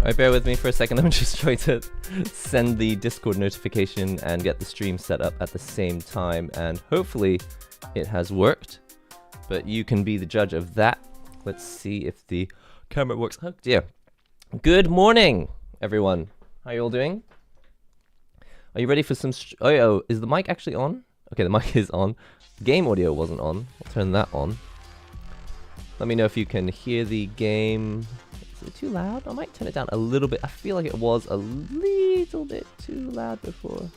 Alright, bear with me for a second. I'm just trying to send the Discord notification and get the stream set up at the same time, and hopefully it has worked. But you can be the judge of that. Let's see if the camera works. Oh dear. Good morning, everyone. How are you all doing? Are you ready for some... Oh, is the mic actually on? Okay, the mic is on. Game audio wasn't on. I'll turn that on. Let me know if you can hear the game. Is it too loud? I might turn it down a little bit. I feel like it was a little bit too loud before.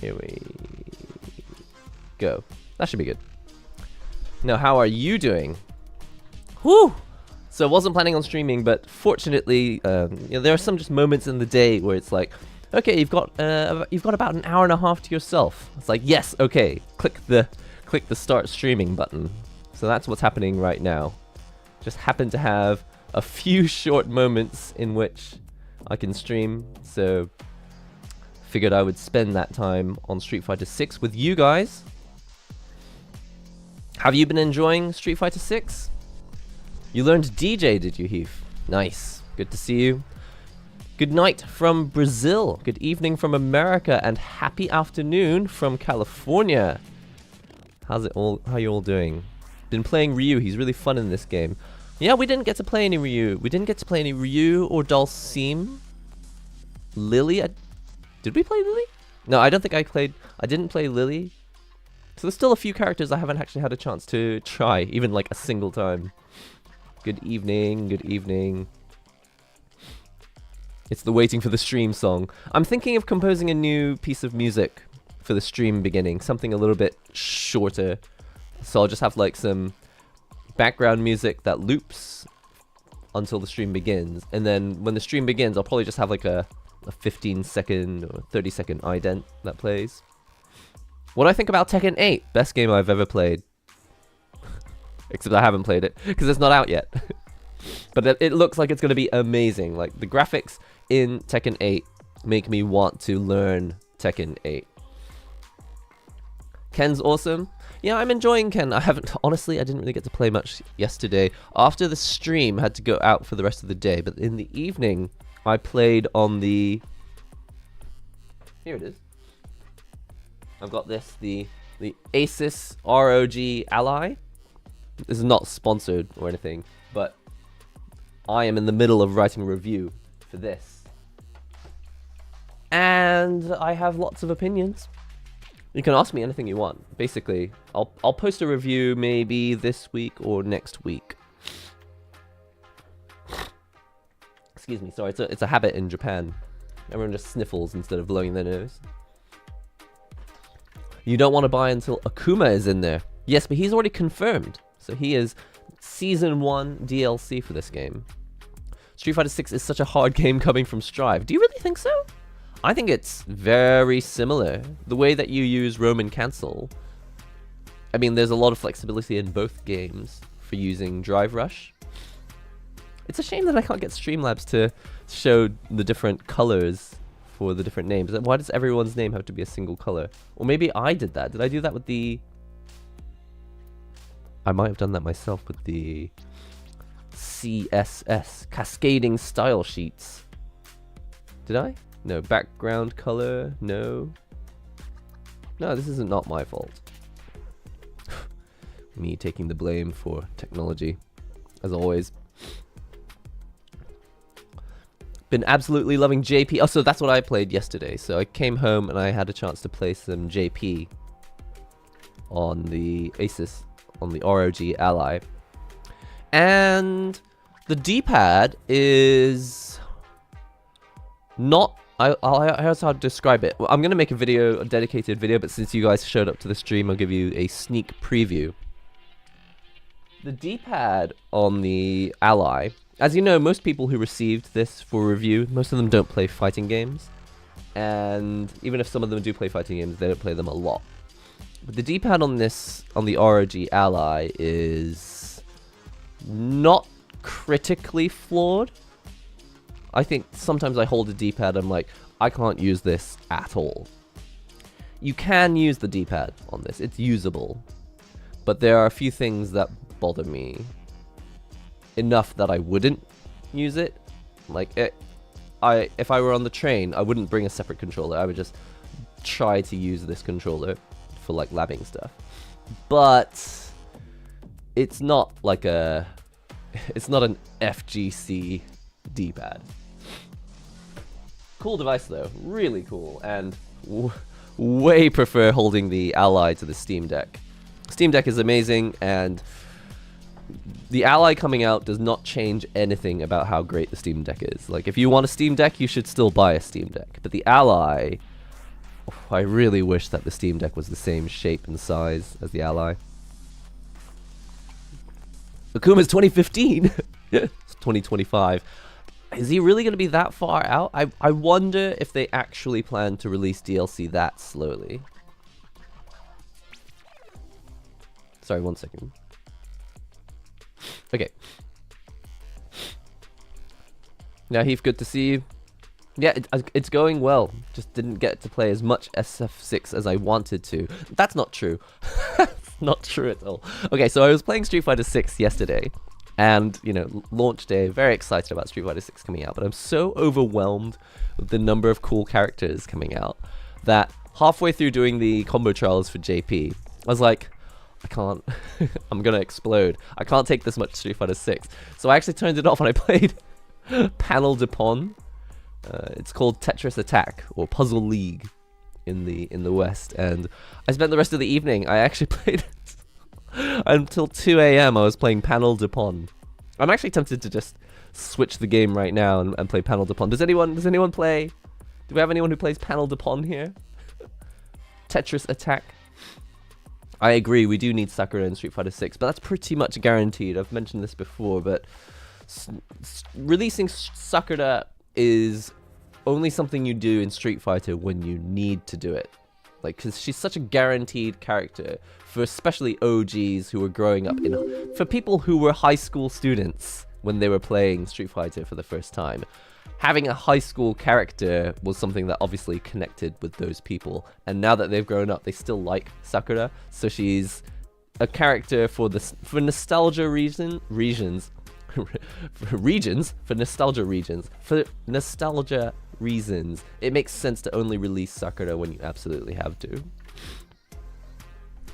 Here we go. That should be good. Now, how are you doing? Whew! So I wasn't planning on streaming, but fortunately, there are some just moments in the day where it's like, okay, you've got about an hour and a half to yourself. It's like, yes, okay, click the start streaming button. So that's what's happening right now. Just happen to have a few short moments in which I can stream, so figured I would spend that time on Street Fighter 6 with you guys. Have you been enjoying Street Fighter 6? You learned DJ, did you, Heath? Nice. Good to see you. Good night from Brazil. Good evening from America, and happy afternoon from California. How you all doing? Been playing Ryu. He's really fun in this game. Yeah, we didn't get to play any Ryu. We didn't get to play any Ryu or Dhalsim. Lily? Did we play Lily? No, I don't think I didn't play Lily. So there's still a few characters I haven't actually had a chance to try, even like a single time. Good evening, good evening. It's the waiting for the stream song. I'm thinking of composing a new piece of music for the stream beginning, something a little bit shorter. So I'll just have like some background music that loops until the stream begins, and then when the stream begins, I'll probably just have like a 15-second or 30-second ident that plays. What do I think about Tekken 8? Best game I've ever played. Except I haven't played it because it's not out yet. But it looks like it's going to be amazing. Like, the graphics in Tekken 8 make me want to learn Tekken 8. Ken's awesome. Yeah, I'm enjoying Ken. Honestly, I didn't really get to play much yesterday. After the stream, I had to go out for the rest of the day. But in the evening, I played on the... Here it is. I've got this, the Asus ROG Ally. This is not sponsored or anything, but I am in the middle of writing a review for this. And I have lots of opinions. You can ask me anything you want. Basically, I'll post a review maybe this week or next week. Excuse me, sorry, it's a habit in Japan. Everyone just sniffles instead of blowing their nose. You don't want to buy until Akuma is in there. Yes, but he's already confirmed. So he is Season 1 DLC for this game. Street Fighter 6 is such a hard game coming from Strive. Do you really think so? I think it's very similar. The way that you use roam and cancel. I mean, there's a lot of flexibility in both games for using Drive Rush. It's a shame that I can't get Streamlabs to show the different colors for the different names. Why does everyone's name have to be a single color? Or maybe I did that. Did I do that with the... I might have done that myself with the CSS, Cascading Style Sheets. Did I? No. Background color? No. No, this isn't not my fault. Me taking the blame for technology, as always. Been absolutely loving JP. Oh, so that's what I played yesterday. So I came home and I had a chance to play some JP on the Asus, on the ROG Ally. And the D-pad is not... Here's how to describe it. Well, I'm going to make a dedicated video, but since you guys showed up to the stream, I'll give you a sneak preview. The D-pad on the Ally, as you know, most people who received this for review, most of them don't play fighting games. And even if some of them do play fighting games, they don't play them a lot. But the D-pad on the ROG Ally is not critically flawed. I think sometimes I hold a D-pad, I'm like, I can't use this at all. You can use the D-pad on this, it's usable. But there are a few things that bother me. enough that I wouldn't use it. Like, if I were on the train, I wouldn't bring a separate controller. I would just try to use this controller for, like, labbing stuff. But it's not like a... It's not an FGC D-pad. Cool device, though. Really cool. And way prefer holding the Ally to the Steam Deck. Steam Deck is amazing, and the Ally coming out does not change anything about how great the Steam Deck is. Like, if you want a Steam Deck, you should still buy a Steam Deck. But the Ally... I really wish that the Steam Deck was the same shape and size as the Ally. Akuma's 2015! It's 2025. Is he really going to be that far out? I wonder if they actually plan to release DLC that slowly. Sorry, 1 second. Okay. Now, Heath, good to see you. Yeah, it's going well. Just didn't get to play as much SF6 as I wanted to. That's not true. That's not true at all. Okay, so I was playing Street Fighter 6 yesterday. And, you know, launch day, very excited about Street Fighter 6 coming out. But I'm so overwhelmed with the number of cool characters coming out that halfway through doing the combo trials for JP, I was like, I can't. I'm going to explode. I can't take this much Street Fighter 6. So I actually turned it off and I played Panel de Pon. It's called Tetris Attack, or Puzzle League in the West. And I spent the rest of the evening, I actually played until 2 AM I was playing Panel de Pon. I'm actually tempted to just switch the game right now and play Panel de Pon. Does anyone play? Do we have anyone who plays Panel de Pon here? Tetris Attack. I agree, we do need Sakura in Street Fighter 6, but that's pretty much guaranteed. I've mentioned this before, but releasing Sakura is only something you do in Street Fighter when you need to do it. Like, because she's such a guaranteed character for especially OGs who were growing up in... For people who were high school students when they were playing Street Fighter for the first time, having a high school character was something that obviously connected with those people. And now that they've grown up, they still like Sakura. So she's a character for nostalgia regions. For nostalgia reasons, it makes sense to only release Sakura when you absolutely have to.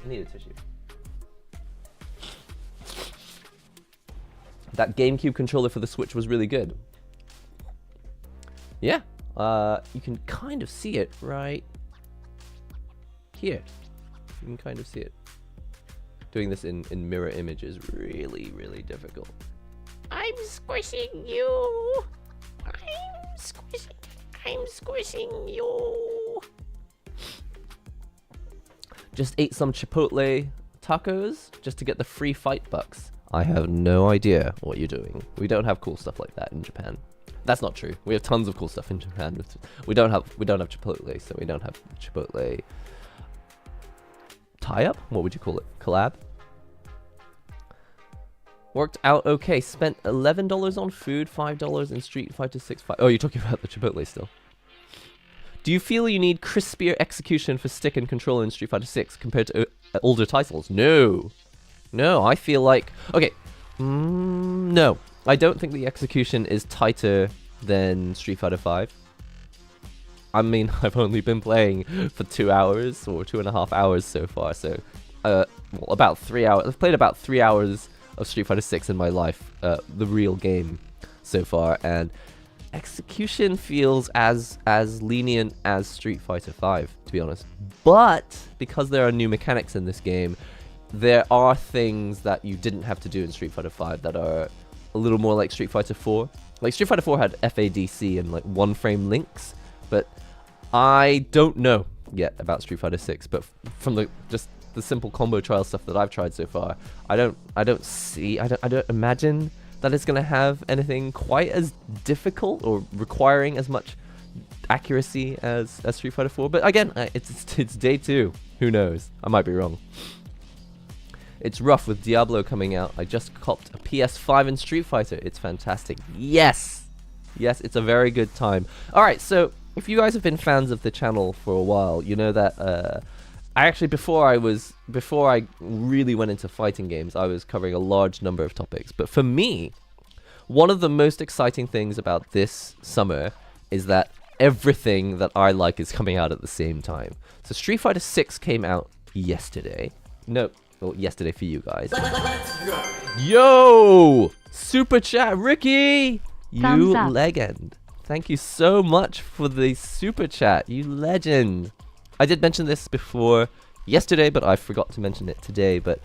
I need a tissue. That GameCube controller for the Switch was really good. Yeah, you can kind of see it right here. You can kind of see it. Doing this in mirror image is really, really difficult. I'm squishing you. I'm squishing you. Just ate some Chipotle tacos just to get the free fight bucks. I have no idea what you're doing. We don't have cool stuff like that in Japan. That's not true. We have tons of cool stuff in Japan. We don't have Chipotle, so we don't have Chipotle tie-up? What would you call it? Collab? Worked out okay. Spent $11 on food, $5 in Street Fighter 6. Oh, you're talking about the Chipotle still. Do you feel you need crispier execution for stick and controller in Street Fighter 6 compared to older titles? No. No, I feel like... Okay. No. I don't think the execution is tighter than Street Fighter 5. I mean, I've only been playing for 2 hours or 2.5 hours so far, so... well, about 3 hours. I've played about 3 hours of Street Fighter 6 in my life, the real game so far, and execution feels as lenient as Street Fighter 5, to be honest. But because there are new mechanics in this game, there are things that you didn't have to do in Street Fighter 5 that are a little more like Street Fighter 4. Like, Street Fighter 4 had FADC and like one-frame links, but I don't know yet about Street Fighter 6. But from the simple combo trial stuff that I've tried so far, I don't imagine that it's gonna have anything quite as difficult or requiring as much accuracy as Street Fighter 4. But again, it's day 2. Who knows? I might be wrong. It's rough with Diablo coming out. I just copped a PS5 in Street Fighter. It's fantastic. Yes! Yes, it's a very good time. Alright, so if you guys have been fans of the channel for a while, you know that I actually, before I really went into fighting games, I was covering a large number of topics. But for me, one of the most exciting things about this summer is that everything that I like is coming out at the same time. So Street Fighter 6 came out yesterday. No, well, yesterday for you guys. Yo! Super chat, Ricky! You legend. Thank you so much for the super chat, you legend. I did mention this before yesterday, but I forgot to mention it today, but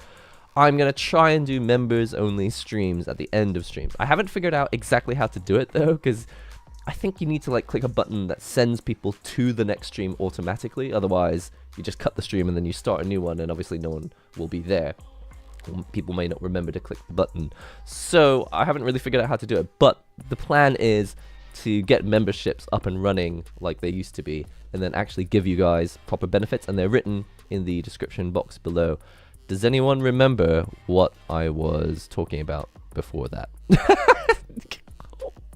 I'm going to try and do members only streams at the end of streams. I haven't figured out exactly how to do it though, because I think you need to like click a button that sends people to the next stream automatically. Otherwise, you just cut the stream and then you start a new one, and obviously no one will be there. People may not remember to click the button. So I haven't really figured out how to do it, but the plan is to get memberships up and running like they used to be, and then actually give you guys proper benefits, and they're written in the description box below. Does anyone remember what I was talking about before that?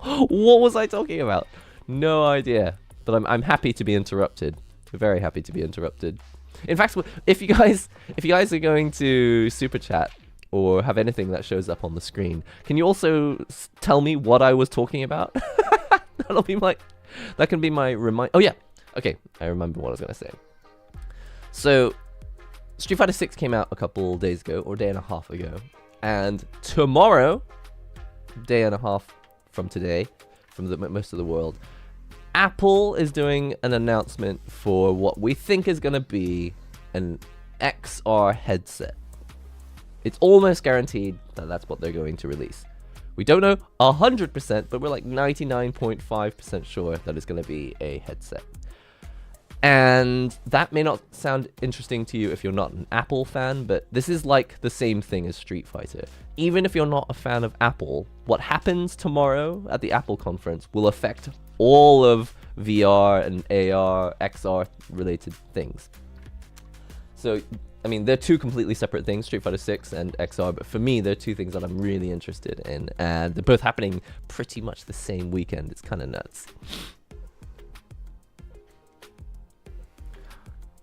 What was I talking about? No idea. But I'm happy to be interrupted. Very happy to be interrupted. In fact, if you guys are going to super chat or have anything that shows up on the screen, can you also tell me what I was talking about? That can be my remind. Oh yeah. Okay, I remember what I was gonna say. So, Street Fighter 6 came out a couple days ago, or a day and a half ago, and tomorrow, day and a half from today, from most of the world, Apple is doing an announcement for what we think is gonna be an XR headset. It's almost guaranteed that that's what they're going to release. We don't know 100%, but we're like 99.5% sure that it's going to be a headset. And that may not sound interesting to you if you're not an Apple fan, but this is like the same thing as Street Fighter. Even if you're not a fan of Apple, what happens tomorrow at the Apple conference will affect all of VR and AR, XR related things. So, I mean, they're two completely separate things, Street Fighter 6 and XR, but for me, they're two things that I'm really interested in, and they're both happening pretty much the same weekend. It's kind of nuts.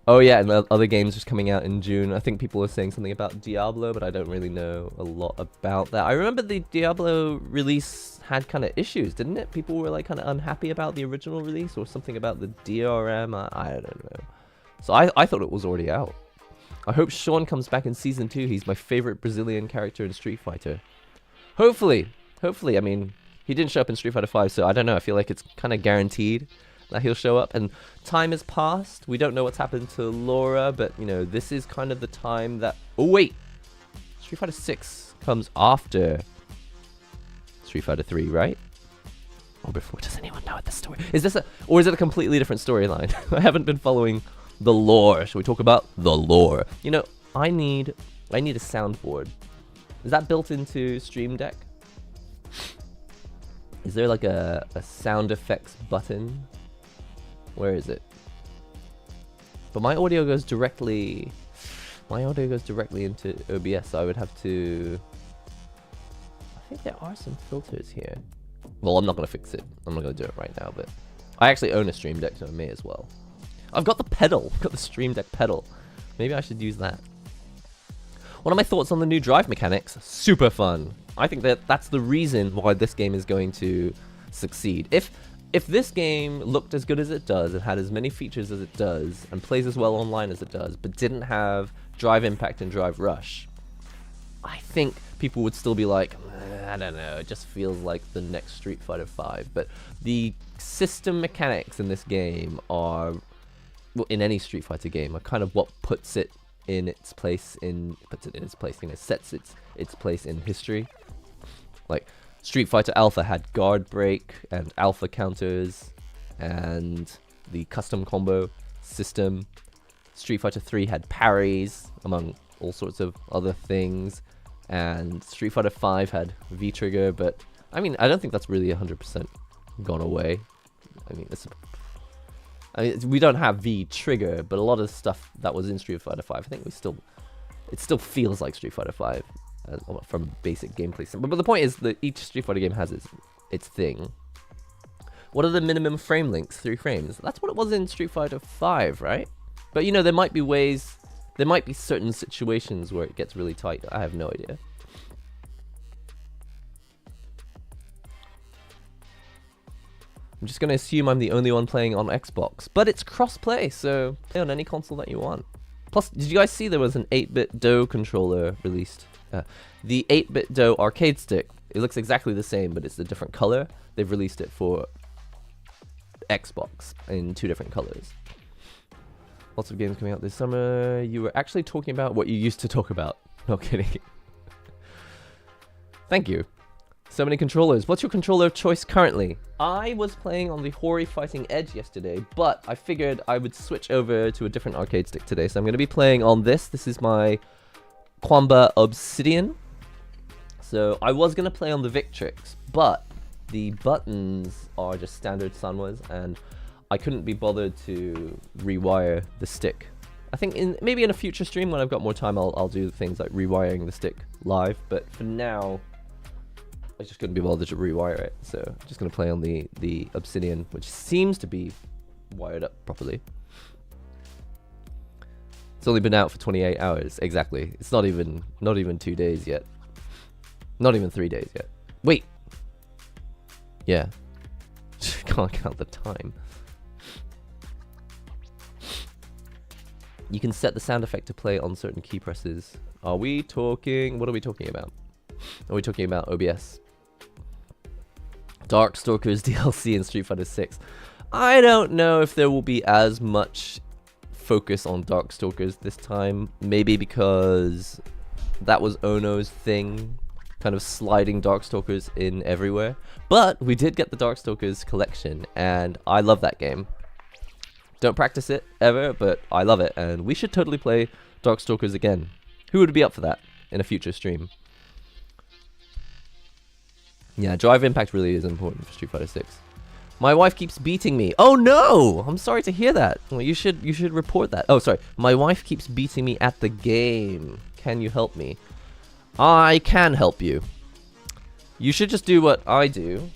Oh yeah, and other games just coming out in June. I think people are saying something about Diablo, but I don't really know a lot about that. I remember the Diablo release had kind of issues, didn't it? People were like kind of unhappy about the original release, or something about the DRM. I don't know. So I thought it was already out. I hope Sean comes back in Season 2. He's my favorite Brazilian character in Street Fighter. Hopefully. I mean, he didn't show up in Street Fighter 5, so I don't know. I feel like it's kind of guaranteed that he'll show up. And time has passed. We don't know what's happened to Laura, but, you know, this is kind of the time that... Oh, wait! Street Fighter 6 comes after Street Fighter 3, right? Or before. Does anyone know what the story... Is this a... Or is it a completely different storyline? I haven't been following... the lore. Shall we talk about the lore? You know, I need a soundboard. Is that built into Stream Deck? Is there like a sound effects button? Where is it? But my audio goes directly into OBS, so I would have to... I think there are some filters here. Well, I'm not going to fix it. I'm not going to do it right now, but I actually own a Stream Deck, so I may as well. I've got the pedal. I've got the Stream Deck pedal. Maybe I should use that. One of my thoughts on the new drive mechanics, super fun. I think that's the reason why this game is going to succeed. If this game looked as good as it does, and had as many features as it does, and plays as well online as it does, but didn't have Drive Impact and Drive Rush, I think people would still be like, I don't know, it just feels like the next Street Fighter 5. But the system mechanics in this game are... well, in any Street Fighter game, are kind of what puts it in its place you know, sets its place in history. Like, Street Fighter Alpha had guard break and alpha counters and the custom combo system. Street Fighter 3 had parries, among all sorts of other things. And Street Fighter 5 had V-trigger, but I mean, I don't think that's really 100% gone away. I mean, we don't have V-trigger, but a lot of the stuff that was in Street Fighter 5, I think it still feels like Street Fighter 5 from basic gameplay. But the point is that each Street Fighter game has its thing. What are the minimum frame lengths? 3 frames. That's what it was in Street Fighter 5, right? But you know, there might be certain situations where it gets really tight. I have no idea. I'm just going to assume I'm the only one playing on Xbox. But it's cross-play, so play on any console that you want. Plus, did you guys see there was an 8-bit Do controller released? The 8-bit Do arcade stick. It looks exactly the same, but it's a different color. They've released it for Xbox in 2 different colors. Lots of games coming out this summer. You were actually talking about what you used to talk about. No kidding. Thank you. So many controllers. What's your controller of choice currently? I was playing on the Hori Fighting Edge yesterday, but I figured I would switch over to a different arcade stick today. So I'm going to be playing on this. This is my Quamba Obsidian. So I was going to play on the Victrix, but the buttons are just standard Sanwas, and I couldn't be bothered to rewire the stick. I think maybe in a future stream when I've got more time, I'll do things like rewiring the stick live, but for now, I just couldn't be bothered to rewire it, so I'm just going to play on the Obsidian, which seems to be wired up properly. It's only been out for 28 hours, exactly. It's not even 2 days yet. Not even 3 days yet. Wait! Yeah. Can't count the time. You can set the sound effect to play on certain key presses. Are we talking... What are we talking about? Are we talking about OBS? Darkstalkers DLC in Street Fighter 6. I don't know if there will be as much focus on Darkstalkers this time. Maybe because that was Ono's thing, kind of sliding Darkstalkers in everywhere. But we did get the Darkstalkers collection, and I love that game. Don't practice it ever, but I love it, and we should totally play Darkstalkers again. Who would be up for that in a future stream? Yeah, drive impact really is important for Street Fighter 6. My wife keeps beating me. Oh no! I'm sorry to hear that. Well, you should report that. Oh, sorry. My wife keeps beating me at the game. Can you help me? I can help you. You should just do what I do.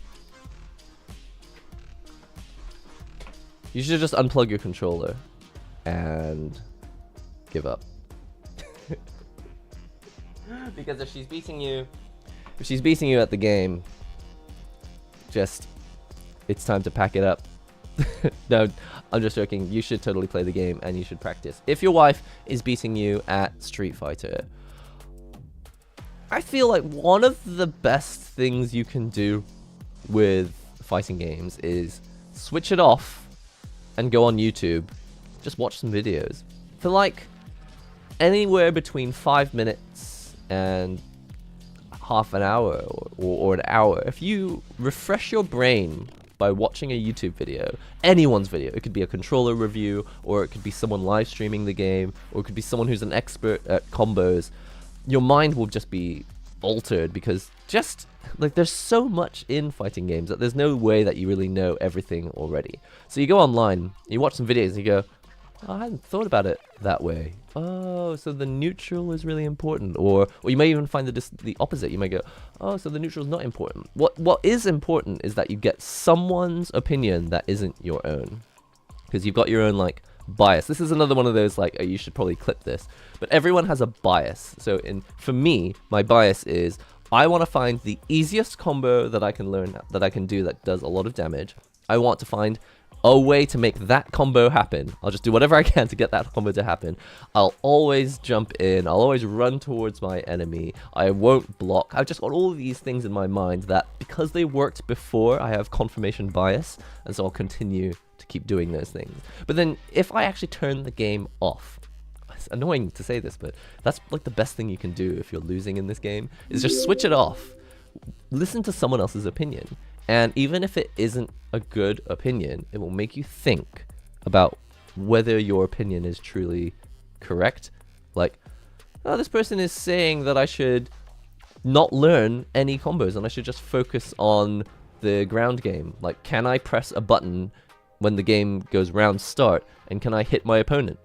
You should just unplug your controller and give up. Because if she's beating you at the game, it's time to pack it up. No, I'm just joking. You should totally play the game and you should practice. If your wife is beating you at Street Fighter, I feel like one of the best things you can do with fighting games is switch it off and go on YouTube. Just watch some videos. For like anywhere between 5 minutes and half an hour or an hour, if you refresh your brain by watching a YouTube video, anyone's video, it could be a controller review, or it could be someone live streaming the game, or it could be someone who's an expert at combos, your mind will just be altered, because just like there's so much in fighting games that there's no way that you really know everything already. So you go online, you watch some videos and you go, oh, I hadn't thought about it that way. Oh, so the neutral is really important. Or you may even find the opposite. You may go, oh, so the neutral is not important. What is important is that you get someone's opinion that isn't your own. Because you've got your own, like, bias. This is another one of those, like, oh, you should probably clip this. But everyone has a bias. So for me, my bias is I want to find the easiest combo that I can learn, that I can do that does a lot of damage. I want to find a way to make that combo happen. I'll just do whatever I can to get that combo to happen. I'll always jump in. I'll always run towards my enemy. I won't block. I've just got all of these things in my mind that because they worked before, I have confirmation bias, and so I'll continue to keep doing those things. But then if I actually turn the game off, it's annoying to say this, but that's like the best thing you can do if you're losing in this game, is just switch it off. Listen to someone else's opinion. And even if it isn't a good opinion, it will make you think about whether your opinion is truly correct. Like, oh, this person is saying that I should not learn any combos and I should just focus on the ground game. Like, can I press a button when the game goes round start, and can I hit my opponent?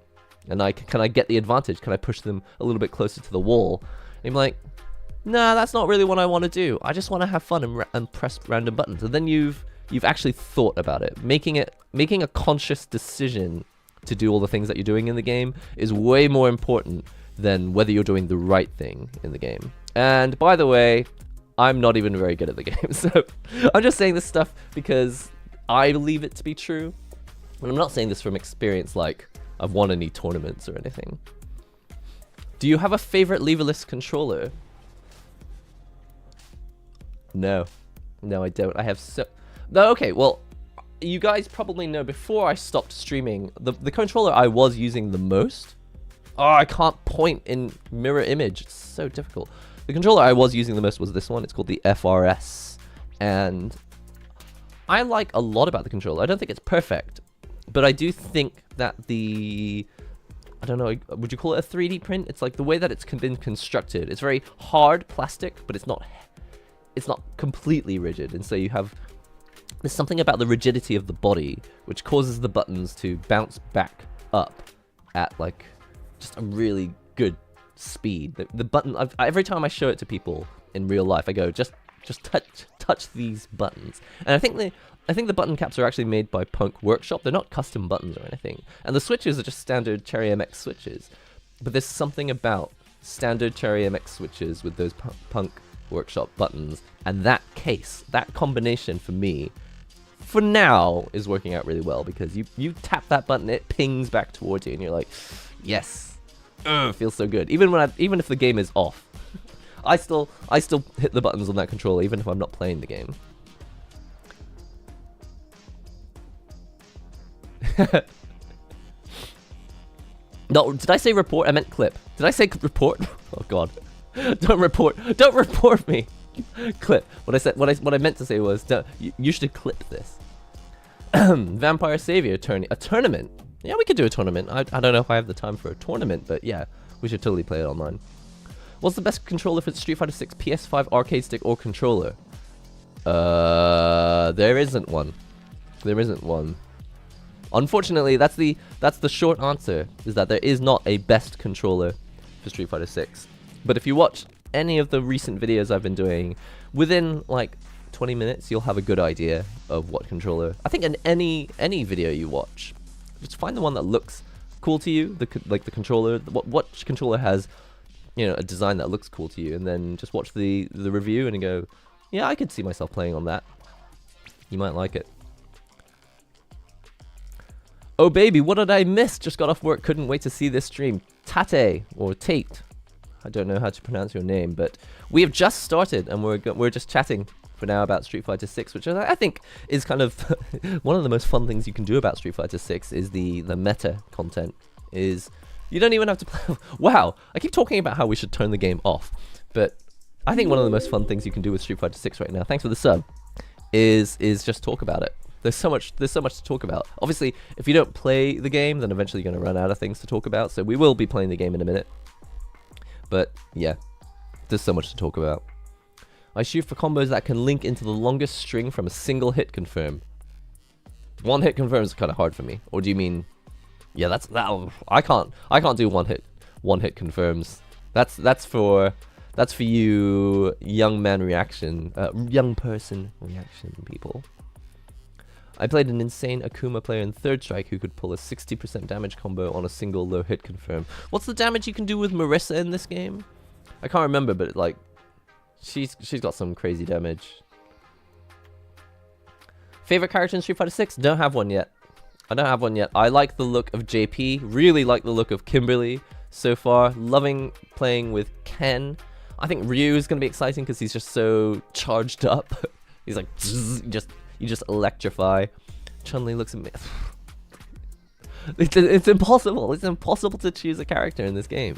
And can I get the advantage? Can I push them a little bit closer to the wall? And I'm like, nah, that's not really what I want to do. I just want to have fun and press random buttons. And then you've actually thought about it. Making a conscious decision to do all the things that you're doing in the game is way more important than whether you're doing the right thing in the game. And by the way, I'm not even very good at the game. So I'm just saying this stuff because I believe it to be true. And I'm not saying this from experience, like I've won any tournaments or anything. Do you have a favorite leverless controller? No. No, I don't. I have so... No, okay, well, you guys probably know before I stopped streaming, the controller I was using the most... Oh, I can't point in mirror image. It's so difficult. The controller I was using the most was this one. It's called the FRS. And I like a lot about the controller. I don't think it's perfect, but I do think that the... I don't know, would you call it a 3D print? It's like the way that it's been constructed. It's very hard plastic, but it's not completely rigid. And so there's something about the rigidity of the body which causes the buttons to bounce back up at like just a really good speed. The button, every time I show it to people in real life, I go, just touch these buttons. And I think the button caps are actually made by Punk Workshop. They're not custom buttons or anything. And the switches are just standard Cherry MX switches. But there's something about standard Cherry MX switches with those Punk Workshop buttons. And that case, that combination for me, for now, is working out really well. Because you tap that button, it pings back towards you. And you're like, yes. It feels so good. Even if the game is off. I still hit the buttons on that controller even if I'm not playing the game. No, did I say report? I meant clip. Did I say report? Oh god. Don't report me. Clip. What I meant to say was you should clip this. Vampire Savior a tournament. Yeah, we could do a tournament. I don't know if I have the time for a tournament, but yeah, we should totally play it online. What's the best controller for Street Fighter 6, PS5, arcade stick, or controller? There isn't one. There isn't one. Unfortunately, that's the short answer, is that there is not a best controller for Street Fighter 6. But if you watch any of the recent videos I've been doing, within like 20 minutes, you'll have a good idea of what controller. I think in any video you watch, just find the one that looks cool to you, the controller, what controller has, you know, a design that looks cool to you, and then just watch the review and go, yeah, I could see myself playing on that. You might like it. Oh baby, what did I miss? Just got off work, couldn't wait to see this stream. Tate, or Tate, I don't know how to pronounce your name, but we have just started and we're just chatting for now about Street Fighter 6, which I think is kind of one of the most fun things you can do about Street Fighter 6 is the meta content. Is you don't even have to play. Wow, I keep talking about how we should turn the game off, but I think one of the most fun things you can do with Street Fighter 6 right now, thanks for the sub, is just talk about it. There's so much to talk about. Obviously, if you don't play the game, then eventually you're going to run out of things to talk about. So we will be playing the game in a minute. But yeah, there's so much to talk about. I shoot for combos that can link into the longest string from a single hit confirm. One hit confirm is kind of hard for me. Or do you mean? Yeah, that. I can't do one hit confirms. That's for you young man reaction, young person reaction people. I played an insane Akuma player in Third Strike who could pull a 60% damage combo on a single low hit confirm. What's the damage you can do with Marisa in this game? I can't remember, but like, she's got some crazy damage. Favorite character in Street Fighter 6? Don't have one yet. I don't have one yet. I like the look of JP. Really like the look of Kimberly so far. Loving playing with Ken. I think Ryu is gonna be exciting because he's just so charged up. He's like, you just electrify. Chun-Li looks at me. It's impossible. It's impossible to choose a character in this game.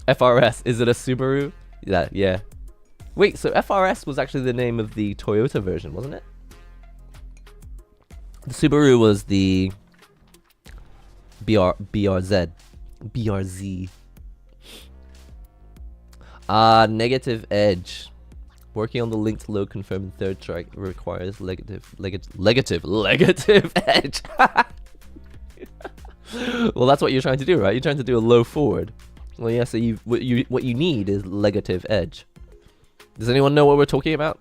FRS, is it a Subaru? Yeah. Wait, so FRS was actually the name of the Toyota version, wasn't it? The Subaru was the BRZ. Negative edge. Working on the linked low confirm in Third Strike requires legative edge. Well, that's what you're trying to do, right? You're trying to do a low forward. Well, yeah, so what you need is legative edge. Does anyone know what we're talking about?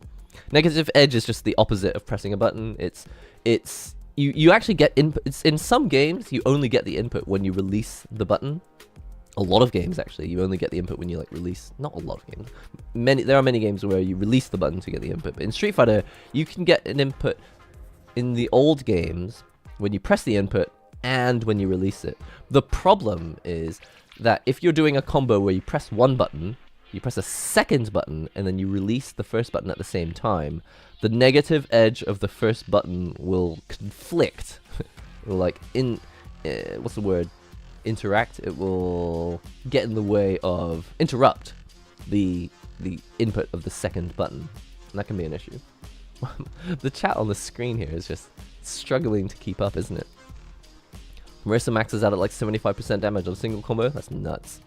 Negative edge is just the opposite of pressing a button. You actually get input. It's in some games you only get the input when you release the button. A lot of games actually you only get the input when you like release. Not a lot of games. There are many games where you release the button to get the input. But in Street Fighter, you can get an input in the old games when you press the input and when you release it. The problem is that if you're doing a combo where you press one button, you press a second button, and then you release the first button at the same time, the negative edge of the first button will conflict. It will, like, what's the word? Interact. It will get in the way of, interrupt the input of the second button. And that can be an issue. The chat on the screen here is just struggling to keep up, isn't it? Marisa maxes out at like 75% damage on a single combo. That's nuts.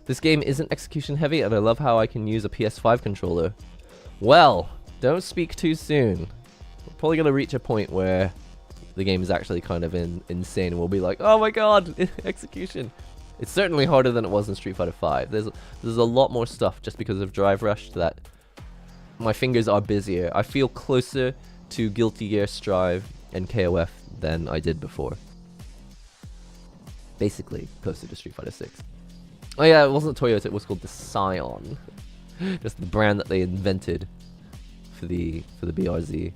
This game isn't execution heavy, and I love how I can use a PS5 controller. Well, don't speak too soon. We're probably going to reach a point where the game is actually kind of insane, and we'll be like, oh my god, execution. It's certainly harder than it was in Street Fighter V. There's a lot more stuff just because of Drive Rush that my fingers are busier. I feel closer to Guilty Gear Strive and KOF than I did before. Basically, closer to Street Fighter 6. Oh yeah, it wasn't Toyota, it was called the Scion. Just the brand that they invented for the BRZ.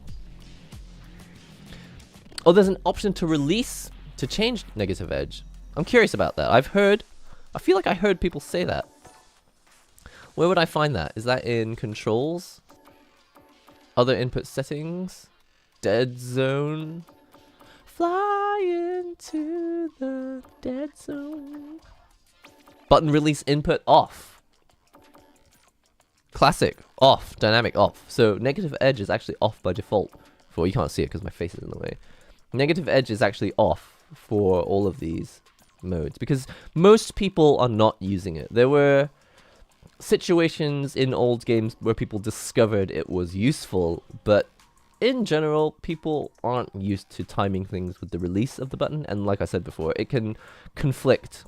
Oh, there's an option to release to change negative edge. I'm curious about that. I feel like I heard people say that. Where would I find that? Is that in controls? Other input settings? Dead zone? Fly into the dead zone. Button release input off. Classic off. Dynamic off. So negative edge is actually off by default. For you can't see it because my face is in the way. Negative edge is actually off for all of these modes because most people are not using it. There were situations in old games where people discovered it was useful, but in general, people aren't used to timing things with the release of the button, and like I said before, it can conflict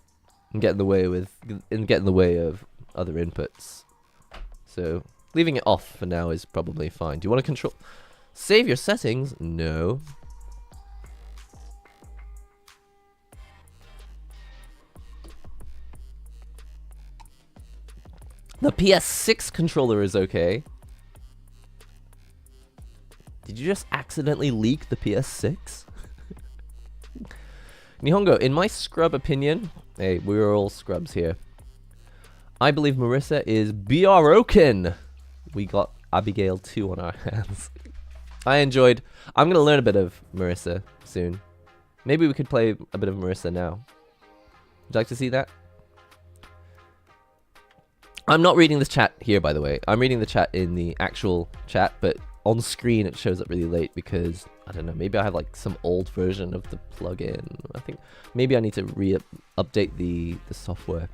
and get in the way of other inputs. So leaving it off for now is probably fine. Do you want to save your settings? No. The PS6 controller is okay. Did you just accidentally leak the PS6? Nihongo, in my scrub opinion, hey, we're all scrubs here. I believe Marisa is broken. We got Abigail 2 on our hands. I'm gonna learn a bit of Marisa soon. Maybe we could play a bit of Marisa now. Would you like to see that? I'm not reading this chat here, by the way. I'm reading the chat in the actual chat, but on screen it shows up really late because, I don't know, maybe I have like some old version of the plugin. I think maybe I need to update the software.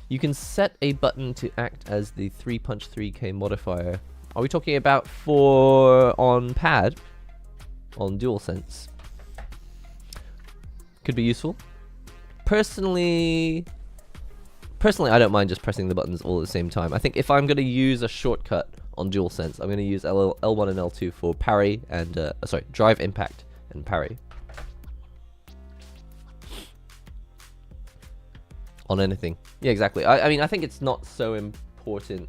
You can set a button to act as the 3punch 3K modifier. Are we talking about on pad? On DualSense? Could be useful. Personally, I don't mind just pressing the buttons all at the same time. I think if I'm going to use a shortcut on DualSense, I'm going to use L1 and L2 for parry and, drive impact and parry. On anything. Yeah, exactly. I mean, I think it's not so important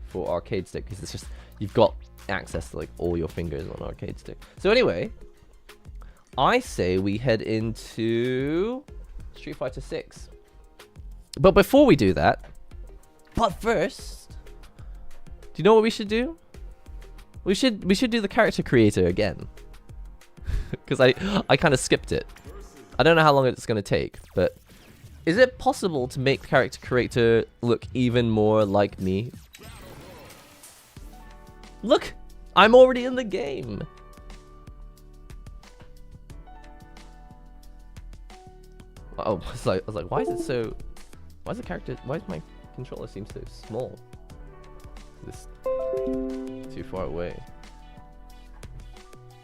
for arcade stick because it's just, you've got access to like all your fingers on arcade stick. So anyway, I say we head into Street Fighter 6. But before we do that, first, do you know what we should do? We should do the character creator again. Because I kind of skipped it. I don't know how long it's going to take, but is it possible to make the character creator look even more like me? Look! I'm already in the game! Oh, I was like, why is it so... Why is my controller seem so small? Is this too far away?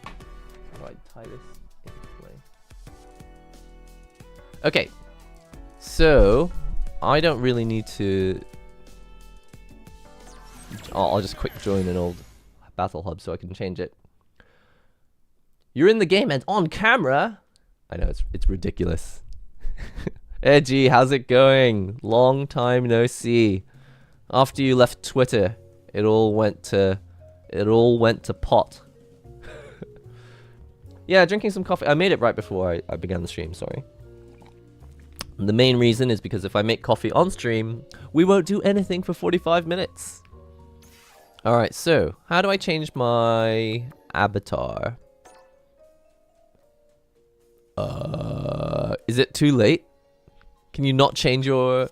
How do I tie this into play? Okay. So, I don't really need to... I'll just quick join an old battle hub so I can change it. You're in the game and on camera? I know, it's ridiculous. Edgy, how's it going? Long time no see. After you left Twitter, It all went to pot. Yeah, drinking some coffee. I made it right before I began the stream, sorry. And the main reason is because if I make coffee on stream, we won't do anything for 45 minutes. Alright, so, how do I change my avatar? Is it too late? Can you not change your...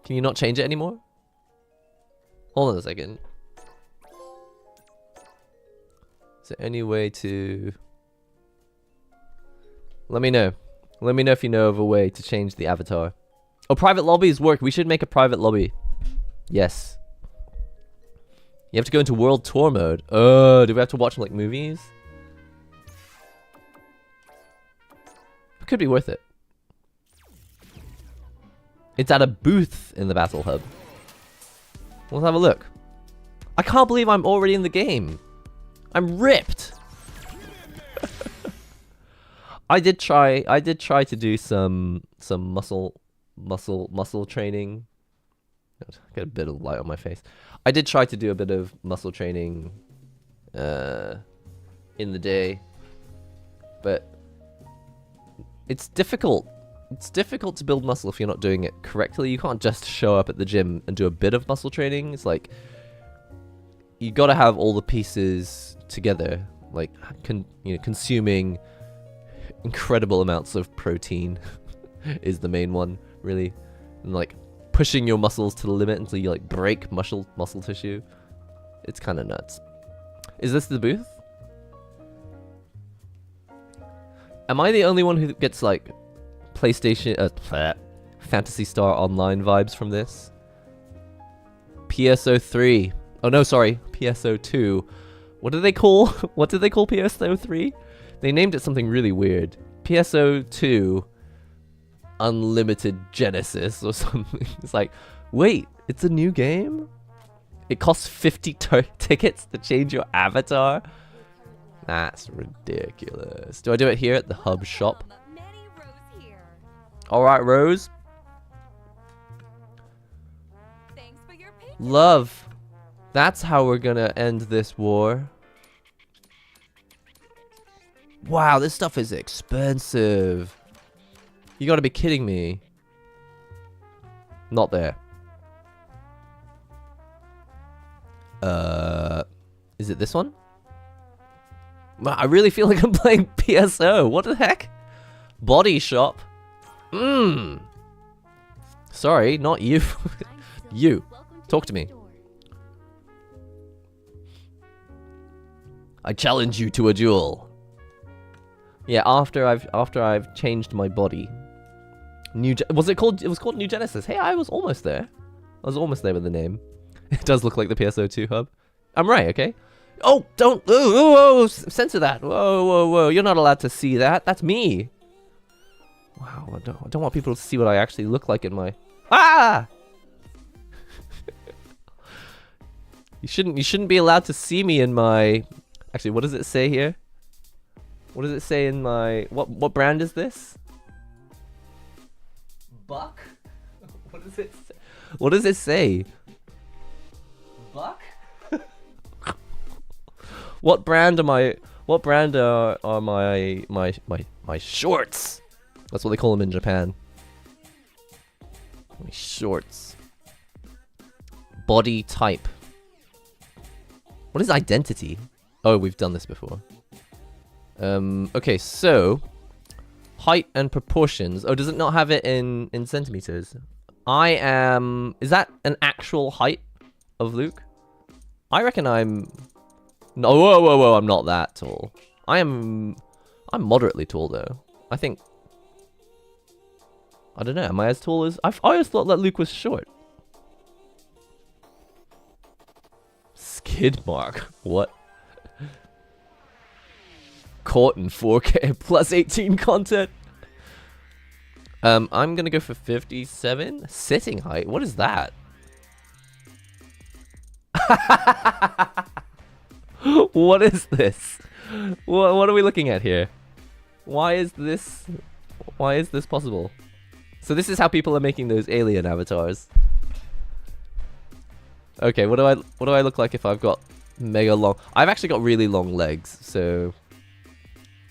Can you not change it anymore? Hold on a second. Is there any way to... Let me know. Let me know if you know of a way to change the avatar. Oh, private lobbies work. We should make a private lobby. Yes. You have to go into world tour mode. Oh, do we have to watch like movies? It could be worth it. It's at a booth in the Battle Hub. Let's have a look. I can't believe I'm already in the game. I'm ripped. I did try to do some muscle training. Get a bit of light on my face. I did try to do a bit of muscle training in the day, but it's difficult. It's difficult to build muscle if you're not doing it correctly. You can't just show up at the gym and do a bit of muscle training. It's like you got to have all the pieces together, like consuming incredible amounts of protein is the main one, really, and like pushing your muscles to the limit until you like break muscle tissue. It's kind of nuts. Is this the booth? Am I the only one who gets like PlayStation Phantasy Star Online vibes from this? PSO3. Oh no, sorry, PSO2. What do they call PSO3? They named it something really weird. PSO2 Unlimited Genesis or something. It's like, wait, it's a new game? It costs 50 tickets to change your avatar? That's ridiculous. Do I do it here at the hub shop? Alright, Rose. Love. That's how we're gonna end this war. Wow, this stuff is expensive. You gotta be kidding me. Not there. Is it this one? Wow, I really feel like I'm playing PSO. What the heck? Body shop. Sorry, not you. You. Talk to me. I challenge you to a duel. Yeah, after I've changed my body. It was called New Genesis. Hey, I was almost there. I was almost there with the name. It does look like the PSO2 hub. I'm right, okay? Oh, don't censor that. Whoa. You're not allowed to see that. That's me. Wow, I don't want people to see what I actually look like in my... Ah! You shouldn't be allowed to see me in my... Actually, what does it say here? What does it say in my... What brand is this? Buck? What does it say? What does it say? Buck? What brand am I... What brand are my shorts? That's what they call them in Japan. My shorts. Body type. What is identity? Oh, we've done this before. Okay, so height and proportions. Oh, does it not have it in centimeters? I am... Is that an actual height of Luke? I reckon I'm... No, whoa, I'm not that tall. I'm moderately tall though. I think... I don't know, am I as tall as... I always thought that Luke was short. Skid mark. What? Caught in 4K plus 18 content. I'm gonna go for 57. Sitting height. What is that? What is this? What are we looking at here? Why is this possible? So this is how people are making those alien avatars. Okay, what do I look like if I've got mega long? I've actually got really long legs, so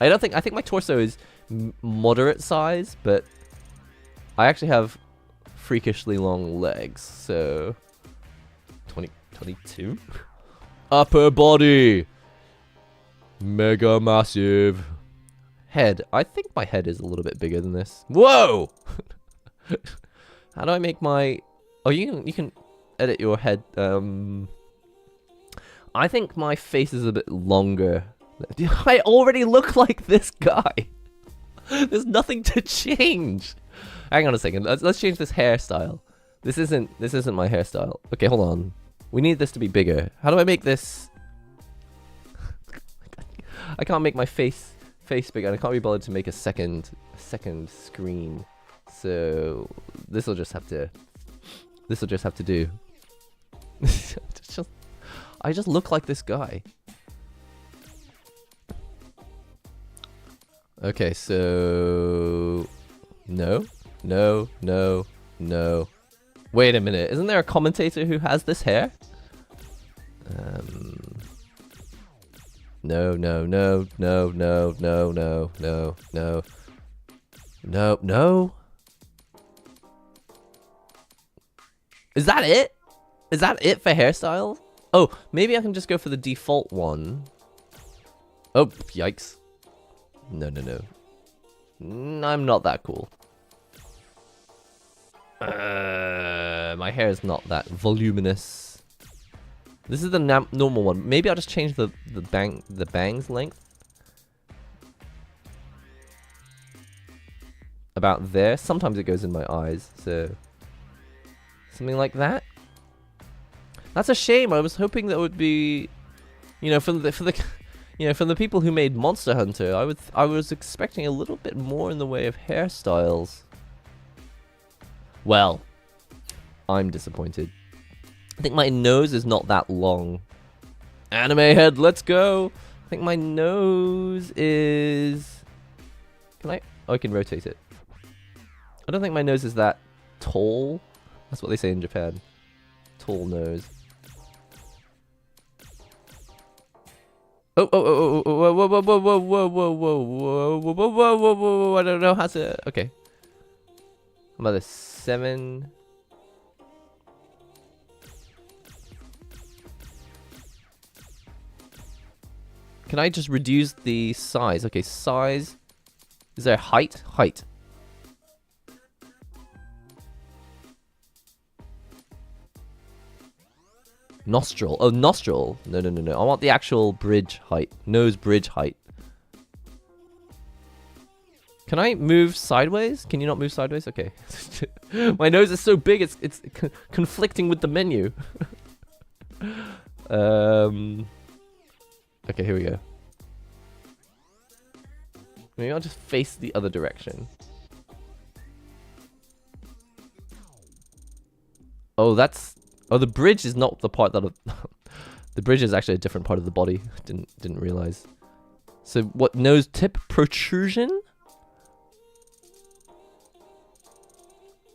I think my torso is moderate size, but I actually have freakishly long legs, so 22. Upper body, mega massive. Head. I think my head is a little bit bigger than this. Whoa! How do I make my? Oh, you can edit your head. I think my face is a bit longer. I already look like this guy. There's nothing to change. Hang on a second. Let's change this hairstyle. This isn't my hairstyle. Okay, hold on. We need this to be bigger. How do I make this? I can't make my face bigger, and I can't be bothered to make a second screen. So this will just have to do. I just look like this guy. Okay, so no. Wait a minute, isn't there a commentator who has this hair? No. Is that it? Is that it for hairstyles? Oh, maybe I can just go for the default one. Oh, yikes. No. I'm not that cool. My hair is not that voluminous. This is the normal one. Maybe I'll just change the bangs length. About there. Sometimes it goes in my eyes, so something like that. That's a shame. I was hoping that would be, you know, for the people who made Monster Hunter, I was expecting a little bit more in the way of hairstyles. Well, I'm disappointed. I think my nose is not that long. Anime head, let's go. I think my nose is... Can I? Oh, I can rotate it. I don't think my nose is that tall. That's what they say in Japan. Tall nose. Whoa, I don't know how to... Okay. How about this? 7... Can I just reduce the size? Okay, size. Is there height? Height. Nostril. Oh, nostril. No. I want the actual bridge height. Nose bridge height. Can I move sideways? Can you not move sideways? Okay. My nose is so big, it's conflicting with the menu. Okay, here we go. Maybe I'll just face the other direction. Oh, that's... Oh, the bridge is not the part that... The bridge is actually a different part of the body. Didn't realize. So, what? Nose tip protrusion?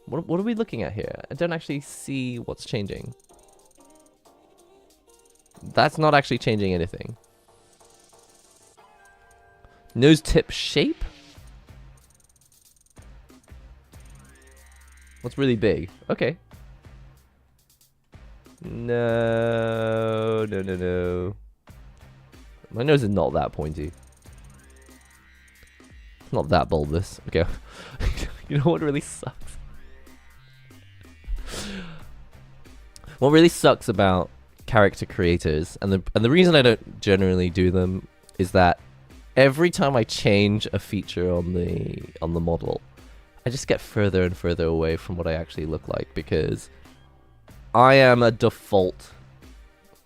What are we looking at here? I don't actually see what's changing. That's not actually changing anything. Nose tip shape? What's really big? Okay. No. My nose is not that pointy. It's not that bulbous. Okay. You know what really sucks? What really sucks about character creators, and the reason I don't generally do them, is that every time I change a feature on the model, I just get further and further away from what I actually look like, because I am a default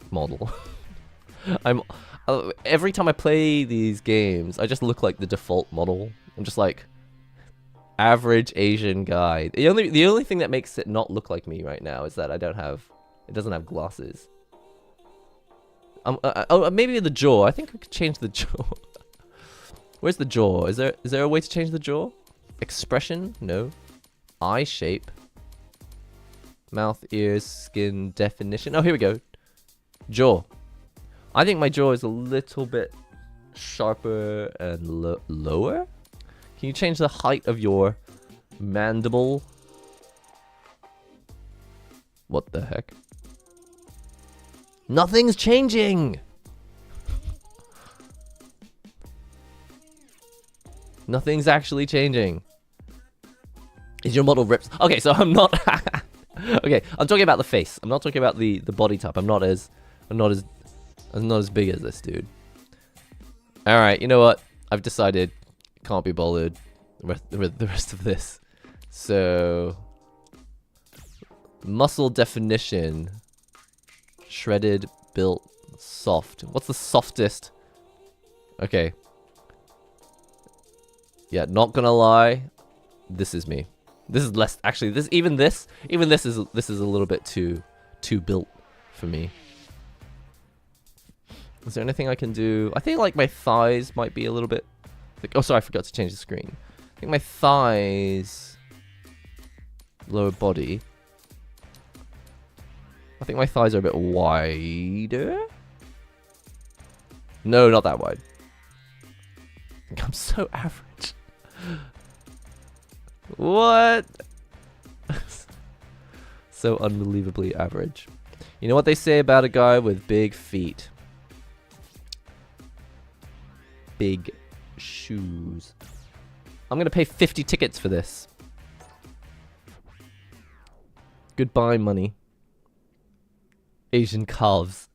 model. Every time I play these games, I just look like the default model. I'm just like average Asian guy. The only thing that makes it not look like me right now is that it doesn't have glasses. Oh, maybe the jaw. I think we could change the jaw. Where's the jaw? Is there a way to change the jaw? Expression? No. Eye shape. Mouth, ears, skin, definition. Oh, here we go. Jaw. I think my jaw is a little bit sharper and lower. Can you change the height of your mandible? What the heck? Nothing's changing! Nothing's actually changing. Is your model rips? Okay, so I'm not... Okay, I'm talking about the face. I'm not talking about the body type. I'm not as big as this dude. Alright, you know what? I've decided can't be bothered with the rest of this. So... Muscle definition. Shredded, built, soft. What's the softest? Okay. Yeah, not gonna lie. This is me. This is less... Actually, even this is a little bit too built for me. Is there anything I can do? I think like my thighs might be a little bit... Like, oh, sorry, I forgot to change the screen. I think my thighs... Lower body. I think my thighs are a bit wider. No, not that wide. I think I'm so average. What? So unbelievably average. You know what they say about a guy with big feet? Big shoes. I'm gonna pay 50 tickets for this. Goodbye, money. Asian calves.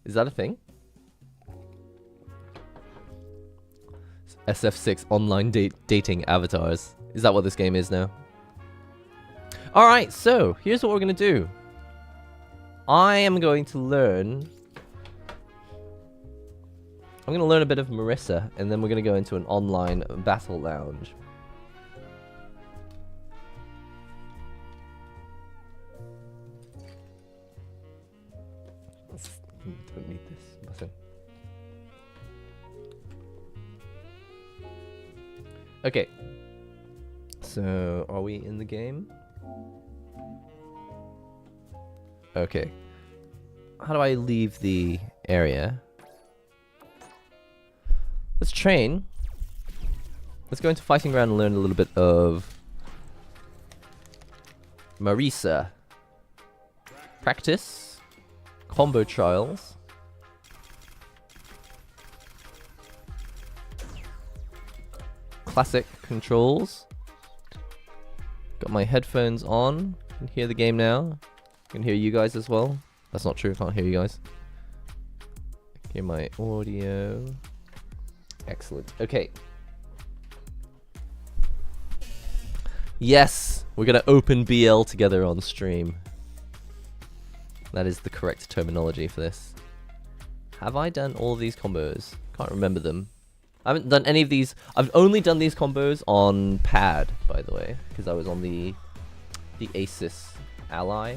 Is that a thing? SF6 online dating avatars. Is that what this game is now? Alright, so here's what we're going to do. I am going to learn... I'm going to learn a bit of Marisa, and then we're going to go into an online battle lounge. Don't need this button. Okay. So, are we in the game? Okay. How do I leave the area? Let's train. Let's go into fighting ground and learn a little bit of Marisa. Practice. Combo trials. Classic controls. Got my headphones on. Can hear the game now. Can hear you guys as well. That's not true. Can't hear you guys. Hear my audio. Excellent. Okay. Yes, we're gonna open BL together on stream. That is the correct terminology for this. Have I done all of these combos? Can't remember them. I haven't done any of these. I've only done these combos on pad, by the way, because I was on the Asus Ally.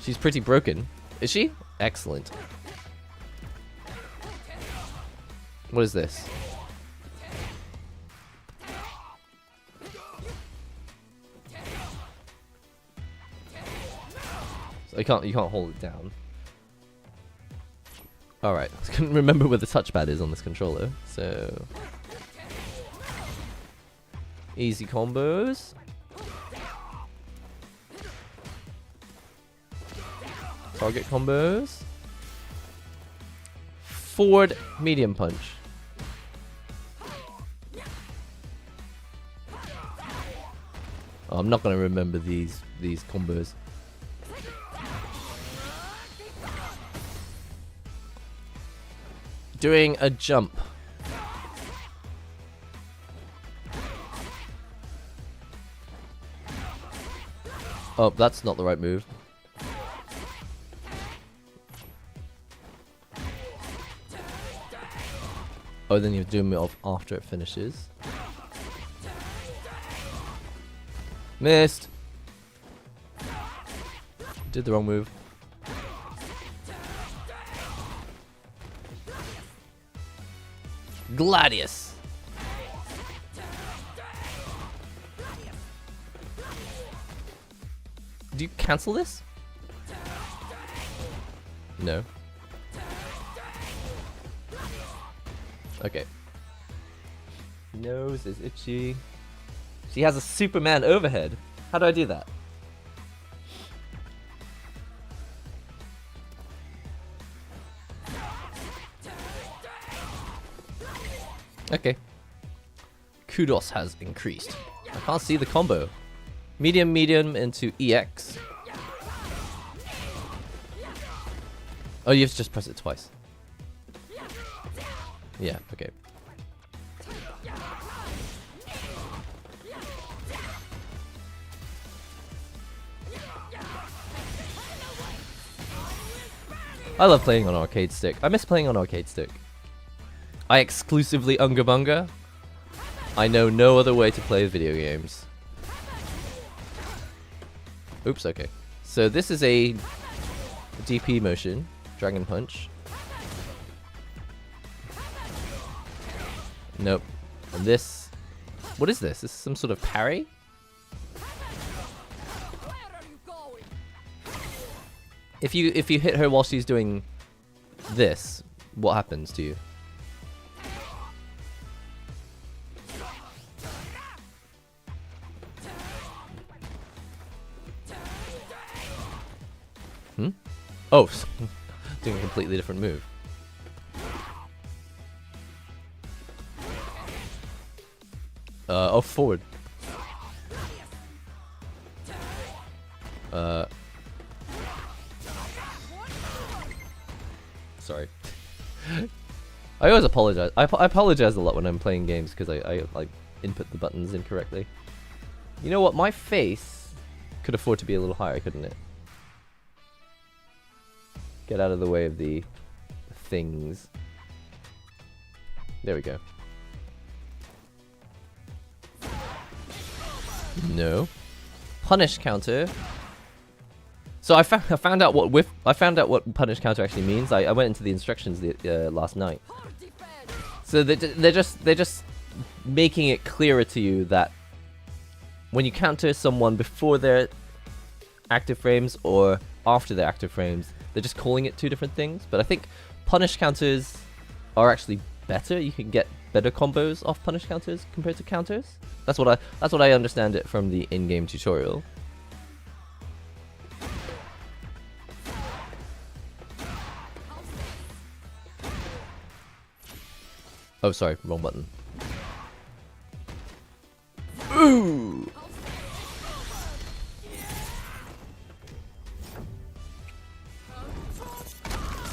She's pretty broken. Is she? Excellent. What is this? So you can't hold it down. Alright, I couldn't remember where the touchpad is on this controller, so... Easy combos. Target combos. Forward medium punch. Oh, I'm not gonna remember these combos. Doing a jump. Oh, that's not the right move. Oh, then you do it off after it finishes. Missed. Did the wrong move. Gladius. Do you cancel this? No. Okay. Nose is itchy. She has a Superman overhead. How do I do that? Okay. Kudos has increased. I can't see the combo. Medium, medium into EX. Oh, you have to just press it twice. Yeah, okay. I love playing on arcade stick. I miss playing on arcade stick. I exclusively Unga Bunga. I know no other way to play video games. Oops, okay. So this is a DP motion, Dragon Punch. Nope. And this, what is this? This is some sort of parry? If you hit her while she's doing this, what happens to you? Hmm? Oh, doing a completely different move. Oh, forward. Sorry. I always apologize. I apologize a lot when I'm playing games because I like input the buttons incorrectly. You know what? My face could afford to be a little higher, couldn't it? Get out of the way of the things. There we go. No. Punish counter. So I found out what punish counter actually means. I went into the instructions last night. So they're just making it clearer to you that when you counter someone before their active frames or after their active frames, they're just calling it two different things. But I think punish counters are actually better. You can get better combos off punish counters compared to counters. That's what I understand it from the in-game tutorial. Oh, sorry, wrong button. Ooh!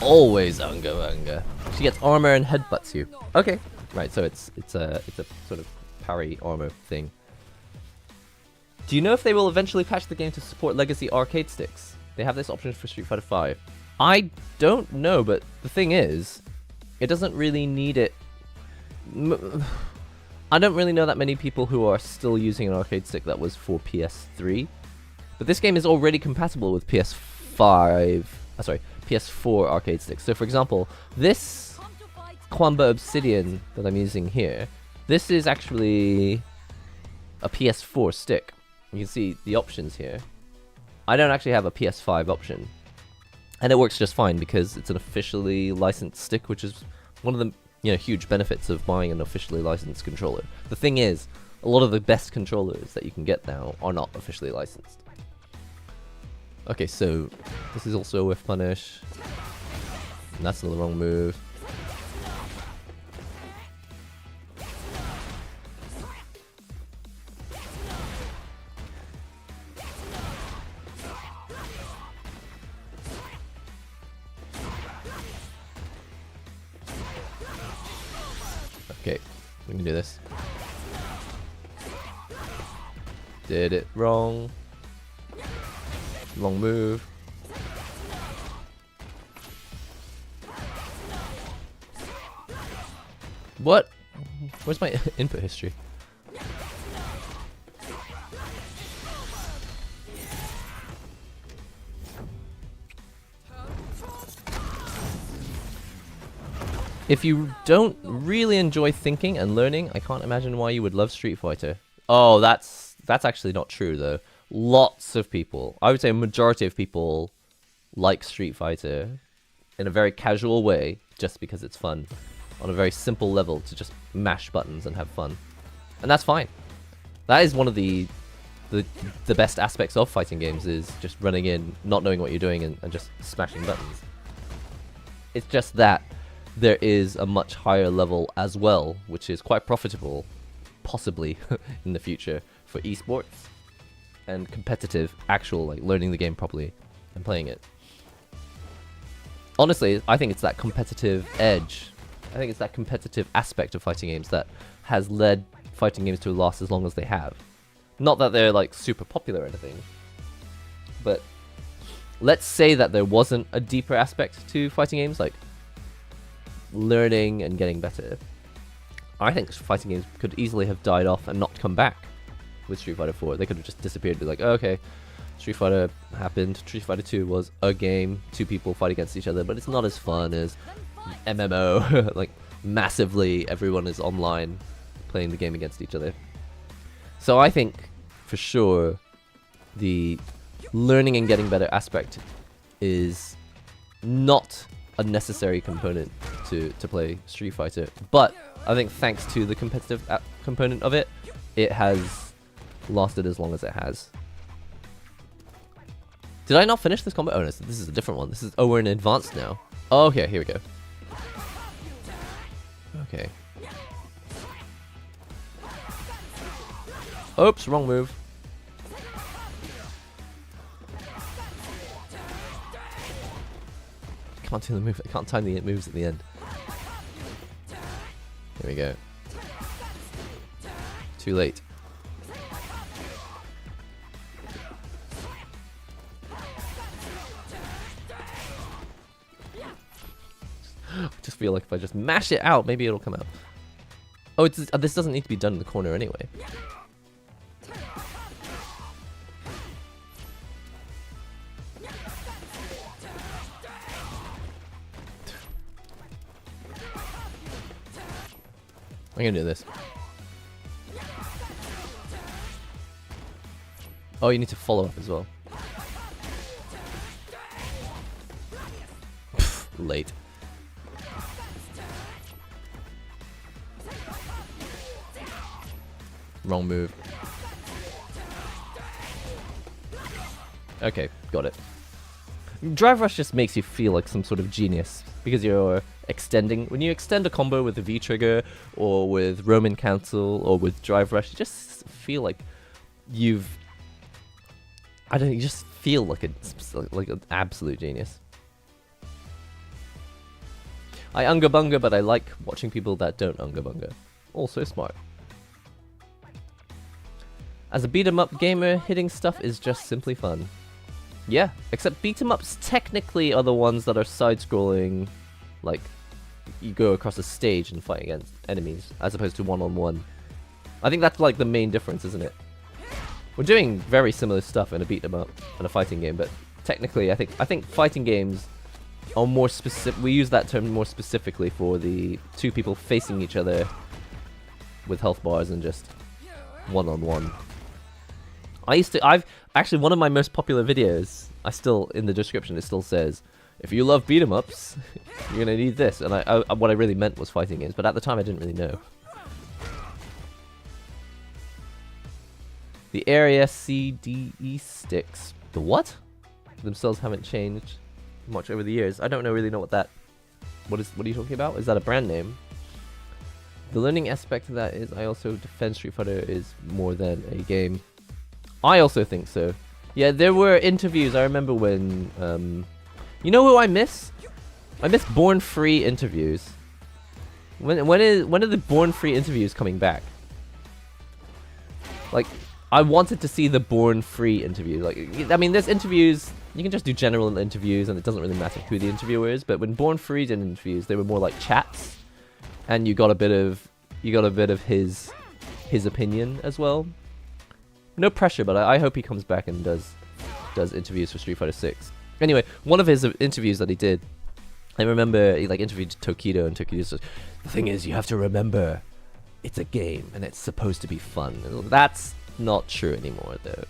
Always Unga Bunga. She gets armor and headbutts you. Okay, right. So it's a sort of parry armor thing. Do you know if they will eventually patch the game to support legacy arcade sticks? They have this option for Street Fighter V. I don't know, but the thing is, it doesn't really need it. I don't really know that many people who are still using an arcade stick that was for PS3. But this game is already compatible with PS4 arcade sticks. So for example, this Kwamba Obsidian that I'm using here, this is actually a PS4 stick. You can see the options here. I don't actually have a PS5 option. And it works just fine because it's an officially licensed stick, which is one of the huge benefits of buying an officially licensed controller. The thing is, a lot of the best controllers that you can get now are not officially licensed. Okay, so this is also a whiff punish. And that's the wrong move. Okay, we can do this. Did it wrong. Long move. What? Where's my input history? If you don't really enjoy thinking and learning, I can't imagine why you would love Street Fighter. Oh, that's actually not true though. lots of people, I would say a majority of people, like Street Fighter in a very casual way, just because it's fun, on a very simple level to just mash buttons and have fun. And that's fine. That is one of the best aspects of fighting games, is just running in, not knowing what you're doing, and just smashing buttons. It's just that there is a much higher level as well, which is quite profitable, possibly, in the future, for esports and competitive, actual, like, learning the game properly and playing it. Honestly, I think it's that competitive edge. I think it's that competitive aspect of fighting games that has led fighting games to last as long as they have. Not that they're, like, super popular or anything, but let's say that there wasn't a deeper aspect to fighting games, like learning and getting better. I think fighting games could easily have died off and not come back with Street Fighter 4. They could have just disappeared, be like, oh, okay, Street Fighter happened, Street Fighter 2 was a game, two people fight against each other, but it's not as fun as MMO. Like, massively, everyone is online playing the game against each other. So I think, for sure, the learning and getting better aspect is not a necessary component to play Street Fighter. But I think thanks to the competitive component of it, it has lasted as long as it has. Did I not finish this combo? Oh no, this is a different one. This is, oh, we're in advanced now. Oh, okay, here we go. Okay. Oops, wrong move. Can't do the move. I can't time the moves at the end. Here we go. Too late. I just feel like if I just mash it out, maybe it'll come out. Oh, this doesn't need to be done in the corner anyway. I'm gonna do this. Oh, you need to follow up as well. Late. Wrong move. Okay, got it. Drive Rush just makes you feel like some sort of genius, because you're extending. When you extend a combo with the V trigger, or with Roman Council, or with Drive Rush, you just feel like you've... I don't know, you just feel like an absolute genius. I unga bunga, but I like watching people that don't unga bunga. Also smart. As a beat-em-up gamer, hitting stuff is just simply fun. Yeah, except beat-em-ups technically are the ones that are side-scrolling, like, you go across a stage and fight against enemies, as opposed to one-on-one. I think that's like the main difference, isn't it? We're doing very similar stuff in a beat-em-up and a fighting game, but technically I think fighting games are more specific. We use that term more specifically for the two people facing each other with health bars and just one-on-one. I've actually, one of my most popular videos, in the description, it still says, if you love beat 'em ups, you're gonna need this. And what I really meant was fighting games, but at the time I didn't really know. The area CDE sticks. The what? Themselves haven't changed much over the years. I don't really know what that... What are you talking about? Is that a brand name? The learning aspect of that is, I also defend Street Fighter is more than a game. I also think so. Yeah, there were interviews. I remember when... you know who I miss? I miss Born Free interviews. When are the Born Free interviews coming back? Like, I wanted to see the Born Free interview. Like, I mean, there's interviews... You can just do general interviews, and it doesn't really matter who the interviewer is. But when Born Free did interviews, they were more like chats, and you got a bit of his opinion as well. No pressure, but I hope he comes back and does interviews for Street Fighter 6. Anyway, one of his interviews that he did, I remember he like interviewed Tokido, and Tokido said, the thing is, you have to remember, it's a game and it's supposed to be fun. And that's not true anymore, though.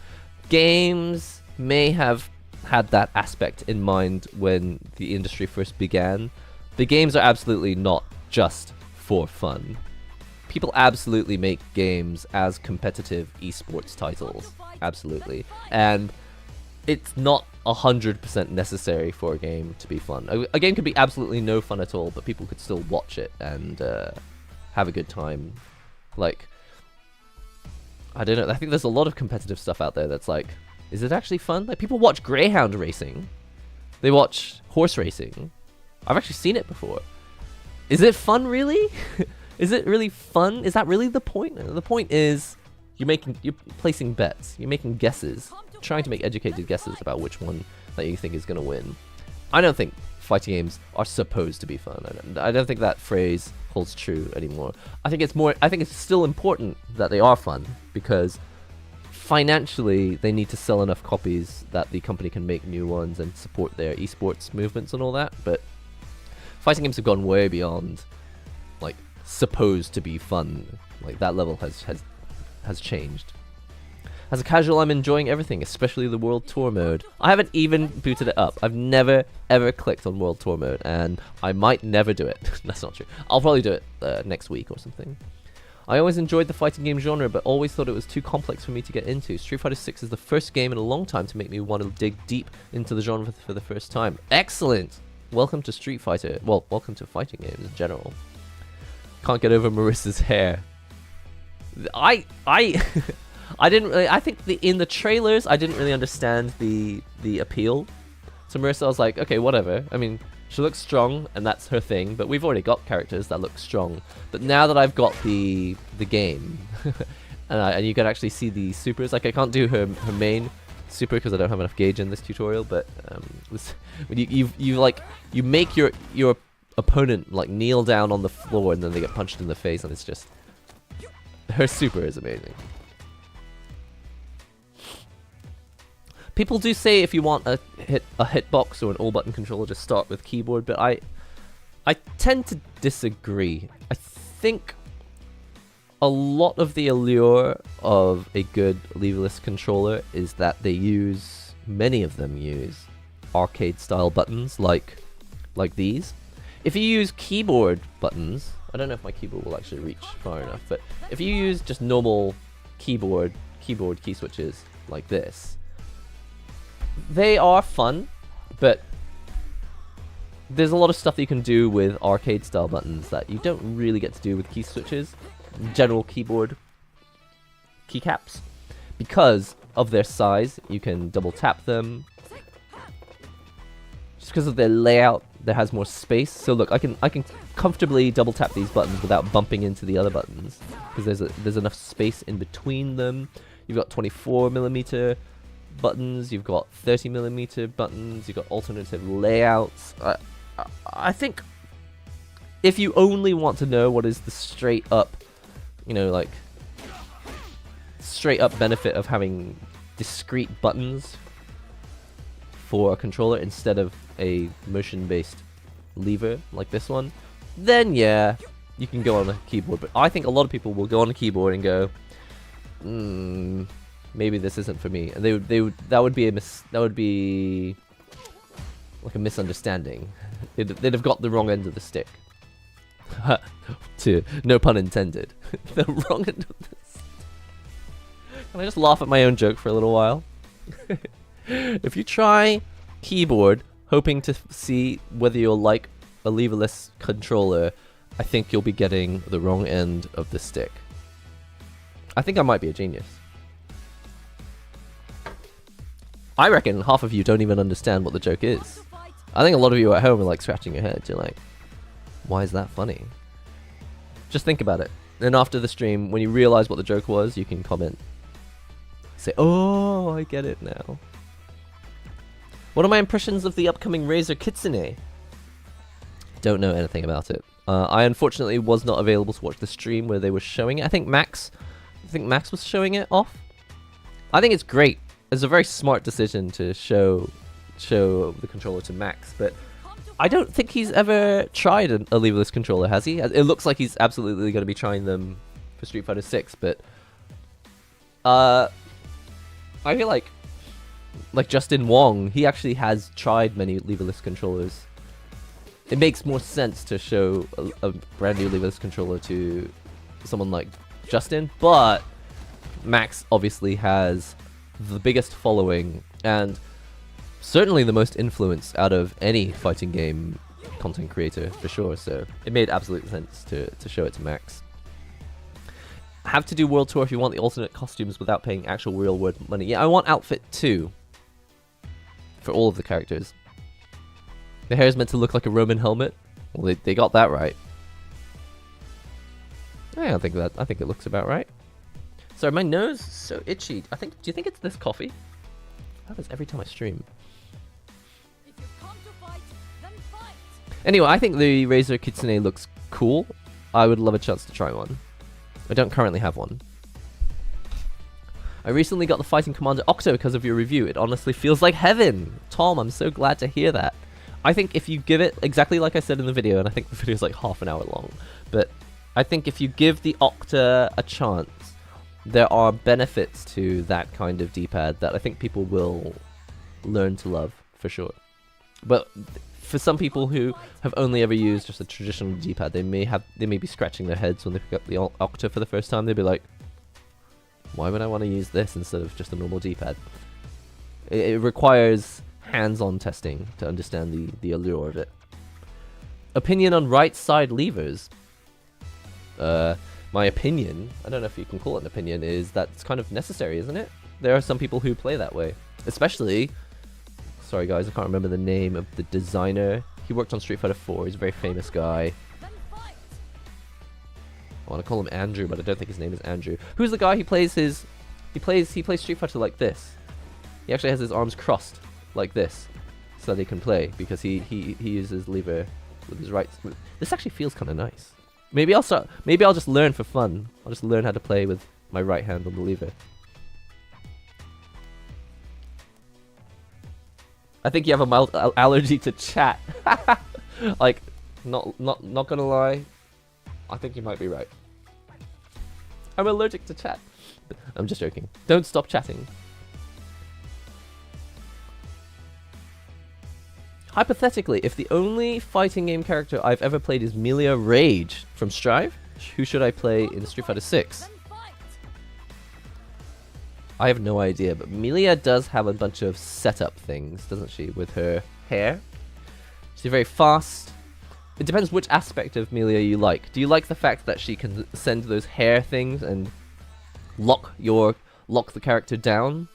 games may have had that aspect in mind when the industry first began. The games are absolutely not just for fun. People absolutely make games as competitive esports titles. Absolutely. And it's not 100% necessary for a game to be fun. A game could be absolutely no fun at all, but people could still watch it and have a good time. Like, I don't know, I think there's a lot of competitive stuff out there that's like, is it actually fun? Like, people watch greyhound racing. They watch horse racing. I've actually seen it before. Is it fun, really? Is it really fun? Is that really the point? The point is you're placing bets. You're making guesses. Trying to make educated guesses about which one that you think is going to win. I don't think fighting games are supposed to be fun. I don't think that phrase holds true anymore. I think it's still important that they are fun, because financially they need to sell enough copies that the company can make new ones and support their esports movements and all that. But fighting games have gone way beyond like supposed to be fun. Like, that level has changed. As a casual, I'm enjoying everything, especially the World Tour mode. I haven't even booted it up. I've never ever clicked on World Tour mode, and I might never do it. That's not true. I'll probably do it next week or something. I always enjoyed the fighting game genre, but always thought it was too complex for me to get into. Street Fighter 6 is the first game in a long time to make me want to dig deep into the genre for the first time. Excellent! Welcome to Street Fighter. Well, welcome to fighting games in general. Can't get over Marisa's hair. I didn't really. I think in the trailers, I didn't really understand the appeal to Marisa. I was like, okay, whatever. I mean, she looks strong, and that's her thing. But we've already got characters that look strong. But now that I've got the game, and you can actually see the supers. Like, I can't do her main super because I don't have enough gauge in this tutorial. But when you make your opponent like kneel down on the floor, and then they get punched in the face, and it's just, her super is amazing. People do say if you want a hitbox or an all-button controller, just start with keyboard, but I tend to disagree. I think a lot of the allure of a good leverless controller is that many of them use arcade-style buttons like these. If you use keyboard buttons, I don't know if my keyboard will actually reach far enough, but if you use just normal keyboard key switches like this, they are fun, but there's a lot of stuff that you can do with arcade style buttons that you don't really get to do with key switches, general keyboard keycaps. Because of their size, you can double tap them. Just because of their layout, there has more space. So look, I can comfortably double tap these buttons without bumping into the other buttons, because there's enough space in between them. You've got 24mm buttons, you've got 30mm buttons, you've got alternative layouts. I think if you only want to know what is the straight up, like straight up benefit of having discrete buttons for a controller instead of a motion based lever like this one, then yeah, you can go on a keyboard. But I think a lot of people will go on a keyboard and go, maybe this isn't for me, and that would be like a misunderstanding. They'd have got the wrong end of the stick. No pun intended. The wrong end of the stick. Can I just laugh at my own joke for a little while? If you try keyboard hoping to see whether you'll like a leverless controller, I think you'll be getting the wrong end of the stick. I think I might be a genius. I reckon half of you don't even understand what the joke is. I think a lot of you at home are like scratching your heads. You're like, why is that funny? Just think about it. And after the stream, when you realize what the joke was, you can comment. Say, oh, I get it now. What are my impressions of the upcoming Razer Kitsune? Don't know anything about it. I unfortunately was not available to watch the stream where they were showing it. I think Max was showing it off. I think it's great. It's a very smart decision to show the controller to Max, but I don't think he's ever tried a leverless controller, has he? It looks like he's absolutely going to be trying them for Street Fighter 6, but I feel like like Justin Wong, he actually has tried many leverless controllers. It makes more sense to show a brand new leverless controller to someone like Justin, but Max obviously has the biggest following and certainly the most influence out of any fighting game content creator for sure, so it made absolute sense to show it to Max. Have to do World Tour if you want the alternate costumes without paying actual real world money. Yeah, I want outfit 2 for all of the characters. The hair is meant to look like a Roman helmet. Well, they got that right. I think it looks about right. Sorry, my nose is so itchy. Do you think it's this coffee? That happens every time I stream. If you come to fight, then fight. Anyway, I think the Razor Kitsune looks cool. I would love a chance to try one. I don't currently have one. I recently got the Fighting Commander Octo because of your review. It honestly feels like heaven. Tom, I'm so glad to hear that. I think if you give it, exactly like I said in the video, and I think the video is like half an hour long, but I think if you give the Octa a chance, there are benefits to that kind of D-pad that I think people will learn to love, for sure. But for some people who have only ever used just a traditional D-pad, they may be scratching their heads when they pick up the Octa for the first time. They'll be like, why would I want to use this instead of just a normal D-pad? It requires hands-on testing to understand the allure of it. Opinion on right side levers. My opinion, I don't know if you can call it an opinion, is that it's kind of necessary, isn't it? There are some people who play that way. Especially, sorry guys, I can't remember the name of the designer. He worked on Street Fighter 4, he's a very famous guy. I want to call him Andrew, but I don't think his name is Andrew. Who's the guy? He plays Street Fighter like this. He actually has his arms crossed like this, so that he can play, because he uses lever with his right. This actually feels kind of nice. Maybe I'll just learn for fun. I'll just learn how to play with my right hand on the lever. I think you have a mild allergy to chat. Like, not gonna lie, I think you might be right. I'm allergic to chat. I'm just joking. Don't stop chatting. Hypothetically, if the only fighting game character I've ever played is Melia Rage from Strive, who should I play in Street Fighter 6? I have no idea, but Melia does have a bunch of setup things, doesn't she, with her hair? She's very fast. It depends which aspect of Melia you like. Do you like the fact that she can send those hair things and lock the character down?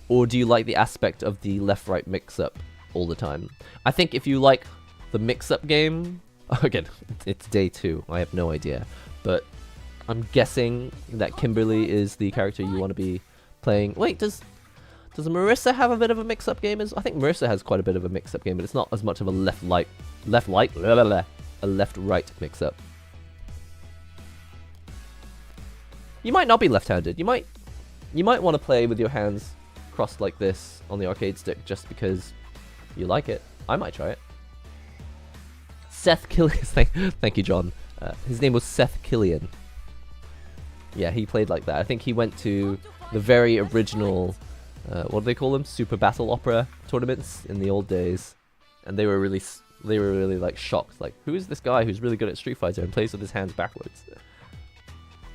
Or do you like the aspect of the left-right mix-up all the time? I think if you like the mix-up game, again, it's day 2, I have no idea, but I'm guessing that Kimberly is the character you want to be playing. Wait, does Marisa have a bit of a mix-up game? I think Marisa has quite a bit of a mix-up game, but it's not as much of a left-right mix-up. You might not be left-handed. You might want to play with your hands crossed like this on the arcade stick just because you like it. I might try it. Seth Killian. Thank you, John. His name was Seth Killian. Yeah, he played like that. I think he went to the very original, what do they call them? Super Battle Opera tournaments in the old days, and they were really like shocked. Like, who is this guy who's really good at Street Fighter and plays with his hands backwards?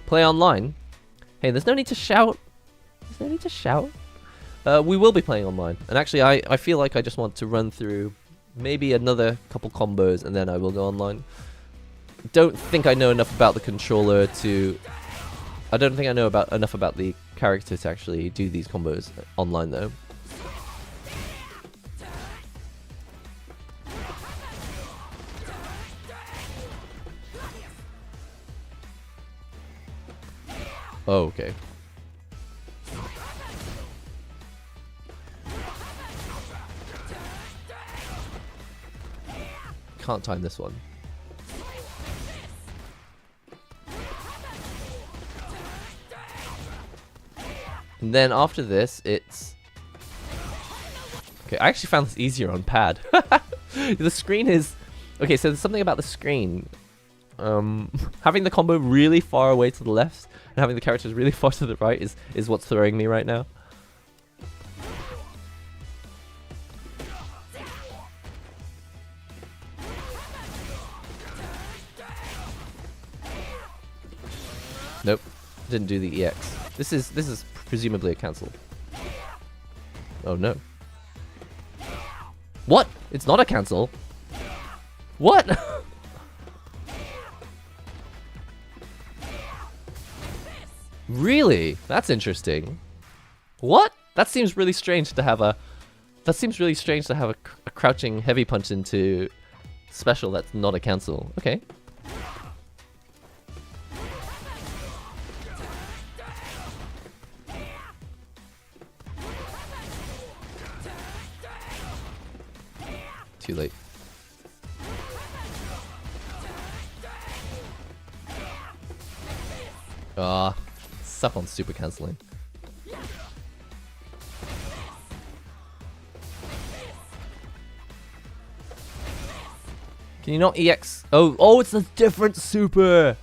Play online. Hey, there's no need to shout. There's no need to shout. We will be playing online, and actually I feel like I just want to run through maybe another couple combos and then I will go online. Don't think I know enough about the controller to... I don't think I know enough about the character to actually do these combos online though. Oh, okay. Can't time this one. And then after this, it's... Okay, I actually found this easier on pad. The screen is... Okay, so there's something about the screen. Having the combo really far away to the left and having the characters really far to the right is what's throwing me right now. Nope. Didn't do the EX. This is presumably a cancel. Oh no. What? It's not a cancel. What? Really? That's interesting. What? That seems really strange to have a... That seems really strange to have a crouching heavy punch into special that's not a cancel. Okay. Too late. Ah, suck on super canceling. Can you not EX? Oh, it's a different super.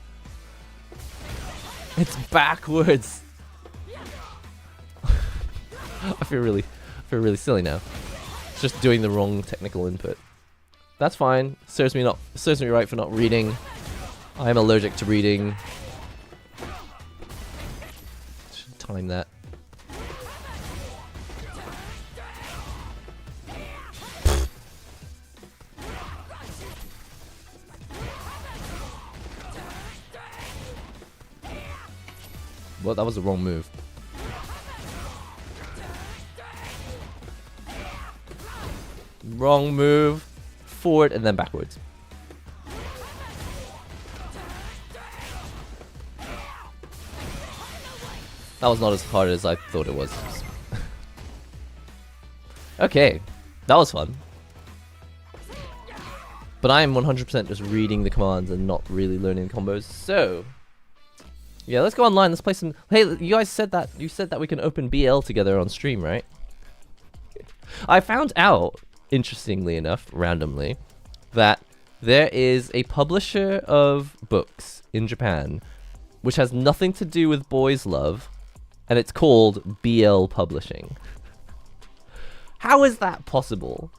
It's backwards. I feel really silly now. It's just doing the wrong technical input. That's fine. Serves me right for not reading. I am allergic to reading. Should time that. Well, that was the wrong move. Wrong move. Forward and then backwards. That was not as hard as I thought it was. Okay, that was fun. But I am 100% just reading the commands and not really learning combos. So, yeah, let's go online. Let's play some. Hey, you guys said that we can open BL together on stream, right? I found out, interestingly enough, randomly, that there is a publisher of books in Japan which has nothing to do with boys' love, and it's called BL Publishing. How is that possible?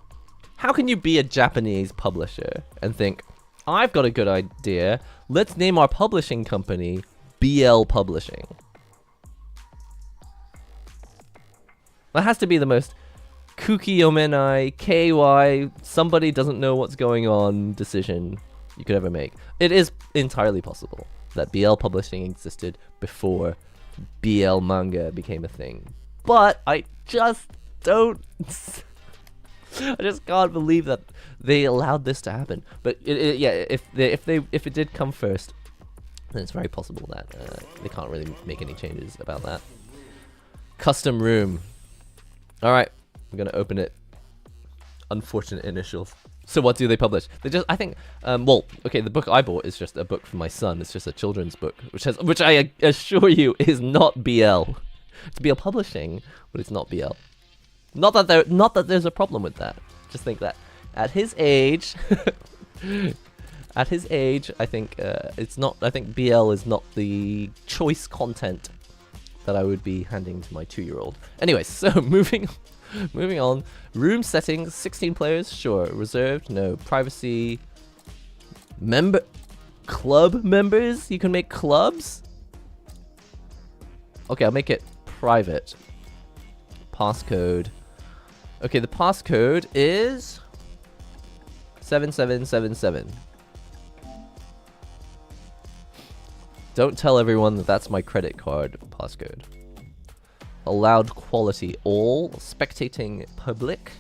How can you be a Japanese publisher and think, I've got a good idea, let's name our publishing company BL Publishing? That has to be the most kooky omenai, KY, somebody doesn't know what's going on decision you could ever make. It is entirely possible that BL Publishing existed before BL manga became a thing. But I just don't... I just can't believe that they allowed this to happen. But yeah, if it did come first, then it's very possible that they can't really make any changes about that. Custom room. All right, I'm gonna open it. Unfortunate initials. So what do they publish? They just, I think, well, okay, the book I bought is just a book for my son. It's just a children's book, which I assure you is not BL. It's BL Publishing, but it's not BL. Not that there's a problem with that. Just think that at his age, I think it's not. I think BL is not the choice content that I would be handing to my 2-year-old. Anyways, so moving on. Room settings, 16 players, sure. Reserved, no. Privacy. Club members? You can make clubs? Okay, I'll make it private. Passcode. Okay, the passcode is 7777. Don't tell everyone that that's my credit card passcode. Allowed quality all. Spectating public.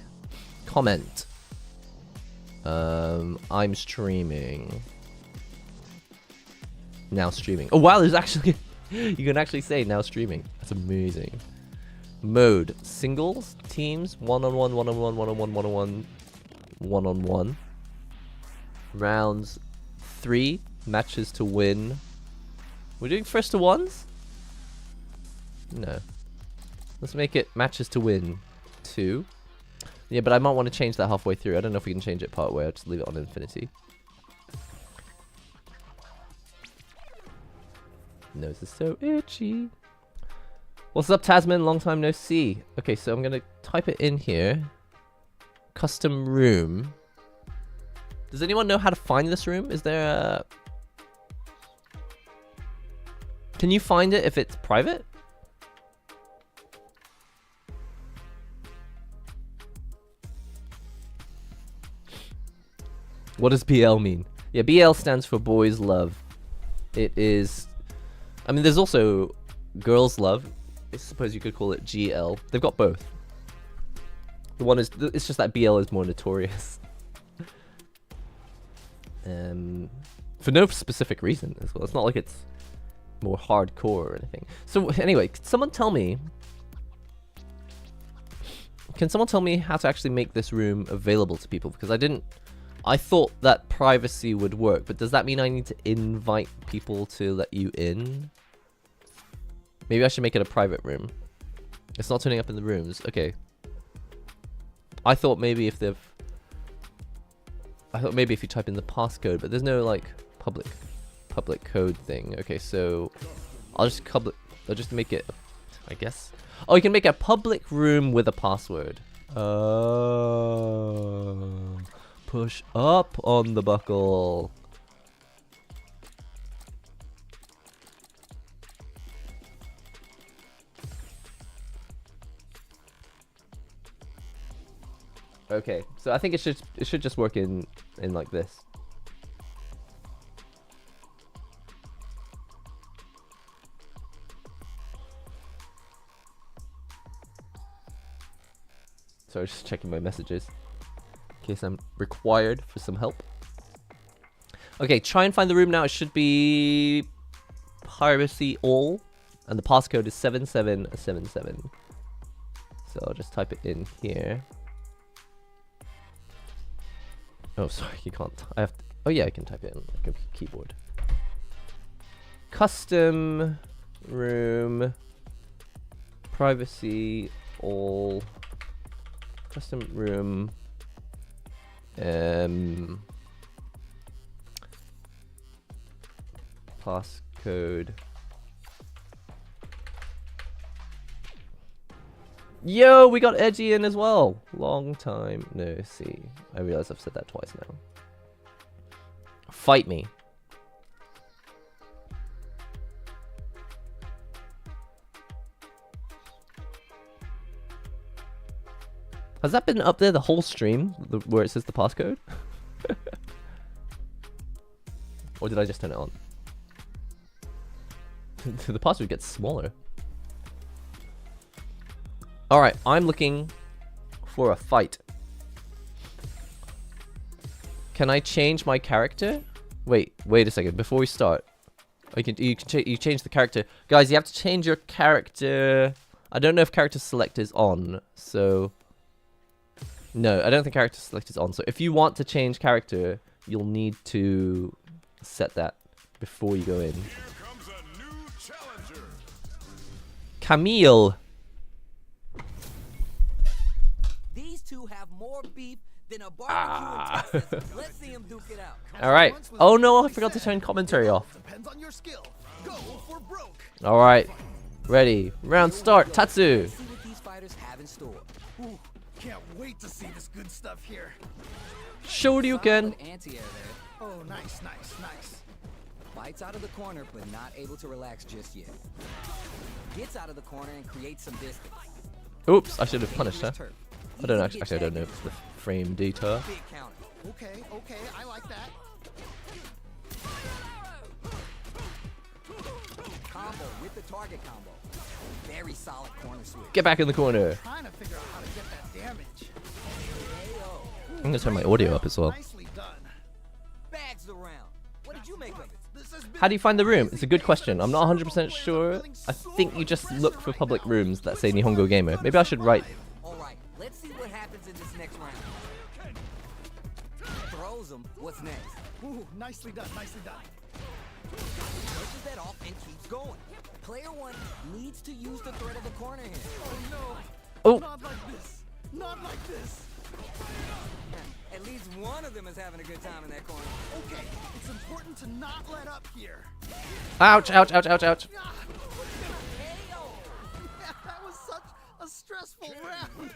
Comment. I'm streaming. Now streaming. Oh wow, there's actually... you can actually say now streaming. That's amazing. Mode. Singles. Teams. One-on-one, one-on-one, one-on-one, one-on-one. One-on-one. Rounds 3. Matches to win. We're doing first to ones? No. Let's make it matches to win 2. Yeah, but I might want to change that halfway through. I don't know if we can change it part way. I'll just leave it on infinity. Nose is so itchy. What's up, Tasman? Long time no see. Okay, so I'm going to type it in here. Custom room. Does anyone know how to find this room? Is there a... Can you find it if it's private? What does BL mean? Yeah, BL stands for boys love. It is... I mean, there's also girls love. I suppose you could call it GL. They've got both. The one is... It's just that BL is more notorious. For no specific reason as well. It's not like it's more hardcore or anything. So anyway, can someone tell me how to actually make this room available to people? Because I thought that privacy would work, but does that mean I need to invite people to let you in? Maybe I should make it a private room. It's not turning up in the rooms. Okay. I thought maybe if you type in the passcode, but there's no like public code thing. Okay, so I'll just make it, I guess. Oh, you can make a public room with a password. Push up on the buckle. Okay, so I think it should just work in like this. Sorry, just checking my messages in case I'm required for some help. Okay, try and find the room now. It should be privacy all, and the passcode is 7777. So I'll just type it in here. Oh, sorry, you can't. I have to, oh yeah, I can type it in like a keyboard. Custom room privacy all. Custom room. Passcode. Yo, we got Edgy in as well. Long time no see. I realize I've said that twice now. Fight me. Has that been up there the whole stream, where it says the passcode? Or did I just turn it on? The password gets smaller. Alright, I'm looking for a fight. Can I change my character? Wait a second, before we start. You change the character. Guys, you have to change your character. I don't know if character select is on, so... No, I don't think character select is on. So if you want to change character, you'll need to set that before you go in. Here comes a new challenger. Camille. These two have more beef than a barbecue in Texas. Let's see them duke it out. All right. Oh no, I forgot to turn commentary off. Depends on your skill. Go for broke. All right. Ready. Round start. Tatsu. See what these fighters have in store. Ooh, can't wait to see this good stuff here. Shoryuken. Anti-air there. Oh, nice, nice, nice. Fights out of the corner, but not able to relax just yet. Gets out of the corner and creates some distance. Oops, I should have punished her. Turf. I don't actually. I don't know if it's the frame data. Big counter. Okay, okay, I like that. Combo with the target combo. Very solid corner switch. Get back in the corner. Trying to figure out how to get that damage. KO. I'm gonna turn my audio up as well. Nicely done. Bags around. What did you make of it? This has been How do you find the room? It's a good question. I'm not 100% sure. I think you just look for public rooms that say NihongoGamer. Maybe I should write. Alright, let's see what happens in this next round. Throws him. What's next? Ooh, nicely done, nicely done. Pushes that off and keeps going. Player one needs to use the threat of the corner here. Oh no. Oh, Not like this. Not like this. At least one of them is having a good time in that corner. Okay, it's important to not let up here. ouch, ouch, ouch, ouch, ouch. Ah, that was such a stressful round.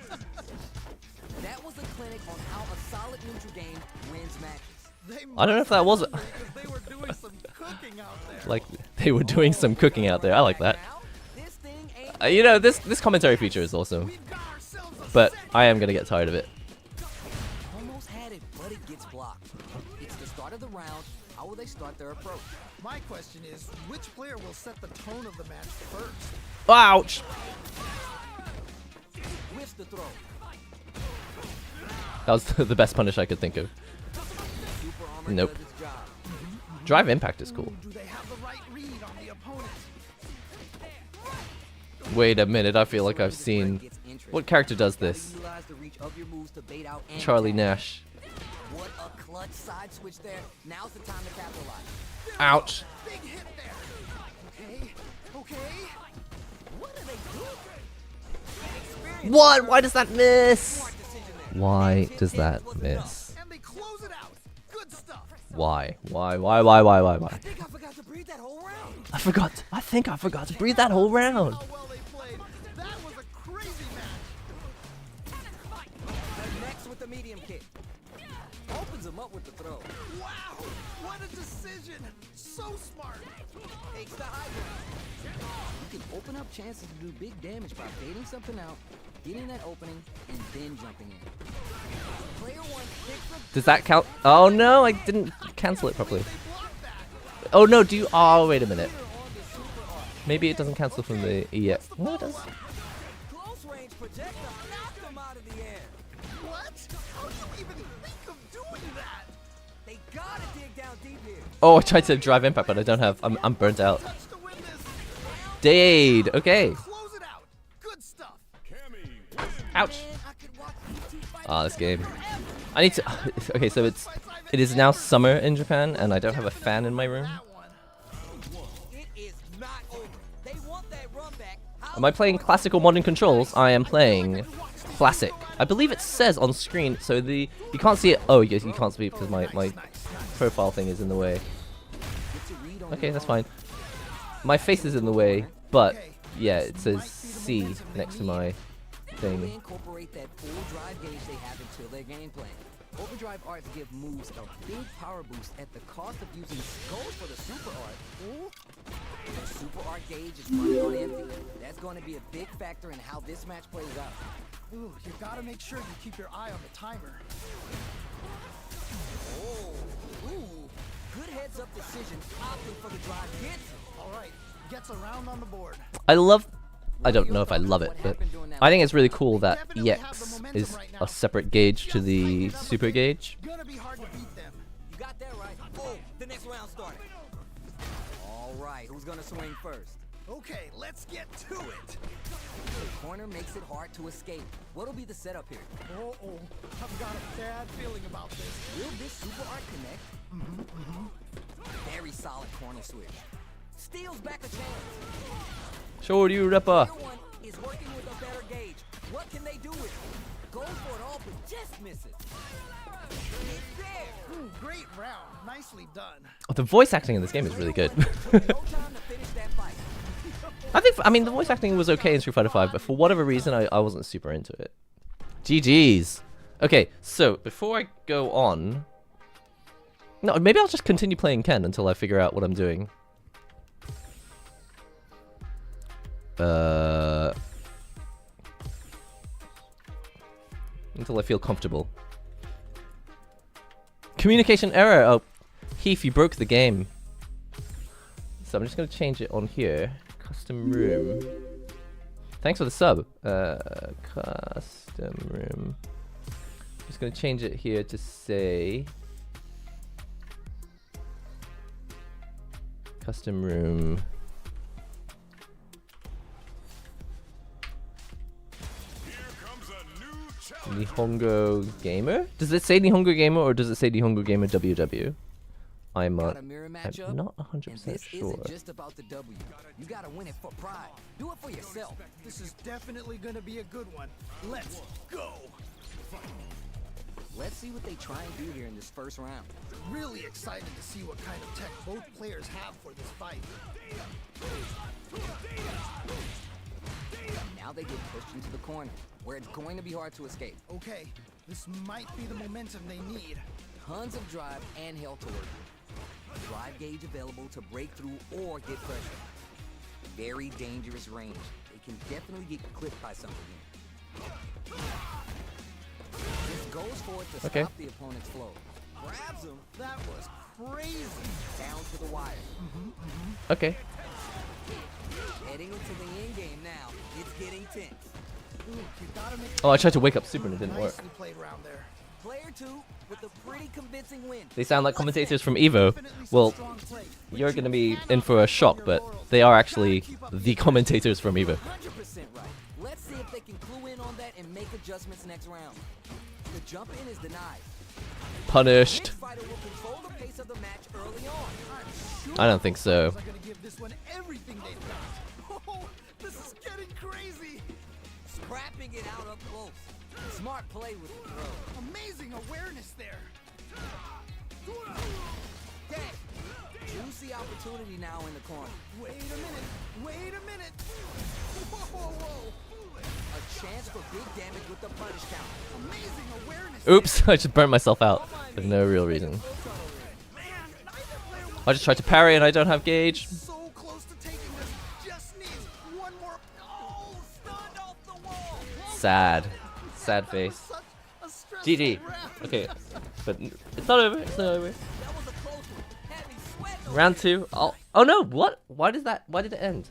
That was a clinic on how a solid neutral game wins matches. They I don't know if that was. because they were doing some cooking out there. Like they were doing some cooking out there. I like that. This thing ain't You know, this commentary feature is awesome, We've got ourselves a but set. I am gonna get tired of it. almost had it, but it gets blocked. It's the start of the round. How will they start their approach? My question is, which player will set the tone of the match first? Ouch! Whiffs the throw. That was the best punish I could think of. Super armor Nope. does its job. Drive impact is cool. Do they have the right read on the opponent? Wait a minute, I feel like I've seen. Gets interest. What character does Gotta this? utilize the reach of your moves to bait out and Charlie attack. Nash. What a clutch side switch there. Now's the time to capitalize. Ouch. Big hit there. Okay, okay. What are they doing? What? Why does that miss? Smart decision there. Why does that miss? And they close it out. Good stuff. Why? Why? I think I forgot to breathe that whole round. I forgot. I think I forgot to breathe that whole round. How well they played. That was a crazy match. They're next with the medium kick. Opens him up with the throw. Wow, what a decision. So smart. Takes the high ground. You can open up chances to do big damage by baiting something out, getting that opening, and then jumping in. Player one picks the Does that count? Oh no, I didn't cancel it properly. Oh no, do you? Oh, wait a minute. Maybe it doesn't cancel from the EX. No, it does. close range projector knocked him out of the air. What? How do you even think of doing that? They gotta dig down deep here. Oh, I tried to drive impact, but I don't have. I'm burnt out. Touch to win this. Dade. Okay. Close it out. Good stuff. Ouch. Man, I could watch ET fight Ah, this game. I need to. Okay, so it is now summer in Japan, and I don't have a fan in my room. That one. It is not over. They want that run back. How Am I playing classical modern controls? I am playing classic. I believe it says on screen, so you can't see it. Oh, yes, you can't see it because my profile thing is in the way. gets a read on Okay, the that's ball. fine. My face is in the way, but yeah, it says C next to my They thing. incorporate that full drive gauge they have into their game plan. Overdrive arts give moves a big power boost at the cost of using skulls for the super art. The super art gauge is running on empty. That's going to be a big factor in how this match plays out. Ooh, you gotta make sure you keep your eye on the timer. Ooh, good heads up decision, opting for the drive hits. All right, gets a round on the board. I don't know if I love it, but I think it's really cool that EX is a separate gauge to the super gauge. Gonna be hard to beat them. You got that right. Oh, the next round started. All right, who's going to swing first? Okay, let's get to it. The corner makes it hard to escape. What'll be the setup here? Oh, I've got a bad feeling about this. Will this super art connect? Very solid corner switch. Steals back a chance. Show you Ripper. Player one is working with a better gauge. What can they do with it? Goes for it all, but just misses. It's there. Ooh, great round. Nicely done. Oh, the voice acting in this game is really good. No time to finish that fight. I mean, the voice acting was okay in Street Fighter V, but for whatever reason, I wasn't super into it. GG's. Okay, so before I go on, no, maybe I'll just continue playing Ken until I figure out what I'm doing. Until I feel comfortable. Communication error. Oh, Heath, you broke the game. So I'm just gonna change it on here. Custom room. Thanks for the sub. Custom room. Just gonna change it here to say custom room. Here comes a new challenge. NihongoGamer? Does it say NihongoGamer or does it say NihongoGamer WW? I'm Got a mirror matchup? not And 100% this sure. isn't just about the W. You gotta win it for pride. Do it for yourself. This is definitely gonna be a good one. Let's go. Let's see what they try and do here in this first round. Really excited to see what kind of tech both players have for this fight. Now they get pushed into the corner, where it's going to be hard to escape. Okay, this might be the momentum they need. Tons of drive and hell to work with. drive gauge available to break through or get pressure. Very dangerous range. They can definitely get clipped by something here. Just goes for it to Okay. stop the opponent's flow. Grabs him. That was crazy. Down to the wire. Okay. Heading into the end game now. It's getting tense. Ooh, you gotta make Oh, I tried to wake up Super and it didn't work. nicely played round there. Player 2 with a pretty convincing win. They sound like commentators from Evo. Definitely some Well, strong play. you're gonna be in for a shock, but they are actually the commentators from Evo. 100% right. Let's see if they can clue in on that and make adjustments next round. The jump in is denied. Punished. This fighter will control the pace of the match early on. I'm sure I don't think so. players are gonna give this one everything they've got. Oh, this is getting crazy. Scrapping it out up close. Smart play with the throw. Amazing awareness there. Okay. Juicy opportunity now in the corner. Wait a minute. Wait a minute. Whoa, whoa, whoa. A chance for big damage with the punish count. Amazing awareness. Oops, I just burnt myself out for no real reason. Man, neither player was I just tried to parry and I don't have gauge. so close to taking this. Just needs one more. Oh, stunned off the wall. Sad. Sad face. Such a stressful GG. round. Okay, but it's not over. It's not over. That was a close one. Heavy sweat. Round 2. Oh no! What? Why did that? Why did it end?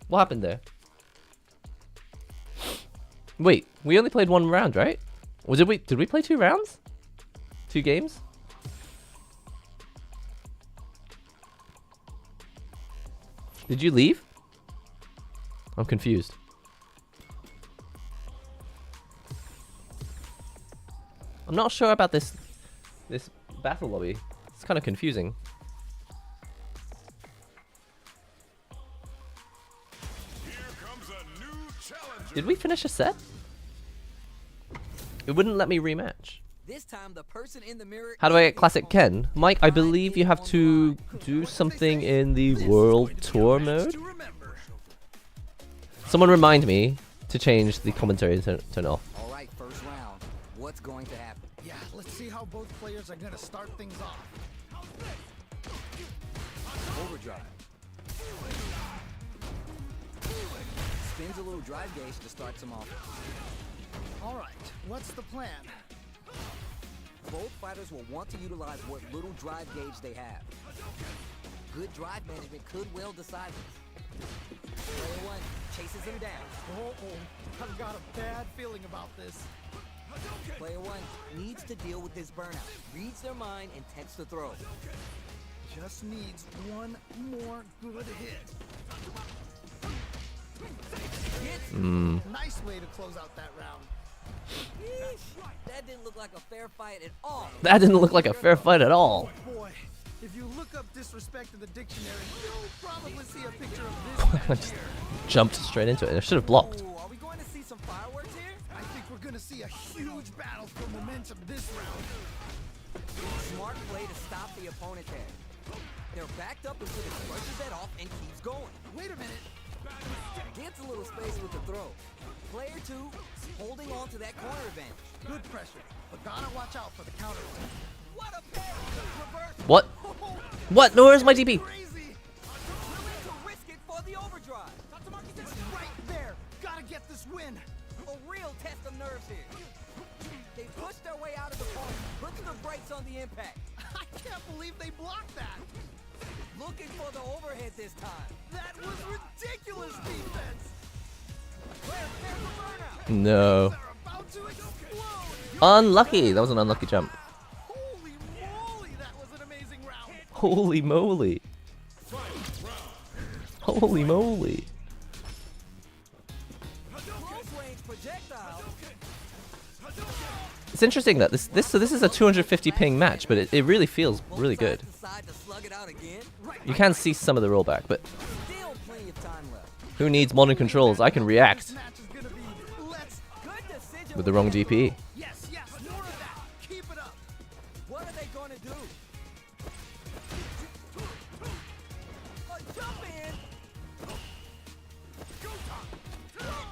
What happened there? Wait, we only played one round, right? Or did we? Did we play 2 rounds? 2 games? Did you leave? I'm confused. I'm not sure about this battle lobby. It's kind of confusing. Here comes a new challenger. Did we finish a set? It wouldn't let me rematch. This time the person in the mirror. How do I get Classic Ken? Mike, I believe you have to do something in the World Tour mode. To remember. Someone remind me to change the commentary and turn it off. All right, first round. What's going to happen? Yeah, let's see how both players are gonna start things off. Overdrive. Spins a little drive gauge to start them off. All right, what's the plan? Both fighters will want to utilize what little drive gauge they have. Good drive management could well decide this. Player 1 chases him down. Oh, I've got a bad feeling about this. Player 1 needs to deal with this burnout. Reads their mind and tends to throw. Just needs one more good hit. Nice way to close out that round. Yeesh. That didn't look like a fair fight at all. That didn't look like a fair fight at all. Boy, if you look up disrespect in the dictionary, you'll probably see a picture of this I match just here. jumped straight into it. I should have blocked. Ooh, are we going to see some fireworks here? I think we're gonna see a huge battle for momentum this round. Smart play to stop the opponent there. They're backed up until he brushes that off and keeps going. Wait a minute. Gets a little space with the throw. Player 2 holding on to that corner advantage. Good pressure, but gotta watch out for the counter. What a pair! Reverse. What? What? No, where's my DP? Crazy! Willing to risk it for the overdrive. It's right there. Gotta get this win. A real test of nerves here. They push their way out of the corner, puts the brakes on the impact. I can't believe they blocked that. Looking for the overhead this time. That was ridiculous defense. Player pairs the burnout. No. They're about to explode. Unlucky. That was an unlucky jump. Holy moly, that was an amazing round. Holy moly. Holy moly. Close range projectile. It's interesting that this is a 250 ping match, but it really feels really good. Both sides decide to slug it out again. You can see some of the rollback, but Still plenty of time left. who needs modern controls? I can react This match is gonna be let's Good decision with the wrong DP. yes, more of that. Keep it up. What are they going to do? A jump in.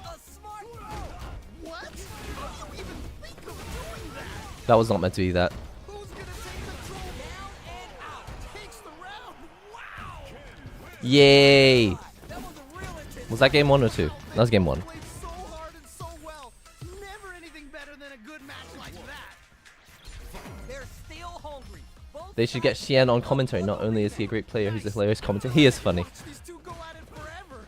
A smart throw. What? How do you even think of doing that? That was not meant to be that. Who's gonna take control? Down Yay! That was a real intense. Was that game 1 or 2? That was game 1. Played so hard and so well. Never anything better than a good match like that. They're still hungry. Both They should get Xian on commentary. Not only is he a great player, he's a hilarious commentator. He is funny. Watch these two go at it forever.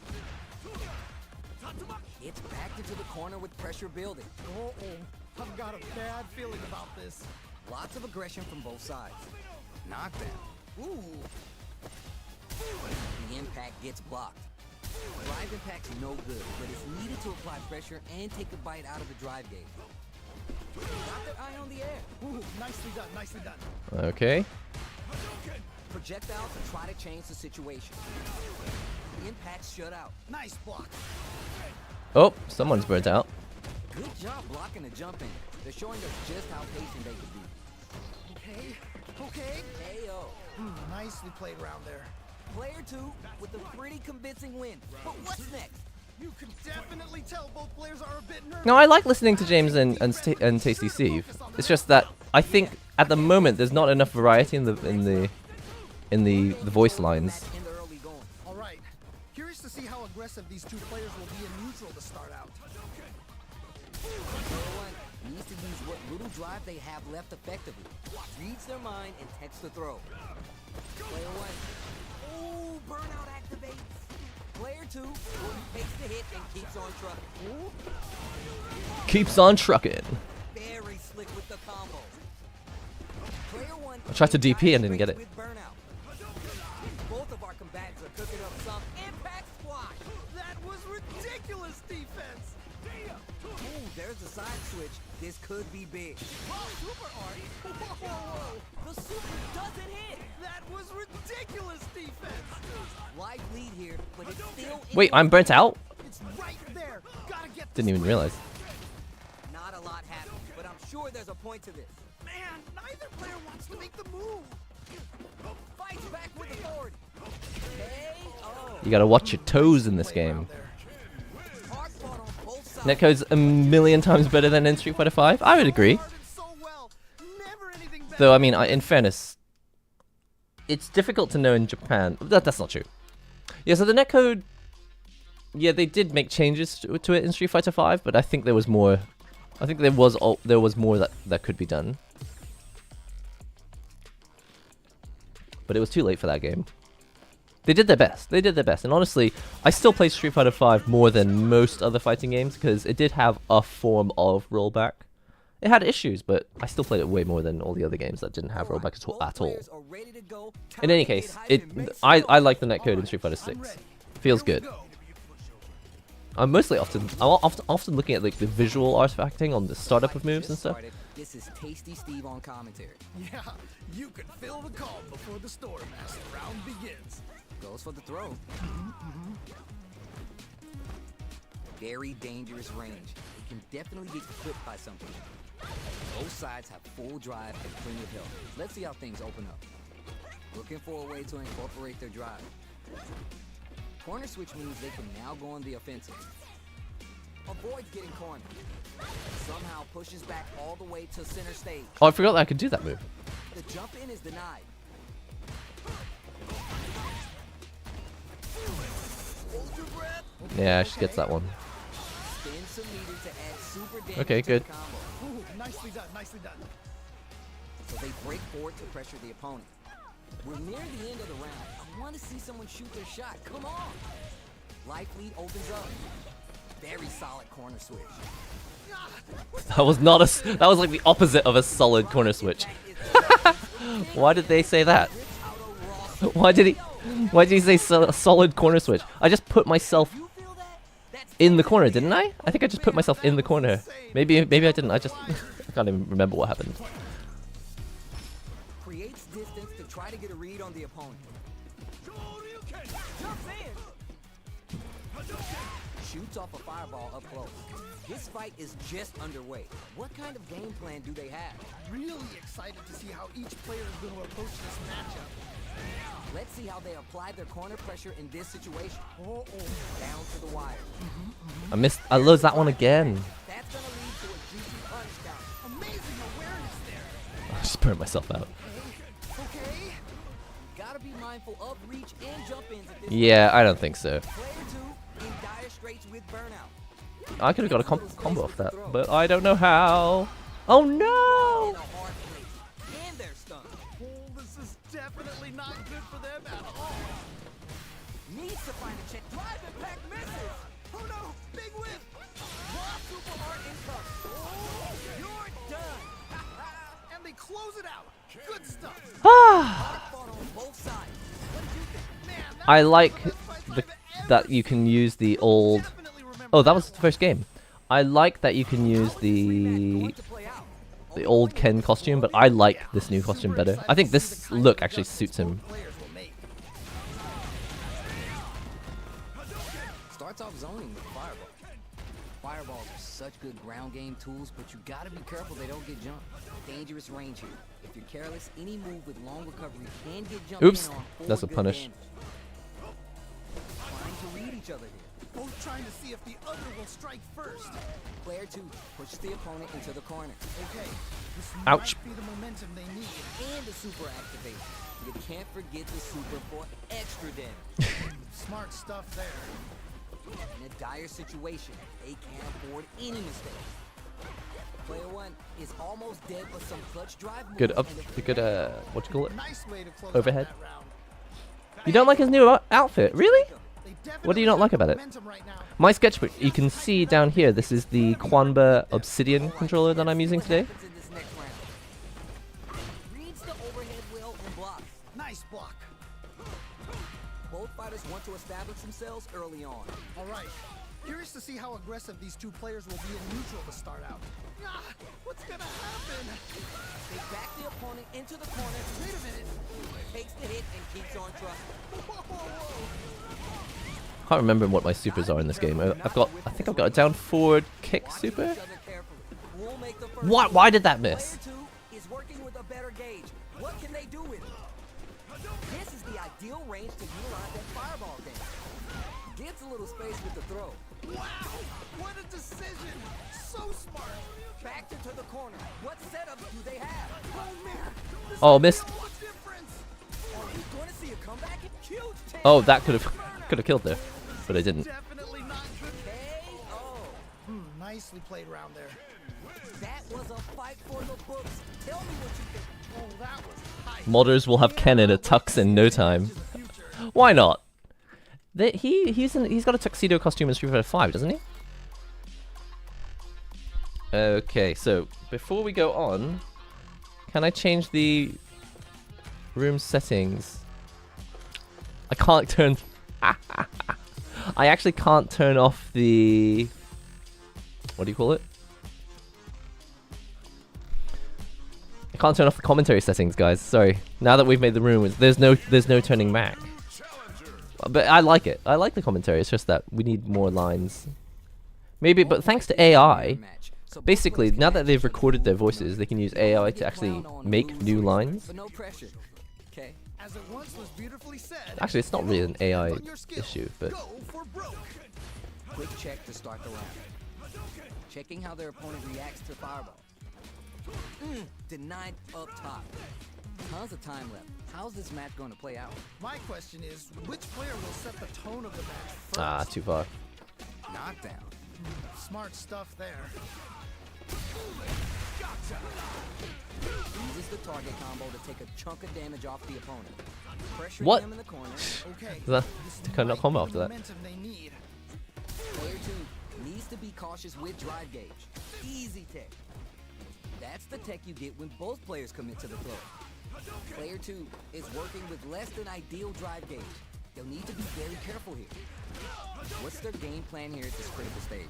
it's backed into the corner with pressure building. Uh-oh. I've got a bad feeling about this. Lots of aggression from both sides. Knockdown. Ooh. The impact gets blocked. Drive impact's no good, but it's needed to apply pressure and take a bite out of the drive gauge. Got their eye on the air. Ooh, nicely done, nicely done. Okay. Projectiles to try to change the situation. Impact's shut out. Nice block. Oh, someone's burnt out. Good job blocking the jump in. They're showing us just how patient they can be. Okay, okay. KO. Nicely played around there. Player 2 with a pretty convincing win. But what's next? You can definitely tell both players are a bit nervous. No, I like listening to James and Tasty Steve. It's just that I think at the moment there's not enough variety in the voice lines. In the early going. All right. Curious to see how aggressive these two players will be in neutral to start out. Player 1 needs to use what little drive they have left effectively. Reads their mind and texts the throw. Player 1. Ooh, burnout activates. Player 2 takes the hit and keeps on trucking. Keeps on trucking. Very slick with the combo. Player 1 I tried to DP and didn't get it. with burnout. Both of our combatants are cooking up some impact squash. That was ridiculous defense. Ooh, there's the side switch. This could be big. Super art. Whoa. The super doesn't hit. That was ridiculous defense. Life lead here, but it's still Wait, I'm burnt out? It's right there. Gotta get. Didn't even realize. Not a lot happening, but I'm sure there's a point to this. Man, neither player wants to make the move. Fights back with authority. KO. You gotta watch your toes in this game. Hard fought on both sides. Netcode's a million times better than in Street Fighter 5. I would agree. Started so well. Never anything better. Though, I mean, in fairness, it's difficult to know in Japan. That's not true. Yeah, so the netcode, yeah, they did make changes to it in Street Fighter 5, but I think there was more. I think there was more that could be done. But it was too late for that game. They did their best. They did their best. And honestly, I still play Street Fighter 5 more than most other fighting games because it did have a form of rollback. It had issues, but I still played it way more than all the other games that didn't have rollback at all. In any case, I like the netcode in Street Fighter 6. Feels good. I'm often looking at like the visual artifacting on the startup of moves and stuff. This is Tasty Steve on commentary. Yeah, you can feel the calm before the storm as the round begins. Goes for the throw. Very dangerous range. It can definitely get clipped by something. Both sides have full drive and plenty of health. Let's see how things open up. Looking for a way to incorporate their drive. Corner switch means they can now go on the offensive. Avoids getting cornered. Somehow pushes back all the way to center stage. Oh, I forgot that I could do that move. The jump in is denied. Hold your breath. Yeah, she gets that one. Spin some meter to add super damage Okay, to good. the combo. Ooh, nicely done, nicely done. So they break forward to pressure the opponent. We're near the end of the round. I want to see someone shoot their shot. Come on. Life lead opens up. Very solid corner switch. That was not a. That was like the opposite of a solid corner switch. Why did they say that? Why did he say solid corner switch? I just put myself in the corner, didn't I? I think I just put myself in the corner. Maybe I didn't. I can't even remember what happened. Creates distance to try to get a read on the opponent. Jumps in. Shoots off a fireball up close. This fight is just underway. What kind of game plan do they have? Really excited to see how each player is going to approach this matchup. Let's see how they apply their corner pressure in this situation. Down to the wire. I lose that one again. That's gonna lead to a juicy punch down. Amazing awareness there. I just burned myself out. Okay. Gotta be mindful of reach and jump ins at this Yeah, I don't think so. Player 2 in dire straits with burnout. I could have got a combo off that, but I don't know how. Oh In no! a hard place. And they're stunned. Oh, this is definitely not good for them at all. Needs to find a check. Drive impact misses. Oh no, big whip. Raw super art incoming. Oh, you're done. And they close it out. Good stuff. Hard fought on both sides. What did you think? Man, that I was like one of the best fights the, I've that ever you can seen. use the old. Definitely remember Oh, that that was the one. first game. I like that you can use How is this rematch the going to play out? the old Ken costume, but I like this new costume better. I think this look actually suits him. Players will make. Starts off zoning with fireball. Fireballs are such good ground game tools, but you gotta be careful they don't get jumped. Dangerous range here. If you're careless, any move with long recovery can get jumped Oops, in on for that's a good punish. damage. Trying to read each other here. Both trying to see if the other will strike first. Player 2 pushes the opponent into the corner. Okay, this Ouch. might be the momentum they need. And the super activation. You can't forget the super for extra damage. Smart stuff there. In a dire situation, they can't afford any mistakes. Player 1 is almost dead, but some clutch drive moves Good up, and a good what you call it? Nice way to close Overhead. out that round. You don't like his new outfit, really? They What do you definitely not like have about it? momentum right now. My sketchbook, you can see down here, this is the Quanba Obsidian controller that I'm using today. What happens in this next round? Reads the overhead well and blocks. Nice block. Both fighters want to establish themselves early on. All right. Curious to see how aggressive these two players will be in neutral to start out. Ah, what's gonna happen? They back the opponent into the corner, Wait a minute. takes the hit, and keeps on trusting. Whoa, whoa, whoa. Can't remember what my supers are in this game. I think I've got a down forward kick Watch super. each other carefully. We'll make the first Why? move. Why did that miss? Player 2 is working with a better gauge. What can they do with it? This is the ideal range to utilize that fireball game. Gets a little space with the throw. Wow, what a decision. So smart. Backed into the corner. What setups do they have? Oh, man. This Oh, could missed. make a difference. Are we going to see a comeback? Huge take. Oh, that could have killed there, but I didn't. Definitely not good. KO. Nicely played around there. That was a fight for the books. Tell me what you think. Oh, that was high. Modders will have Ken in a tux in no time. Why not? He's got a tuxedo costume in Street Fighter 5, doesn't he? Okay, so before we go on, can I change the room settings? I can't turn. I actually can't turn off the. What do you call it? I can't turn off the commentary settings, guys. Sorry. Now that we've made the room, there's no turning back. Challenger. But I like it. I like the commentary. It's just that we need more lines. Maybe, but thanks to AI, basically, now that they've recorded their voices, they can use AI to actually make new lines. But no pressure. Okay. As it once was beautifully said. Actually, it's not really an AI on your skill. issue, but Go for broke. Quick check to start the round. Checking how their opponent reacts to fireball. Denied up top. Tons of time left. How's this match going to play out? My question is, which player will set the tone of the match first? ah, too far. Knockdown. Smart stuff there. Uses the target combo to take a chunk of damage off the opponent. Pressuring What? them in the corner. Okay. That this to kind of might combo be after the that. momentum they need. Player 2 needs to be cautious with drive gauge. Easy tech. That's the tech you get when both players commit to the throw. Player 2 is working with less than ideal drive gauge. They'll need to be very careful here. What's their game plan here at this critical stage?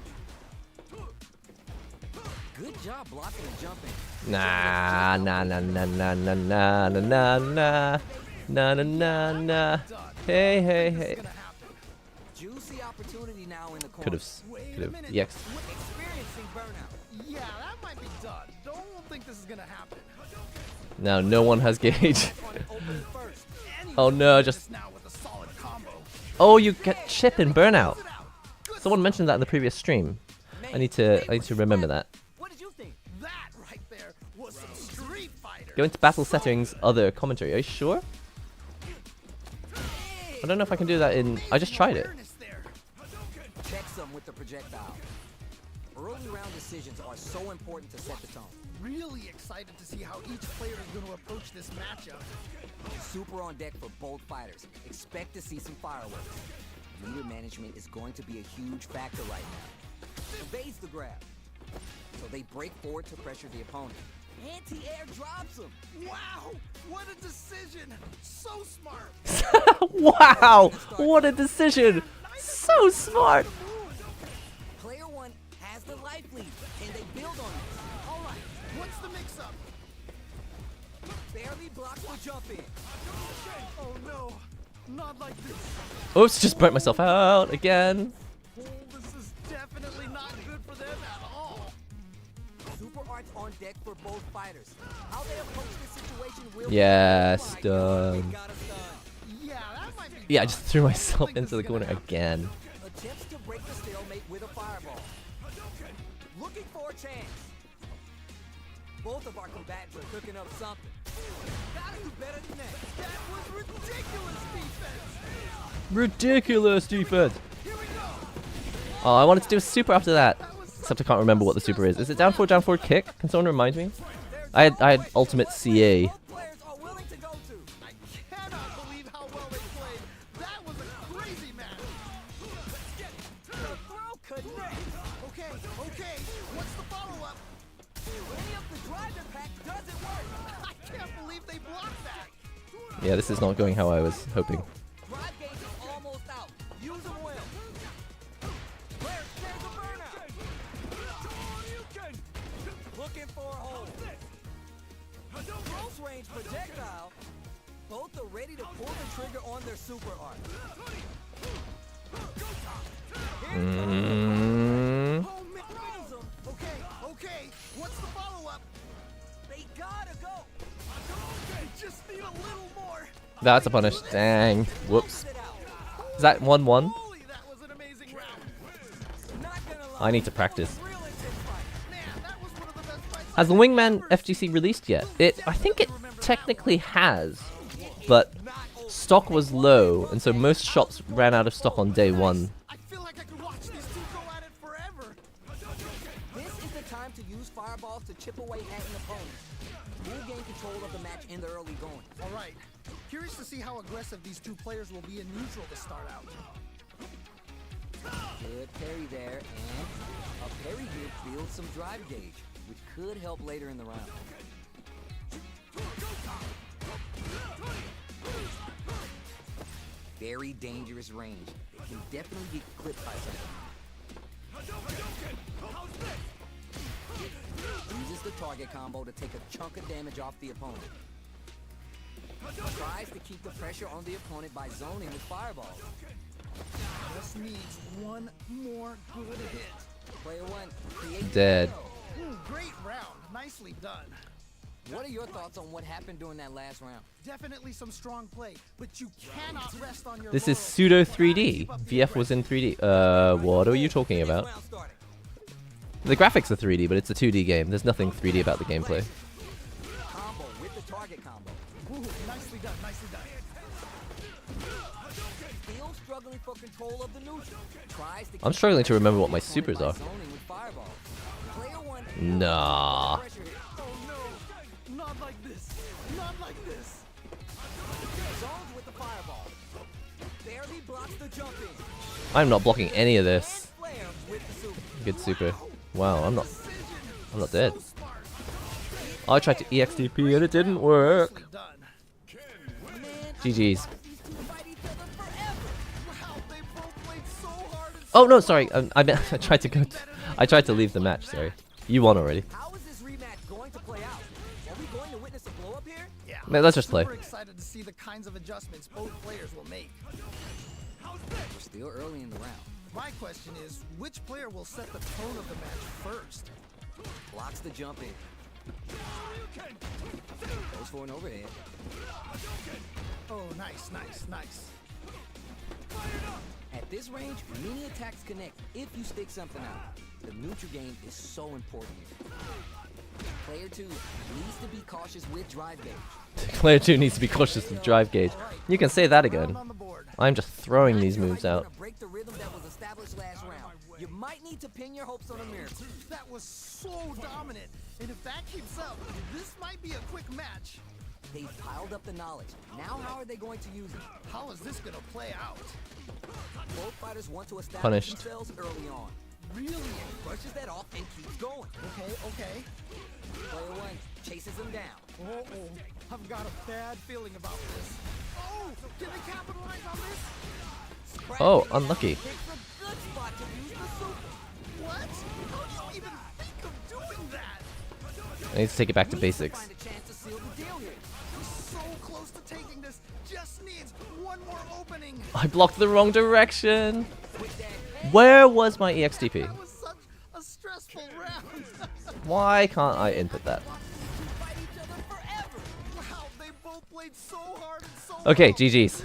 Good job blocking and jumping. Nah, nah, nah, nah, nah, nah, nah, nah, nah, nah, nah, nah, nah. Hey, hey, hey. Gonna happen. Juicy opportunity now in the corner. Could have, Wait could a have. minute. Yes. Experiencing burnout. Yeah, that might be done. Don't think this is gonna happen. Now no one has gauge. Opponent open first. And you Oh no, finish just. now with a solid combo. Oh, you get chip and burnout. Close it out. Good Someone mentioned that in the previous stream. I need to remember that. What did you think? That right there was some Street Fighter. Go into battle settings, other commentary. Are you sure? I don't know if I can do that in... I just tried it. Awareness there. Check some with the projectile. Early round decisions are so important to set the tone. Really excited to see how each player is going to approach this matchup. Super on deck for both fighters. Expect to see some fireworks. Leader management is going to be a huge factor right now. Evades the grab. So they break forward to pressure the opponent. Anti-air drops him. Wow, what a decision! So smart. Wow! What a decision! So smart! Player one has the life lead, and they build on it. All right, what's the mix-up? Barely blocks the jump in. Oh no, not like this. Oops, just burnt myself out again. Oh, this is definitely not good for them at all. Super arts on deck for both fighters. How they approach this situation will Yes, be... Oh my God, done. they got us done. Yeah, that might be. Yeah, I tough. just threw I don't myself think into this the is corner gonna happen. again. Attempts to break the stalemate with a fireball. Looking for a chance. Both of our combatants are cooking up something. Gotta do better than that. That was ridiculous defense. Ridiculous defense. Here we go. Oh, I wanted to do a super after that. Except I can't remember what the super is. Is it down forward, kick? Can someone remind me? I had ultimate CA. Both players are willing to go to. I cannot believe how well they played. That was a crazy match. The throw connects. Okay, what's the follow-up? Any of the drive impact doesn't work. I can't believe they blocked that. Yeah, this is not going how I was hoping. Drive gauge is almost out. Use them well. There's a burnout. Looking for a hole. Close range projectile. Both are ready to pull the trigger on their super art. Mm. Oh, man. Throws 'em. Okay, what's the follow-up? They gotta go. Just need a little more. That's a punish. Dang. Whoops. Sit out. Is that 1-1? Holy, that was an amazing round. Not gonna lie. I need to practice. Real intense fight. Man, that was one of the best fights Has the I've Wingman ever FGC released yet? I think it technically has, but stock was low, and so most shops ran out of stock on day one. I feel like I could watch these two go at it forever. This is the time to use fireballs to chip away at an opponent. We'll gain control of the match in the early going. All right, curious to see how aggressive these two players will be in neutral to start out. Good parry there, and a parry here builds some drive gauge, which could help later in the round. Very dangerous range. It can definitely get clipped by something. Uses the target combo to take a chunk of damage off the opponent. Tries to keep the pressure on the opponent by zoning with fireballs. Just needs one more good hit. Player one, create Dead. Great round, nicely done. What are your thoughts on what happened during that last round? Definitely some strong play, but you cannot rest on your This is laurels. pseudo 3D. VF was in 3D. What are you talking about? Round started. The graphics are 3D, but it's a 2D game. There's nothing 3D about the gameplay. Combo with the target combo. Ooh, nicely done, nicely done. Still struggling for control of the neutral. Tries to I'm keep struggling to pressure remember on what the my opponent supers by are. zoning with fireballs. Player one. Nah. Pressure hit. Oh no, not like this, not like this. Zones with the fireball. Barely blocks the jump in. I'm not blocking any of this. And flare with the super. Good super. Wow, I'm not dead. So smart. I tried to EXTP and it didn't work. Nicely done. Man, GG's. these two fight each other forever. Wow, they both played so hard and Oh so no, sorry. I meant I tried to go. I tried to leave the match. Sorry. You won already. How is this rematch going to play out? Are we going to witness a blow up here? Yeah. Man, let's just play. Super excited to see the kinds of adjustments both players will make. We're still early in the round. My question is, which player will set the tone of the match first? Blocks the jump in. Goes for an overhead. Oh, nice, nice, nice. At this range, many attacks connect if you stick something out. The neutral game is so important here. Player 2 needs to be cautious with drive gauge. Player 2 needs to be cautious of drive gauge. You can say that again. On the board. I'm just throwing these moves out. Break the rhythm that was established last round. You might need to pin your hopes on a miracle. That was so dominant. And if that keeps up, this might be a quick match. They've piled up the knowledge. Now how are they going to use it? How is this gonna play out? Both fighters want to establish Punished. themselves early on. Really? Brushes that off and keeps going. Okay. Player 1 chases him down. Uh-oh. I've got a bad feeling about this. Oh, can they capitalize on this? Oh, unlucky. Picks a good spot to use the super. What? How do you even think of doing that? I need to take it back to Needs basics. find a chance to seal the deal here. So close to taking this. Just needs one more opening. I blocked the wrong direction. With that Where was my E EXTP? That was such a stressful round. Why can't I input that? fight each other forever. Wow, they both played so hard and so Okay, well. GG's.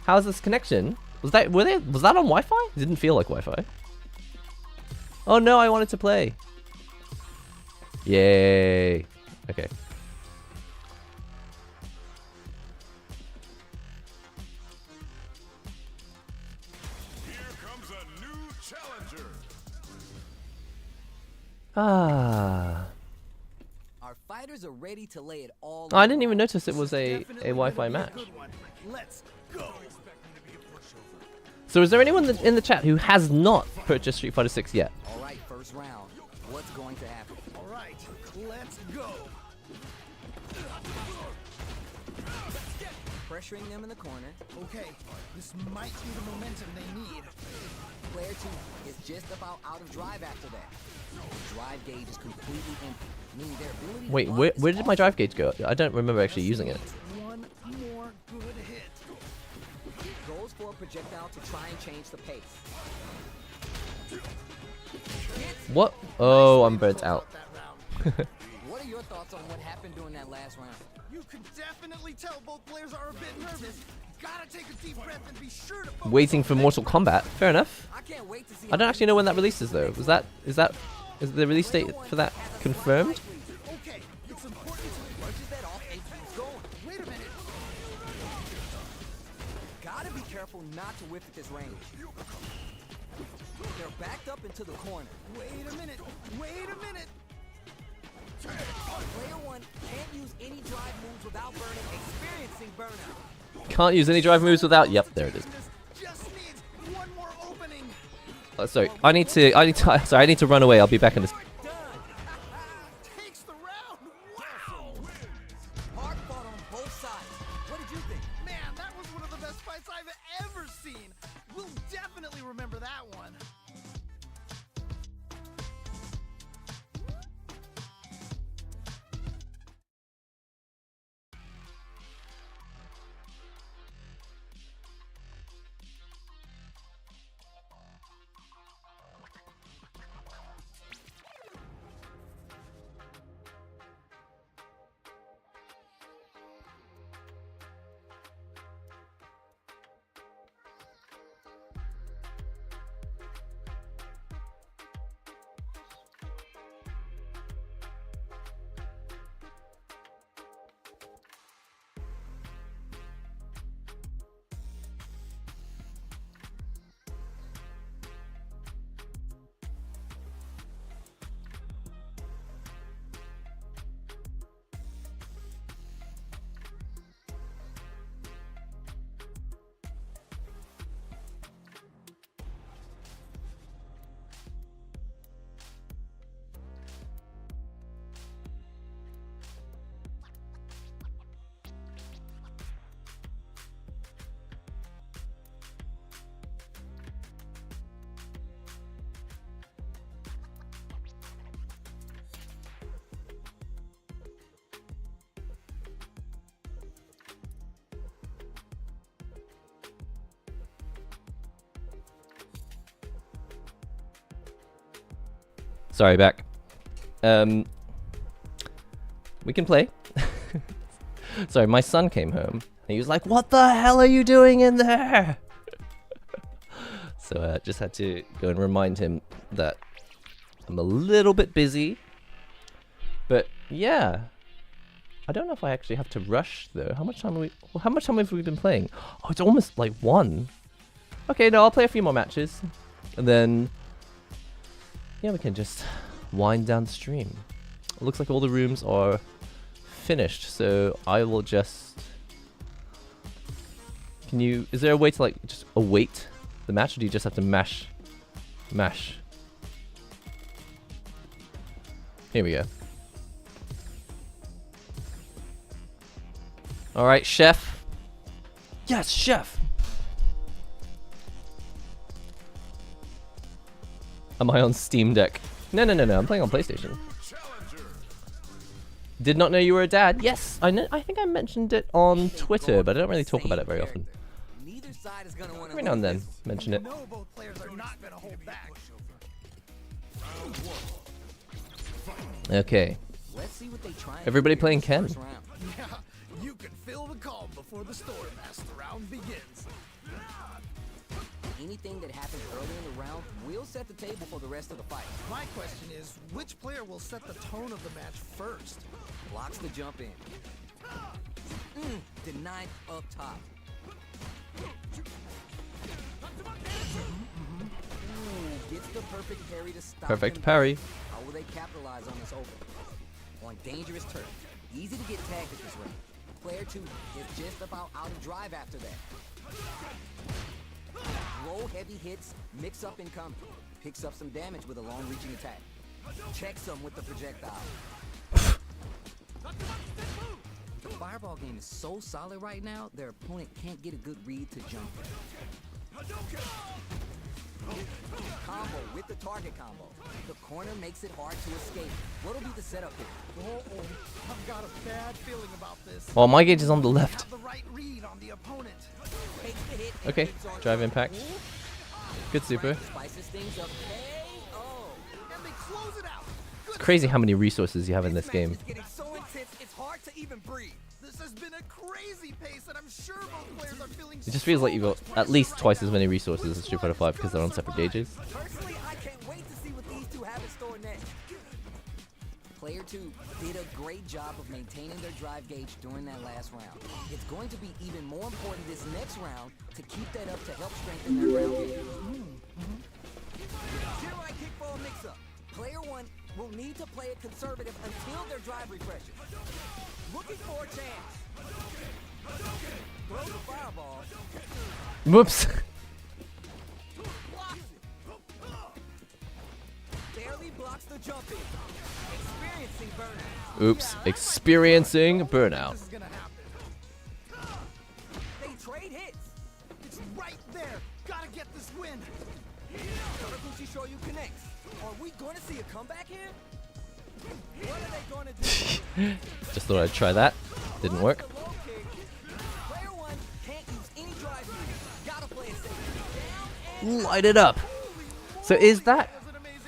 How's this connection? Was that on Wi-Fi? It didn't feel like Wi-Fi. Oh no, I wanted to play. Yay. Okay. Here comes a new challenger. Ah. Our fighters are ready to lay it all I on didn't the even line. notice it was a Definitely Wi-Fi gonna be a match. good one. Let's go. So is there anyone in the chat who has not purchased Street Fighter 6 yet? All right, first round. What's going to happen? All right, let's go. Pressuring them in the corner. Okay, this might be the momentum they need. Player 2 is just about out of drive after that. The drive gauge is completely empty, meaning their ability to Wait, block is where did my off. drive gauge go? I don't remember actually using it. One more good hit. Goes for a projectile to try and change the pace. What? Oh, I'm burnt out. That round. What are your thoughts on what happened during that last round? You can definitely tell both players are a bit nervous. Gotta take a deep breath and be sure to focus Waiting on for the Mortal next one. Kombat. Fair enough. I can't wait to see. I don't actually know when that releases though. Is the release date for that confirmed? Okay, it's important to Brushes that off and keeps going. wait a minute. Gotta be careful not to whiff at this range. They're backed up into the corner. Wait a minute. Wait a minute. Player 1 can't use any drive moves without burning, experiencing burnout. Can't use any drive moves without. Yep, there it is. This just needs one more opening. Sorry, I need to run away. I'll be back in this. Done. Takes the round. Wow. Hard fought on both sides. What did you think? Man, that was one of the best fights I've ever seen. We'll definitely remember that one. Sorry, back. We can play. Sorry, my son came home and he was like, "What the hell are you doing in there?" So just had to go and remind him that I'm a little bit busy. But yeah, I don't know if I actually have to rush though. How much time how much time have we been playing? Oh, it's almost like 1. Okay, no, I'll play a few more matches. And then yeah, we can just wind down the stream. It looks like all the rooms are finished, so I will just is there a way to like just await the match, or do you just have to mash? Here we go. Alright, chef. Yes, chef! Am I on Steam Deck? No, I'm playing on PlayStation. Challenger. Did not know you were a dad. Yes, I think I mentioned it on Twitter, but I don't really talk about it very often. Neither side is gonna want Every now and then, mention it. No, both players are not gonna hold back. Okay. Let's see what they try. Everybody playing Ken. Yeah, you can feel the calm before the storm as the round begins. Anything that happens early in the round will set the table for the rest of the fight. My question is, which player will set the tone of the match first? Blocks the jump in. Denied up top. Gets the perfect parry to stop Perfect him. parry. How will they capitalize on this open? On dangerous turf. Easy to get tagged at this rate. Player 2 is just about out of drive after that. Low heavy hits, mix up in combo. Picks up some damage with a long reaching attack. Checks them with the projectile. The fireball game is so solid right now, their opponent can't get a good read to jump in. Combo with the target combo. The corner makes it hard to escape. What'll be the setup here? Oh, I've got a bad feeling about this. Well, my gauge is on the left. Have the right read on the opponent. Takes the hit and Okay, keeps on drive going. impact. Good super. Spices things up. KO. And they close it out. It's crazy how many resources you have in this game. It's getting so intense, it's hard to even breathe. This has been a crazy pace, and I'm sure both players are feeling It just feels like you've got at least twice as many resources as Street Fighter 5 because they're on separate gauges. Personally, I can't wait to see what these two have in store next. Player 2 did a great job of maintaining their drive gauge during that last round. It's going to be even more important this next round to keep that up to help strengthen their round gauge. Zero right kick for a mix-up. Player 1 will need to play it conservative until their drive refreshes. Looking for a chance. Throw the fireball. Whoops. Blocks it. Barely blocks the jump in. Experiencing burnout. Oops. Experiencing burnout. This is gonna happen. They trade hits. It's right there. Gotta get this win. Taraguchi Shoyu connects. Are we going to see a comeback here? What are they going to do? Just thought I'd try that. Didn't work. The low kick. Player 1 can't use any drive moves. Gotta play it safe. Down and Light it up. So is that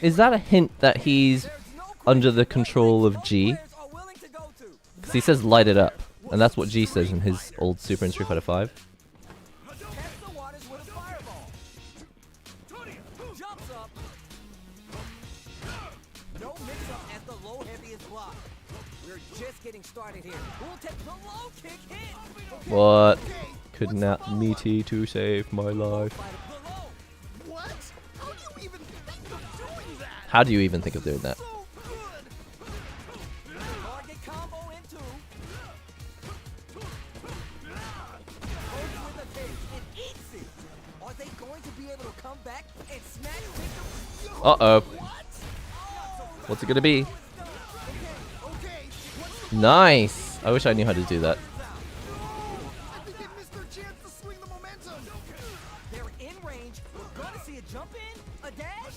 a hint that he's there's no under the control of G? players are willing to go to. Because he says light it up. And that's what G says in his old Super in Street Fighter 5. Test the waters with a fireball. Jumps up. No mix-up as the low heavy is blocked. We're just getting started here. We'll take the low kick hit. What? Could not meaty to save my life. What? How do you even think of doing that? How do you even think of doing that? So good. Target combo in 2. Goes with a kick and eats it. Are they going to be able to come back and snatch victory? Uh-oh. What? What's it gonna be? Okay, what's the Nice. I wish I knew how to do that. I think they missed their chance to swing the momentum. They're in range. We're going to see a jump in, a dash.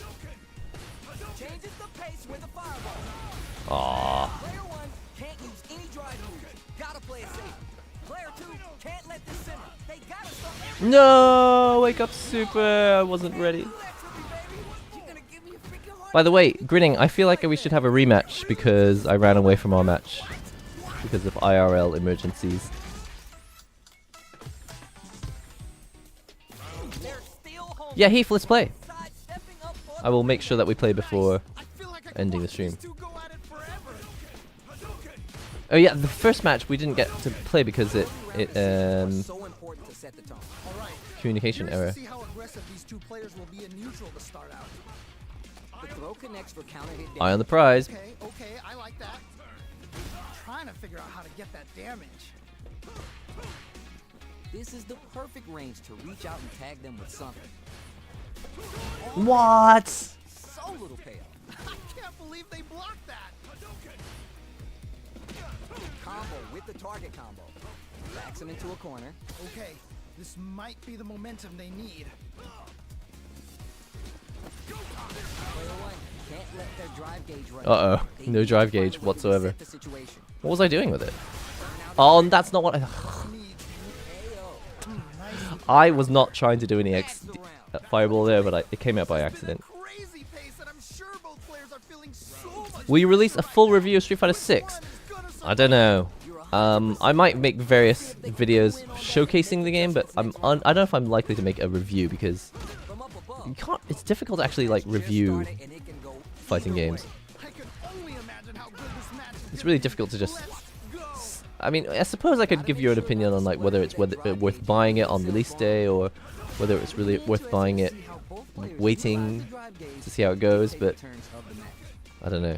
Changes the pace with a fireball. Aww. Player 1 can't use any drive moves. Gotta play it safe. Player 2 can't let this simmer. They gotta start every No! Wake up super. I wasn't ready. do that to me, baby. You're gonna give me a freaking heart. By the way, Grinning, I feel like we should have a rematch because I ran away from our match because of IRL emergencies. They're still home. Yeah, Heath, let's play. Side stepping up for I will make sure that we play before I feel like I could ending the watch stream. these two go at it forever. Oh yeah, the first match we didn't get to play because it So important to set the tone. All right. communication Curious error. to see how aggressive these two players will be in neutral to start out. The throw connects for counter hit Eye on damage. the prize. Okay, I like that. Trying to figure out how to get that damage. This is the perfect range to reach out and tag them with something. What? So little payoff. I can't believe they blocked that. Combo with the target combo. Backs him into a corner. Okay, this might be the momentum they need. Player one can't let their drive gauge run. Uh-oh. They No need to drive find a gauge way to whatsoever. reset the situation. What was I doing with it? Oh, and that's not what I... Needs AO. nice. I was not trying to do any That's the round. fireball there, but it came out by accident. Crazy pace, and I'm sure both players are feeling so much. Will you release a full review of Street Fighter 6? I don't know. I might make various videos showcasing the game, but I don't know if I'm likely to make a review because From up above. you can't. It's difficult to actually like review Just started and it can go fighting either games. way. I can only imagine how good this match is. It's really difficult to just. Let's go. I mean, I suppose I could give you an opinion on like whether it's worth buying it on release day or whether it's really worth buying it, See how both players waiting utilize the drive gauge to see how it goes. take But turns of the match. I don't know.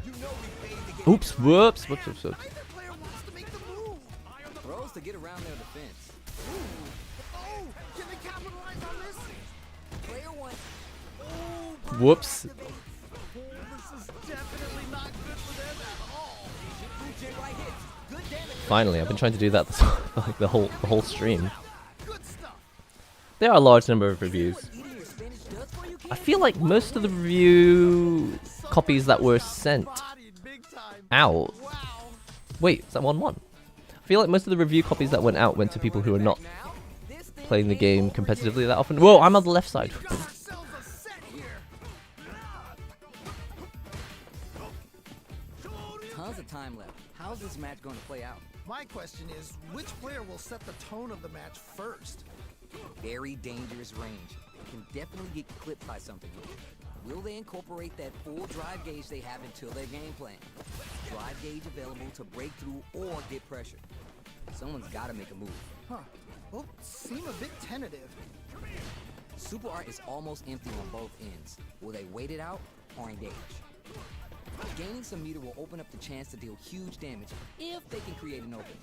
Oops! Whoops! Whoops! Whoops! Whoops! Neither player wants to make the move. Throws to get around their defense. Oh, can they capitalize on this? Player one. Whoops! This is definitely not good for them at all. Boots right hits. Good damage. Finally, I've been trying to do that like the whole stream. Good stuff. There are a large number of reviews. Eating your spinach does for you, I kid? feel like most of the review copies that were sent Bodied big time. out. Wow. Wait, is that 1-1? I feel like most of the review copies that went out went to people who are not Now, this thing playing the ain't game over competitively that often. Whoa, I'm on the left side. Got ourselves a set here. Tons of time left. How's this match going to play out? My question is, which player will set the tone of the match first? Very dangerous range. Can definitely get clipped by something here. Will they incorporate that full drive gauge they have into their game plan? Drive gauge available to break through or get pressure. Someone's got to make a move. Huh. Well, seem a bit tentative. Super Art is almost empty on both ends. Will they wait it out or engage? Gaining some meter will open up the chance to deal huge damage if they can create an opening.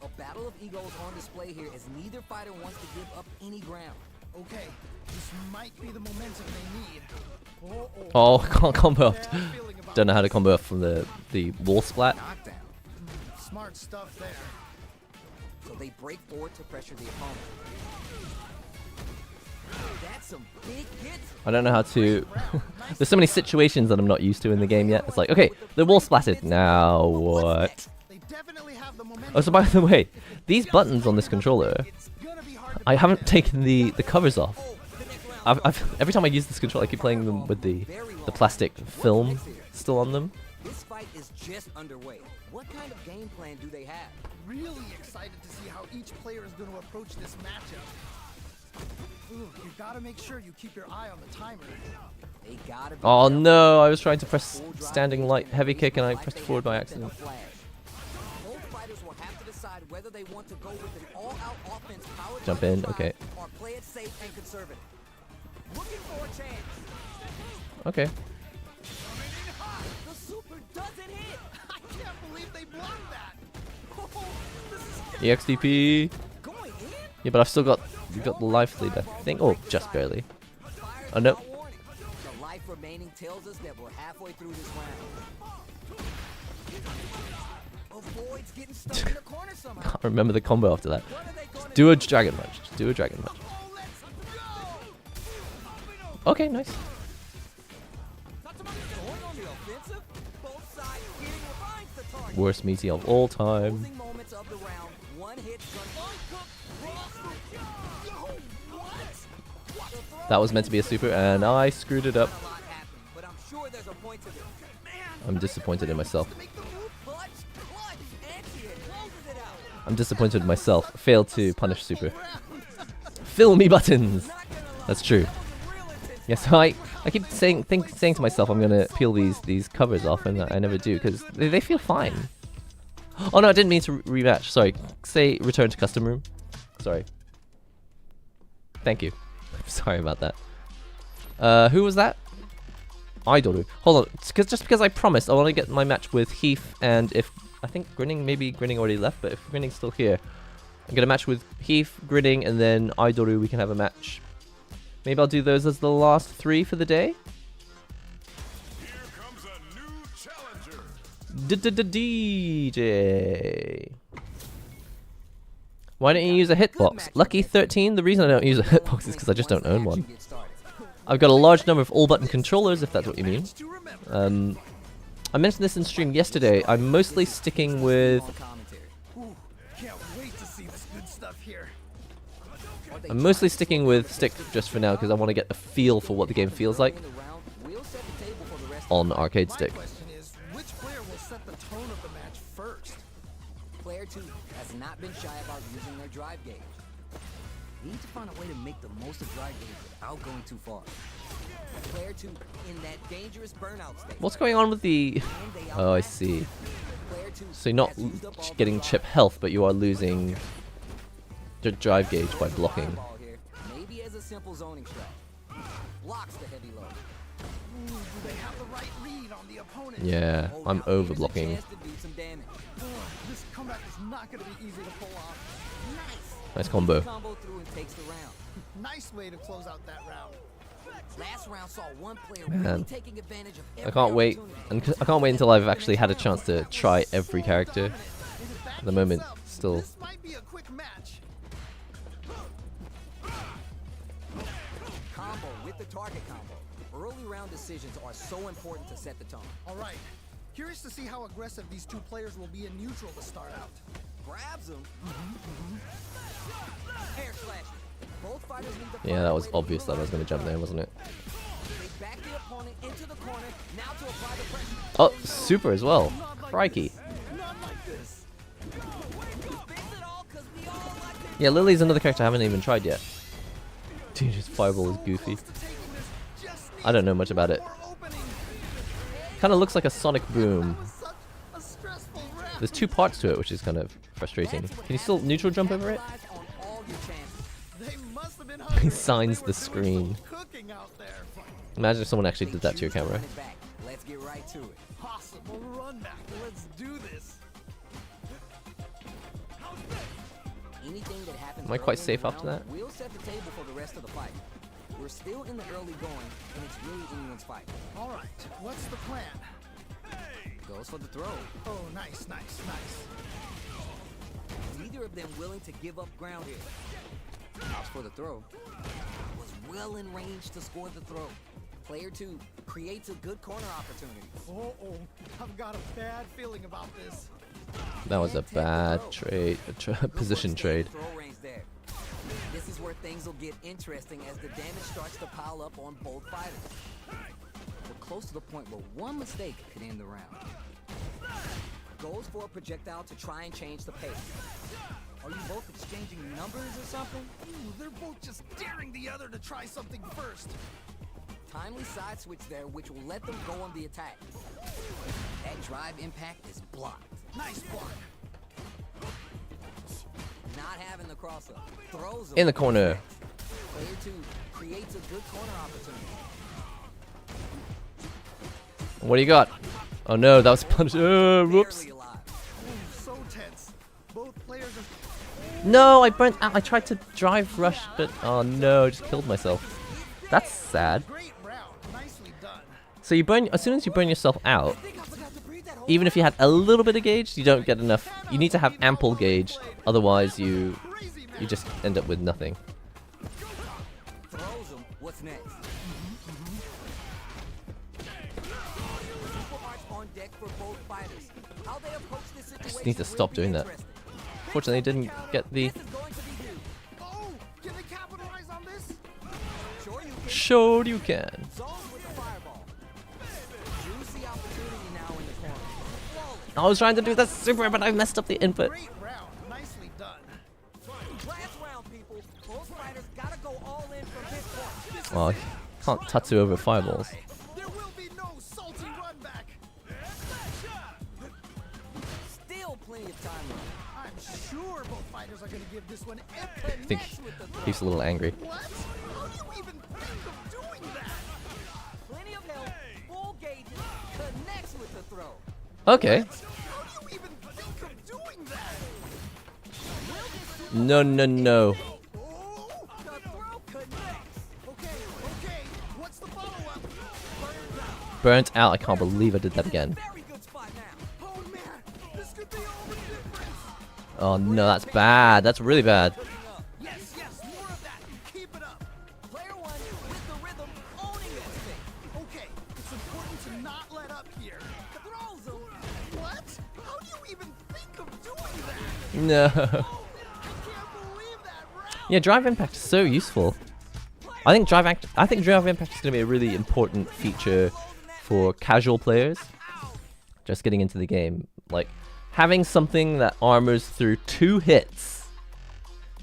A battle of egos on display here as neither fighter wants to give up any ground. Okay, this might be the momentum they need. Oh, can't combo up. Bad feeling about Don't know how to this. combo up from the wall splat. Knockdown. Smart stuff there. So they break forward to pressure the opponent. That's some big hits. I don't know how to. There's so many situations that I'm not used to in the game yet. It's like, okay, the wall splatted. Now what? They definitely have the momentum. Oh, so by the way, these buttons on this controller, It's gonna be hard to I beat haven't them. taken the covers off. Oh, the next round. Every time I use this controller, I keep playing them with the plastic film still on them. This fight is just underway. What kind of game plan do they have? Really excited to see how each player is going to approach this matchup. Ooh, you gotta make sure you keep your eye on the timer. They gotta be Oh careful. no, I was trying to press Full drive standing gauge light can heavy release kick and I like pressed they forward by have within a accident. flash. Both fighters will have to decide whether they want to go with an all-out offense powered Jump by the in, drive okay. or play it safe and conservative. Looking for a chance. Okay. The super doesn't hit. I can't believe they blocked that. Oh, this is EXTP. going in. Yeah, but I've still got the life lead, I think. Oh, just barely. Fires Oh, no. without warning. The life remaining tells us that we're halfway through this round. Avoids getting stuck in the corner somehow. Can't remember the combo after that. What are they gonna Do a dragon punch. Just do a dragon punch. Oh, let's go! Okay, nice. Going on the offensive? Both sides getting finds the target. Worst meaty of all time. Closing moments of the round. One hit gun. That was meant to be a super, and I screwed it up. A lot happening, but I'm sure there's a point to this. I'm disappointed in myself. Make the move. Clutch, anti-hit, closes it out. I'm disappointed in myself. Failed to punish super. Fill me buttons. Not gonna lie, That's true. that was a real intense. Yes, I keep saying to myself I'm gonna peel these covers off, and I never do because they feel fine. Oh no, I didn't mean to rematch. Sorry. Say return to custom room. Sorry. Thank you. Sorry about that. Who was that? Idoru. Hold on. Just because I promised, I want to get my match with Heath, and if I think maybe Grinning already left, but if Grinning's still here, I'm gonna match with Heath, Grinning, and then Idoru. We can have a match. Maybe I'll do those as the last 3 for the day. Here comes a new challenger. DJ. Why don't you use a hitbox? Lucky 13. The reason I don't use a hitbox is because I just don't own one. I've got a large number of all-button controllers, if that's what you mean. I mentioned this in stream yesterday. I'm mostly sticking with... Ooh, can't wait to see this good stuff here. I'm mostly sticking with stick just for now because I want to get a feel for what the game feels like on arcade My stick. question is, which player will set the tone of the match first? Player 2 has not been shy about using their drive gauge. Need to find a way to make the most of drive gauge without going too far. Player 2 in that dangerous burnout state. What's going on with the... Oh, I see. So you're not getting chip health, but you are losing your drive gauge by blocking. Maybe as a simple zoning strat. Blocks the heavy load. Ooh, do they have the right read on the opponent? Yeah, I'm over blocking. Ugh, this comeback is not going to be easy to pull off. Nice combo. Combo through and takes the round. Nice way to close out that round. Last round saw one player Man. really taking advantage of every I can't wait, opportunity. and I can't wait until I've actually had a chance to try every character. At the moment, still. This might be a quick match. Combo with the target combo. Early round decisions are so important to set the tone. All right. Curious to see how aggressive these two players will be in neutral to start out. Grabs him. Hair slash. Both fighters need to Yeah, find that a was way to obvious that I was going to jump there, wasn't it? They back the opponent into the corner. Now to apply the pressure. Oh, super as well. Crikey. Not like this. Fix it all 'cause we all like it. Yeah, Lily's another character I haven't even tried yet. Dude, his fireball is goofy. I don't know much about it. Kind of looks like a sonic boom. There's 2 parts to it, which is kind of frustrating. Can you still neutral jump over it? Capitalize on all your chances. They must have been He hungry. signs They the were doing screen. some cooking out there. Imagine if someone actually did that to your camera. Run it back. Let's get right to it. Possible run back. Let's do this. Anything that happens Am I quite early in safe the after round that? will set the table for the rest of the fight. We're still in the early going, and it's really anyone's fight. All right. What's the plan? Goes for the throw. Oh, nice, nice, nice. Neither of them willing to give up ground here. Opts for the throw. Was well in range to score the throw. Player 2 creates a good corner opportunity. Oh, I've got a bad feeling about this. That was a bad trade, position trade. Throw range there. This is where things will get interesting as the damage starts to pile up on both fighters. We're close to the point where one mistake could end the round. Goes for a projectile to try and change the pace. Are you both exchanging numbers or something? Ooh, they're both just daring the other to try something first. Timely side switch there, which will let them go on the attack. That drive impact is blocked. Nice block. Not having the cross up. Throws In the corner. Player 2 creates a good corner opportunity. What do you got? Oh no, that was punish. Whoops. Barely alive. Ooh, so tense. Both players are. No, I burnt out. I tried to drive rush, but oh no, I just killed myself. That's sad. Great round. Nicely done. So you burn as soon as you burn yourself out. Even if you had a little bit of gauge, you don't get enough. You need to have ample gauge, otherwise you just end up with nothing. Throws him. What's next? Super arts on deck for both fighters. How they approach this situation just need to will stop be doing that. interesting. Fortunately, I didn't get the. This is going to be huge. Oh, can they capitalize on this? Sure you can. Sure you can. Zones with the fireball. Juicy opportunity now in the corner. Flawless. I was trying to do that super, but I messed up the input. Great round. Nicely done. Last round, people. Both fighters gotta go all in from this point. Oh, I can't tatsu over fireballs. There will be no salty run back. Still plenty of gonna give this one I think he's a little angry. What? How do you even think of doing that? Plenty of help. Full gauge connects with the throw. Okay. How do you even think of doing that? No, no, no. Oh, The throw connects. okay. What's the follow-up? Burnt out. I can't believe I did that again. Very good spot now. Oh man, this could be all the difference. Oh no, that's bad. That's really bad. Yes, more of that. Keep it up. Player one with the rhythm owning this thing. Okay, it's important to not let up here. Throws him. What? How do you even think of doing that? No. I can't believe that round. Yeah, drive impact is so useful. I think drive impact is going to be a really important feature for casual players. Just getting into the game, like having something that armors through 2 hits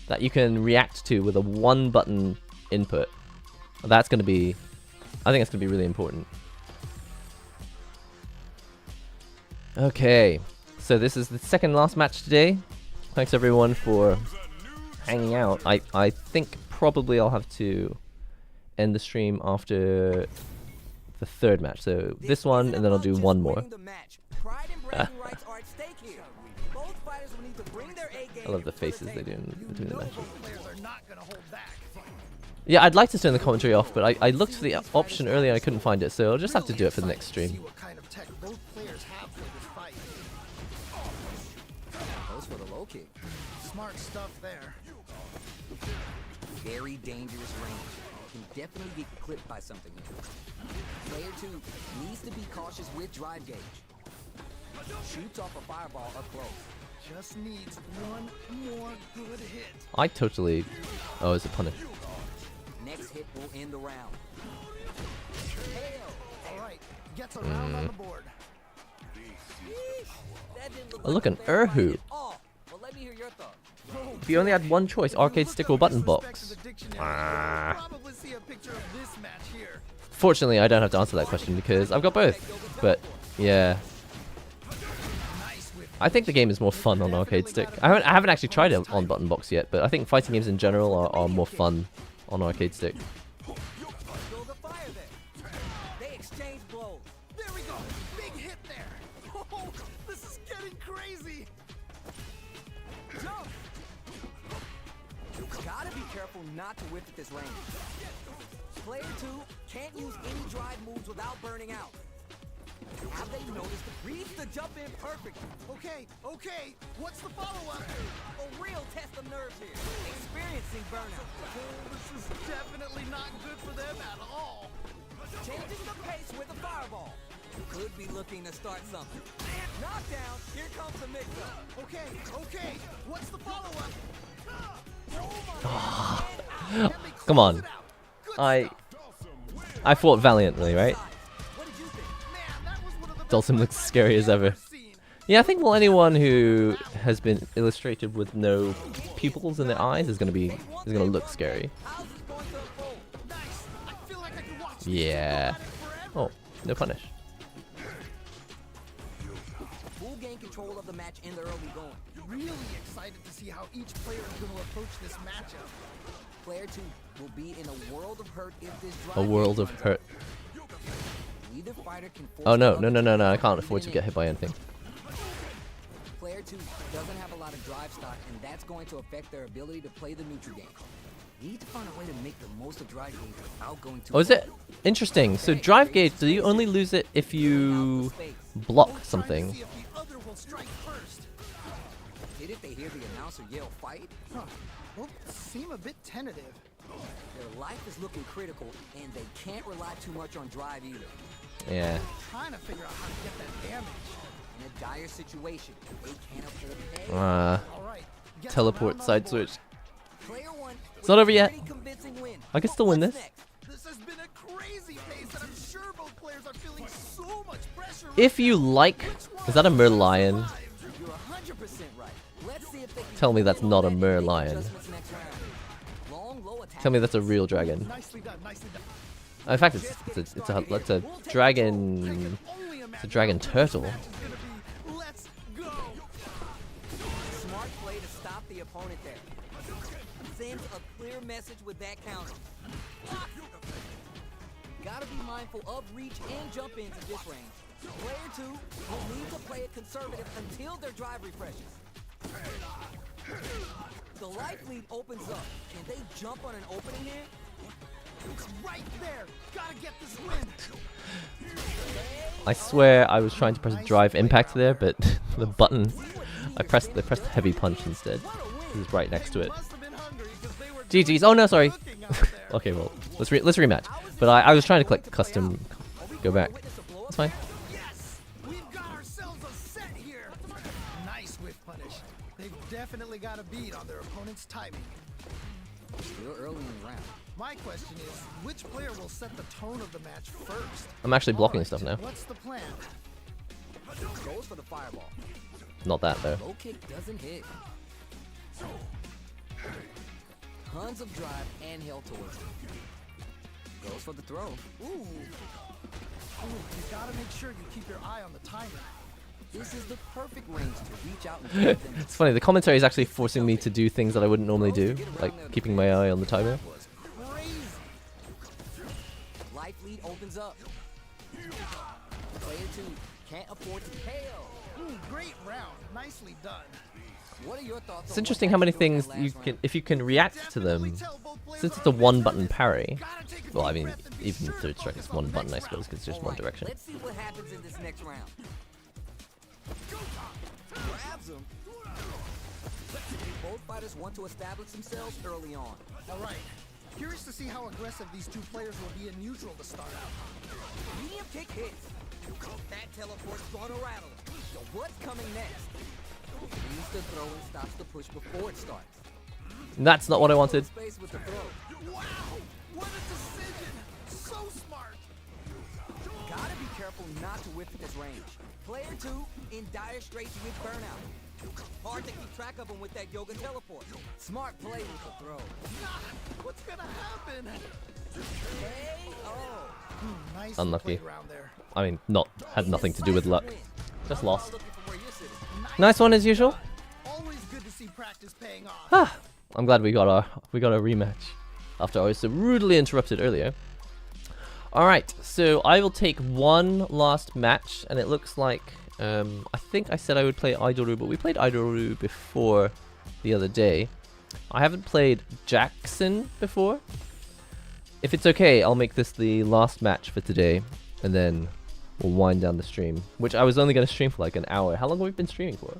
that you can react to with a 1-button input. That's going to be, I think it's going to be really important. Okay, so this is the second last match today. Thanks everyone for hanging out. I think probably I'll have to end the stream after the 3rd match. So this one, and then I'll do one more. I love the faces they do in between the matches. Players are not gonna hold back. Yeah, I'd like to turn the commentary off, but I looked for the option earlier and I couldn't find it, so I'll just have to do it for the next See stream. what kind of tech both players have for this fight. Goes for the low kick. Smart stuff there. Very dangerous range. Can definitely get clipped by something here. Player 2 needs to be cautious with drive gauge. Shoots off a fireball up close. Just needs one more good hit. I totally... Oh, it's a punish. Next hit will end the round. All right, gets a round on the board. That didn't look Oh, look, like an a fair fight Erhu. at all. Well, let me hear your thoughts. If you only had one choice, arcade stick or button Disrespect box. to the dictionary, you'll probably see a picture of this match here. Fortunately, I don't have to answer that question because I've got both. But, yeah. I think the game is more fun on arcade stick. I haven't actually tried it on button box yet, but I think fighting games in general are more fun on arcade stick. Build a fire there. They exchange blows. There we go. Big hit there. Oh, this is getting crazy. Jump. Gotta be careful not to whip at this range. Player 2 can't use any drive moves without burning out. Have they noticed the reads the jump in perfectly? Okay. What's the follow-up? A real test of nerves here. Experiencing burnout. Oh, this is definitely not good for them at all. Changes the pace with a fireball. Could be looking to start something. Knockdown. Here comes the mix-up. Okay. What's the follow-up? Come on. I fought valiantly, right? What did you think? Man, that was one of the best Dulcim looks scary as ever. I've seen. Yeah, I think well anyone who has been illustrated with no pupils in their eyes is gonna look scary. How's this going to unfold? Nice. I feel like I could watch Yeah. Oh, no punish. Full gain control of the match in the early going. really excited to see how each player is going to approach this matchup. Player 2 will be in a world of hurt if this drive A world of runs hurt. out. Neither fighter can force Oh no, the no, other no, no, to no! I get can't in afford to get hit by anything. Player 2 doesn't have a lot of drive stock, and that's going to affect their ability to play the neutral game. Need to find a way to make the most of drive gauge without going too Oh, is it? Interesting. So drive gauge, do you only lose it if you block something? See if the other will strike first. Didn't they hear the announcer yell fight? Huh. Both seem a bit tentative. Their life is looking critical, and they can't rely too much on drive either. Yeah. Trying to figure out how to get that damage. In a dire situation, they can't afford to pay. All right. Gets Teleport around on side the board. switch. Player 1 It's not over yet. pretty convincing win. I can still win What's this. next? This has been a crazy pace, and I'm sure both players are feeling so much pressure. If you like, is that a merlion? You're 100% right. Let's see if they can Tell me that's not a make merlion. adjustments next round. Long, low attack. Tell me that's a real dragon. Nicely done, nicely done. In fact, it's a dragon. It's a dragon turtle. Let's go. Smart play to stop the opponent there. sends a clear message with that counter. Gotta be mindful of reach and jump into this range. Player 2 will need to play it conservative until their drive refreshes. The life lead opens up. Can they jump on an opening here? It's right there. Gotta get this win. I swear I was trying to press drive impact there, but the button I pressed heavy punch instead. It was right next to it. Must have been hungry 'cause they were GG's. Oh no, sorry. looking out there. Okay, well let's rematch. But I was trying to click custom. Go back. It's fine. Yes, we've got ourselves a set here. Nice whiff punish. They've definitely got a beat on their opponent's timing. Still early in the round. My question is, which player will set the tone of the match first? I'm actually blocking Alright, stuff now. What's the plan? Goes for the fireball. Not that though. Low kick doesn't hit. Tons of drive and held towards it. Goes for the throw. Ooh. Ooh, you gotta make sure you keep your eye on the timer. This is the perfect range to reach out and grab them. It's funny, the commentary is actually forcing me to do things that I wouldn't normally do, like keeping my eye on the timer. That was crazy. Life lead opens up. Player 2 can't afford to fail. Great round. Nicely done. What are your thoughts? It's interesting how many things you can, if you can react to them, since it's a one-button parry. Well, I mean, even third strike is one button, I suppose, because it's just one direction. Let's see what happens in this next round. Grabs him. Both fighters want to establish themselves early on. All right. Curious to see how aggressive these two players will be in neutral to start out. Medium kick hits. That teleport's gonna rattle. So what's coming next? Use the throw and stops the push before it starts. That's not what I wanted. Space with the throw. Wow! What a decision! So smart! Gotta be careful not to whiff at this range. Player 2 in dire straits with burnout. Hard to keep track of him with that yoga teleport. Smart play with the throw. What's gonna happen? KO. Nice Unlucky. played round there. I mean, had nothing to do with luck. Win. Just lost. Looking for where you're sitting. Nice one as usual. Always good to see practice paying off. Ah, I'm glad we got our rematch after I was so rudely interrupted earlier. All right, so I will take one last match, and it looks like I think I said I would play Idoru, but we played Idoru before the other day. I haven't played Jackson before. If it's okay, I'll make this the last match for today, and then we'll wind down the stream, which I was only going to stream for like an hour. How long have we been streaming for?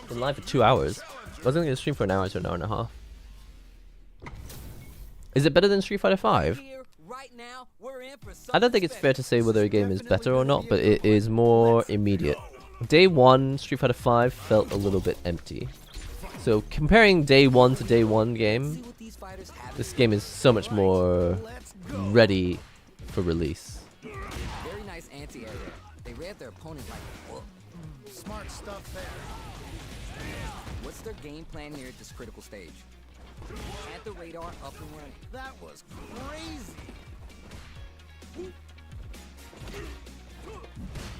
Been live for 2 hours. I was only going to stream for an hour to an hour and a half. Is it better than Street Fighter 5? Here, right now, we're in for I don't think it's fair to say whether a game is better or not, but it is more immediate. Day 1, Street Fighter 5 felt a little bit empty. So comparing day 1 to day 1 game, this game is so much more Let's go. ready for release. Very nice anti-air there. They read their opponent like, whoa. Smart stuff there. What's their game plan here at this critical stage? At the radar, up and running. That was crazy.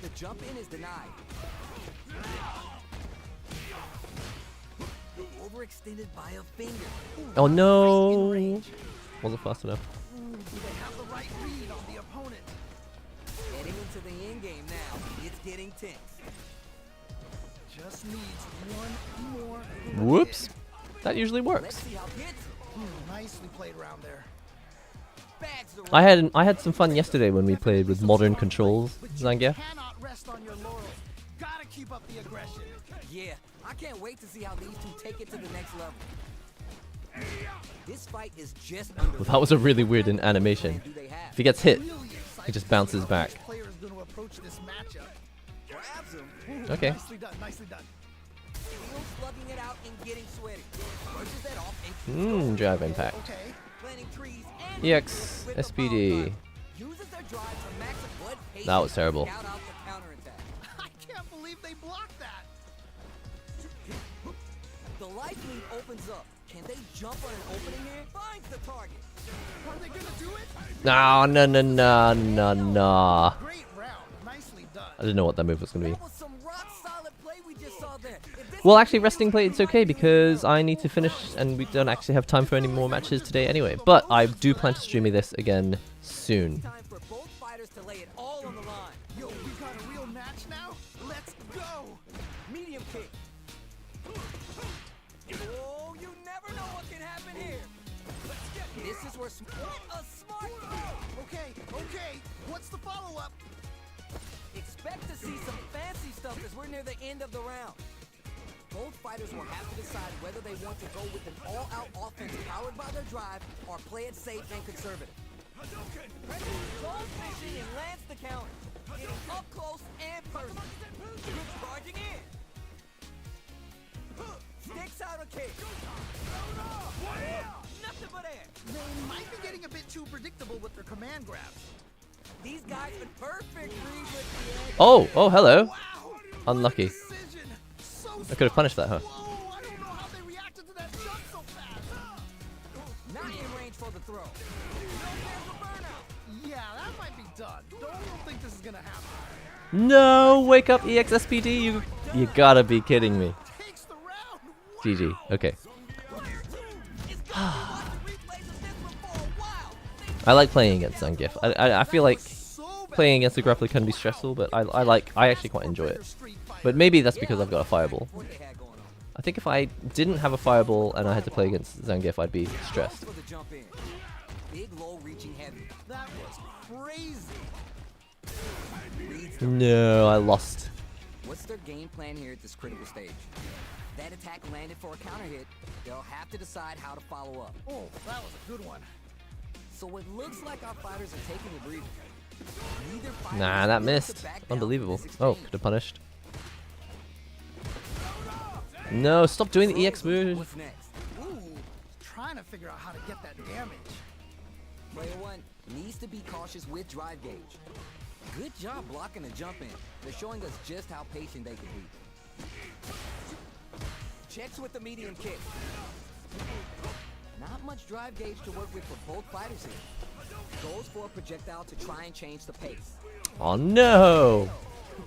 The jump in is denied. Overextended by a finger. Oh no! Wasn't fast enough. Do they have the right read on the opponent? Heading into the end game now. It's getting tense. Just needs one more. Whoops! That usually Let's works. see how it hits. Nicely played round there. Bags the I had some fun yesterday when we played with modern controls, Zangief. Cannot rest on your laurels. Gotta keep up the aggression. Yeah, I can't wait to see how these two take it to the next level. This fight is just under. Well, that was a really weird animation. Do they have? If he gets hit, Really excited he just to bounces see how back. each player is going to approach this matchup. Grabs him. Okay. Nicely done. Nicely done. Still slugging it out and getting sweaty. Brushes that off and Drive impact. Okay. planting trees and EX, with the SPD. bomb uses their drive to max blood pace That was terrible. and scout out the counterattack. I can't believe they blocked that. The life lead opens up. Can they jump on an opening here? Finds the target. Are they going to do it? No. Great round. Nicely done. I didn't know what that move was gonna be. That was some rock solid play we just saw there. If this Well, actually, resting play, it's okay because I need to finish and we don't actually have time for any more matches today anyway. But I do plan to stream this again soon. Time for both fighters to lay it all on the line. Yo, we got a real match now? Let's go! Medium kick. Oh, you never know what can happen here. Let's get this is where a smart. Okay, what's the follow-up? Expect to see some fancy stuff as we're near the end of the round. Both fighters will have to decide whether they want to go with an all-out offense powered by their drive or play it safe and conservative. Goes fishing and lands the counter. Getting up close and personal. Groups charging in. Sticks out a kick. Nothing but air. They might be getting a bit too predictable with their command grabs. These guys with perfect read with the edge. Oh, hello. Wow! Unlucky. Precision. So I could have punished that, huh? Whoa, I don't know how they reacted to that jump so fast. Not in range for the throw. No chance of burnout. Yeah, that might be done. Don't think this is gonna happen. No, wake up EXSPD, you gotta be kidding me. Takes the round. GG, okay. It's gonna be watching replays of this one for a while. I like playing against Zangief. I feel like So bad. playing against a grappler can be stressful, but I actually quite enjoy it. But maybe that's because I've got a fireball. What they had going on. I think if I didn't have a fireball and I had to play against Zangief, I'd be stressed. For the jump in. Big low reaching heavy. That was crazy. No, I lost. What's their game plan here at this critical stage? That attack landed for a counter hit. They'll have to decide how to follow up. Oh, that was a good one. So it looks like our fighters are taking a breather. Neither fighter Nah, is that willing missed. to back down Unbelievable. from this Oh, exchange. could have punished. No, stop doing the EX move. What's next? Ooh, trying to figure out how to get that damage. Player one needs to be cautious with drive gauge. Good job blocking the jump in. They're showing us just how patient they can be. Checks with the medium kick. Not much drive gauge to work with for both fighters here. Goes for a projectile to try and change the pace. Oh no.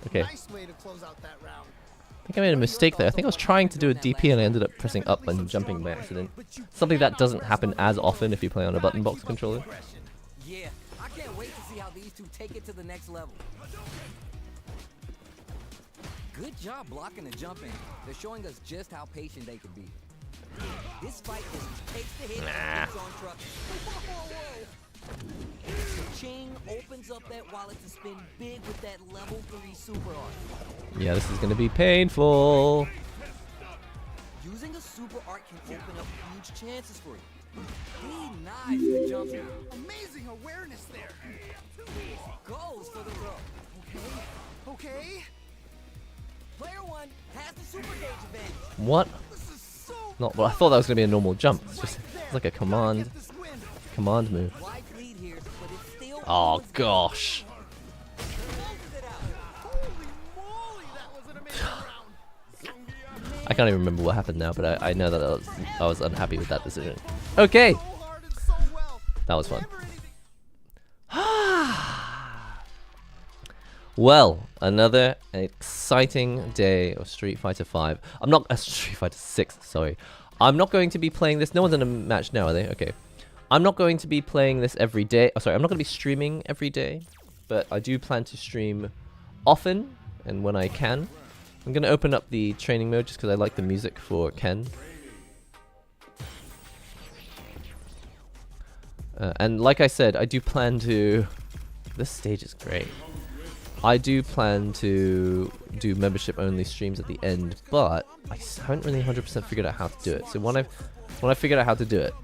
Okay. Nice way to close out that round. I think I made a mistake there. I think I was trying to do a DP and I ended up pressing up and jumping by accident. Something that doesn't happen as often if you play on a button box controller. Yeah, I can't wait to see how these two take it to the next level. Good job blocking the jump in. They're showing us just how patient they can be. This fight is takes the hit and keeps on trucking. Whoa, whoa. Ching opens up that wallet to spin big with that level 3 super art. Yeah, this is going to be painful. Using a super art can open up huge chances for you. He knives the jump in. Amazing awareness there. Goes for the throw. Okay. Player one has the super gauge advantage. What? This is so Not. Well, I thought that was going to be a normal jump. It's like a command get this win. move. Wide lead here, but it's still Oh gosh. closes it out. Holy moly, that was an amazing round. I can't even remember what happened now, but I know that I was unhappy with that decision. Okay, So hard and so well. that was fun. Never anything. Well, another exciting day of Street Fighter 5. I'm not Street Fighter 6. Sorry, I'm not going to be playing this. No one's in a match now, are they? Okay. I'm not going to be playing this every day. Oh, sorry, I'm not going to be streaming every day, but I do plan to stream often and when I can. I'm going to open up the training mode just because I like the music for Ken. And like I said, I do plan to... This stage is great. I do plan to do membership-only streams at the end, but I haven't really 100% figured out how to do it. So when I figured out how to do it,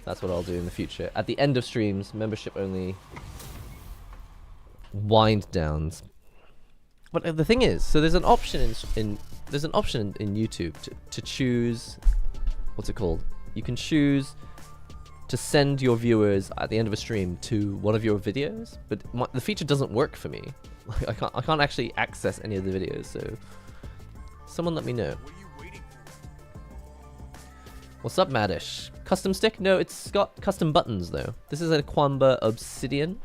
that's what I'll do in the future. At the end of streams, membership-only wind downs. But the thing is, so there's an option in YouTube to choose. What's it called? You can choose to send your viewers at the end of a stream to one of your videos, but the feature doesn't work for me. Like I can't actually access any of the videos. So someone let me know. What's up, Madish? Custom stick? No, it's got custom buttons though. This is a Quamba Obsidian,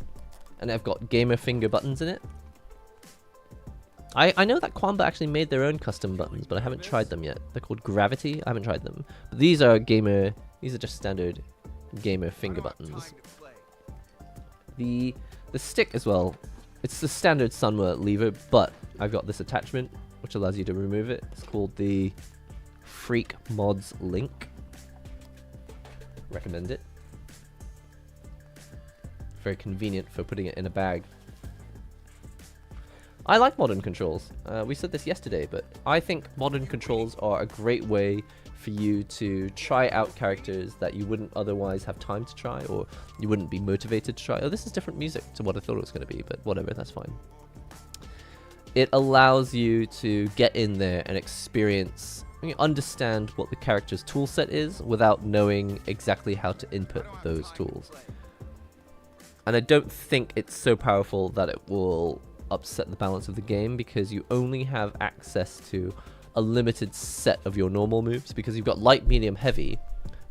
and I've got gamer finger buttons in it. I know that Quamba actually made their own custom buttons, but I haven't tried them yet. They're called Gravity. I haven't tried them. But these are just standard gamer finger buttons. The stick as well. It's the standard Sunwa lever, but I've got this attachment which allows you to remove it. It's called the Freak Mods Link. Recommend it. Very convenient for putting it in a bag. I like modern controls. We said this yesterday, but I think modern controls are a great way for you to try out characters that you wouldn't otherwise have time to try, or you wouldn't be motivated to try. Oh, this is different music to what I thought it was going to be, but whatever, that's fine. It allows you to get in there and experience, understand what the character's toolset is without knowing exactly how to input those tools. And I don't think it's so powerful that it will upset the balance of the game, because you only have access to a limited set of your normal moves, because you've got light, medium, heavy.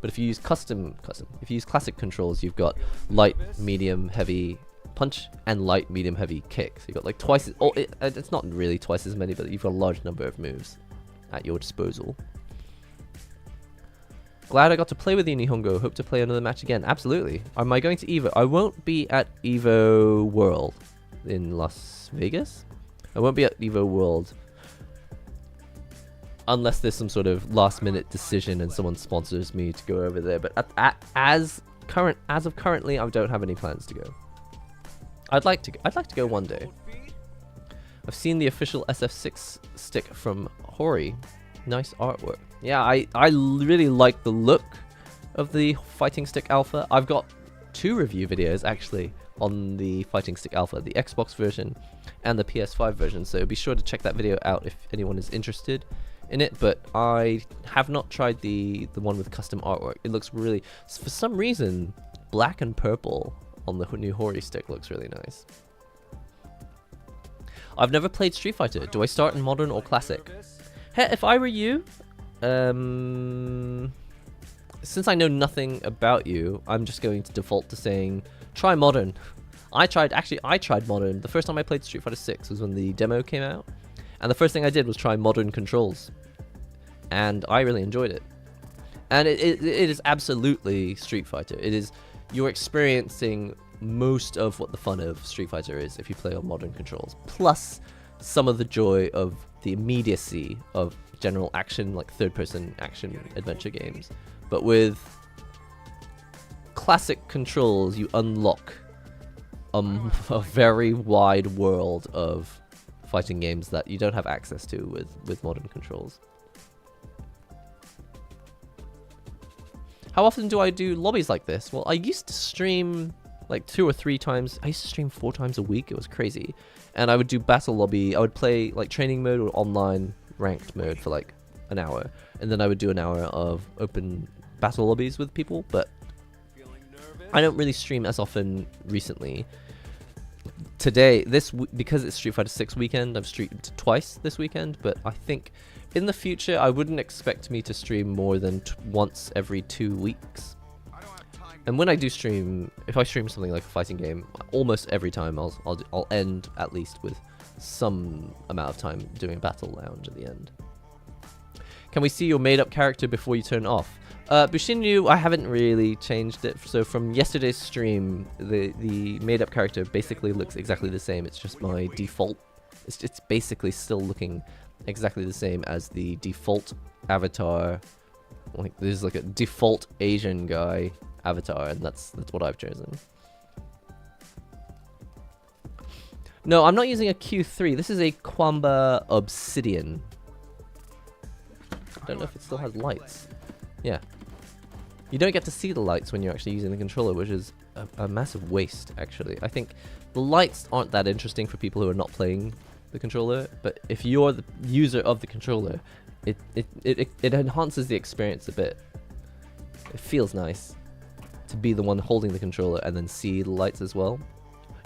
But if you use if you use classic controls, you've got light, medium, heavy punch and light, medium, heavy kick. So you've got like twice as, it's not really twice as many, but you've got a large number of moves at your disposal. Glad I got to play with you, Nihongo. Hope to play another match again. Absolutely. Am I going to EVO? I won't be at EVO World in Las Vegas. I won't be at EVO World unless there's some sort of last minute decision and someone sponsors me to go over there. But as of currently, I don't have any plans to go. I'd like to go one day. I've seen the official SF6 stick from Hori. Nice artwork. Yeah, I really like the look of the Fighting Stick Alpha. I've got 2 review videos actually on the Fighting Stick Alpha, the Xbox version and the PS5 version, so be sure to check that video out if anyone is interested in it. But I have not tried the one with custom artwork. It looks really, for some reason, black and purple on the new Hori stick looks really nice. I've never played Street Fighter. Do I start in modern or classic? Hey, if I were you, since I know nothing about you, I'm just going to default to saying try modern. I tried modern. The first time I played Street Fighter 6 was when the demo came out, and the first thing I did was try modern controls, and I really enjoyed it. And it is absolutely Street Fighter. You're experiencing most of what the fun of Street Fighter is if you play on modern controls, plus some of the joy of the immediacy of general action, like third-person action adventure games. But with classic controls, you unlock a very wide world of fighting games that you don't have access to with modern controls. How often do I do lobbies like this? Well, I used to stream like 2 or 3 times. I used to stream 4 times a week. It was crazy. And I would do battle lobby. I would play like training mode or online ranked mode for like an hour. And then I would do an hour of open battle lobbies with people. But I don't really stream as often recently. Today, because it's Street Fighter 6 weekend, I've streamed twice this weekend. But I think in the future, I wouldn't expect me to stream more than once every 2 weeks. And when I do stream, if I stream something like a fighting game, almost every time I'll end at least with some amount of time doing a battle lounge at the end. Can we see your made-up character before you turn off? Bushinryu, I haven't really changed it. So from yesterday's stream, the made-up character basically looks exactly the same. It's just my default. It's basically still looking exactly the same as the default avatar. Like there's like a default Asian guy avatar, and that's what I've chosen. No, I'm not using a Q3. This is a Quamba Obsidian. I don't know if it still has lights. Yeah. You don't get to see the lights when you're actually using the controller, which is a massive waste, actually. I think the lights aren't that interesting for people who are not playing the controller, but if you're the user of the controller, it enhances the experience a bit. It feels nice to be the one holding the controller and then see the lights as well.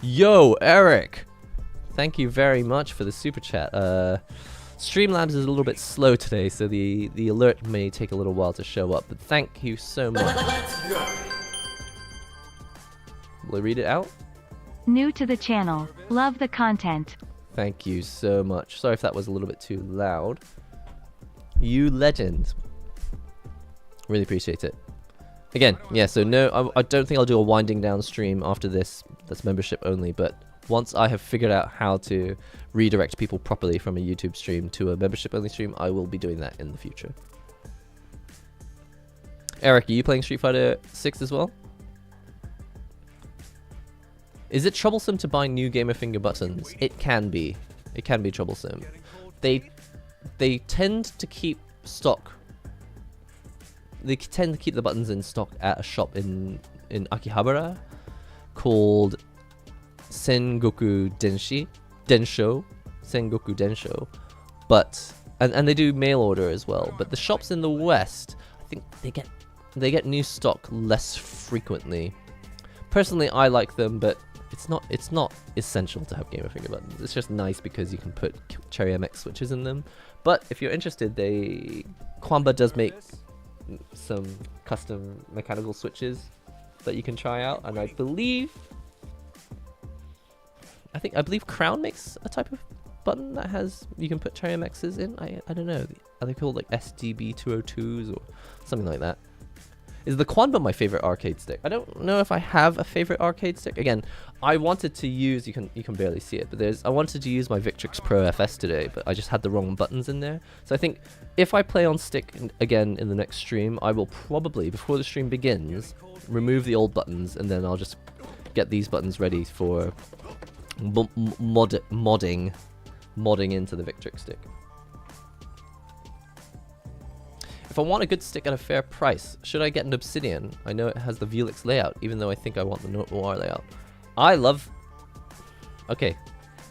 Yo, Eric! Thank you very much for the super chat. Streamlabs is a little bit slow today, so the alert may take a little while to show up, but thank you so much. Will I read it out? New to the channel. Love the content. Thank you so much. Sorry if that was a little bit too loud. You legend. Really appreciate it. Again, yeah, so no, I don't think I'll do a winding down stream after this. That's membership only, but once I have figured out how to redirect people properly from a YouTube stream to a membership only stream, I will be doing that in the future. Eric, are you playing Street Fighter 6 as well? Is it troublesome to buy new gamer finger buttons? It can be. It can be troublesome. They tend to keep stock. They tend to keep the buttons in stock at a shop in Akihabara called Sengoku Densho. But and they do mail order as well. But the shops in the West, I think they get new stock less frequently. Personally, I like them, but it's not essential to have gamer finger buttons. It's just nice because you can put Cherry MX switches in them. But if you're interested, Kwamba does make some custom mechanical switches that you can try out, and I believe Crown makes a type of button that has you can put Cherry MXs in. I don't know. Are they called like SDB 202s or something like that? Is the Quanba my favorite arcade stick? I don't know if I have a favorite arcade stick. Again, I wanted to use, you can barely see it, but I wanted to use my Victrix Pro FS today, but I just had the wrong buttons in there. So I think if I play on stick again in the next stream, I will probably, before the stream begins, remove the old buttons, and then I'll just get these buttons ready for modding into the Victrix stick. If I want a good stick at a fair price, should I get an Obsidian? I know it has the Velix layout, even though I think I want the Noir layout. Okay,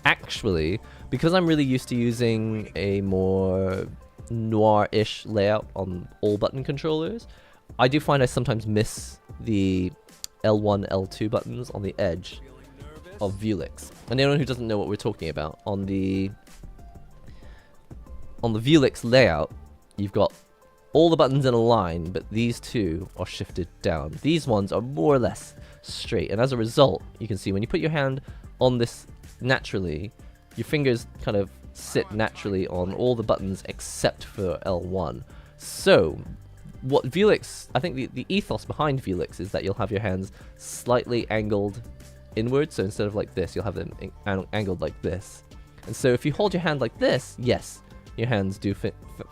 actually, because I'm really used to using a more noir-ish layout on all button controllers, I do find I sometimes miss the L1, L2 buttons on the edge of Velix. And anyone who doesn't know what we're talking about, on the Velix layout, you've got all the buttons in a line, but these two are shifted down. These ones are more or less straight, and as a result, you can see when you put your hand on this naturally, your fingers kind of sit naturally on all the buttons except for L1. So, what Velix, I think the ethos behind Velix is that you'll have your hands slightly angled inwards, so instead of like this, you'll have them angled like this. And so if you hold your hand like this, yes, your hands do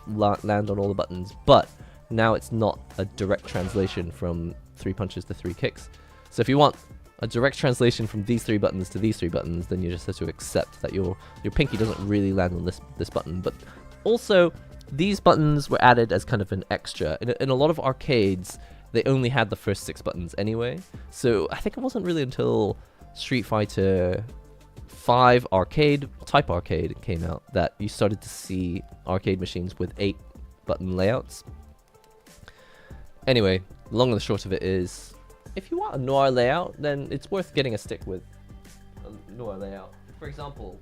land on all the buttons, but now it's not a direct translation from 3 punches to 3 kicks. So if you want a direct translation from these 3 buttons to these 3 buttons, then you just have to accept that your pinky doesn't really land on this button. But also, these buttons were added as kind of an extra. In a lot of arcades, they only had the first 6 buttons anyway. So I think it wasn't really until Street Fighter 5 Type Arcade came out that you started to see arcade machines with 8 button layouts. Anyway, long and the short of it is, if you want a noir layout, then it's worth getting a stick with a noir layout. For example,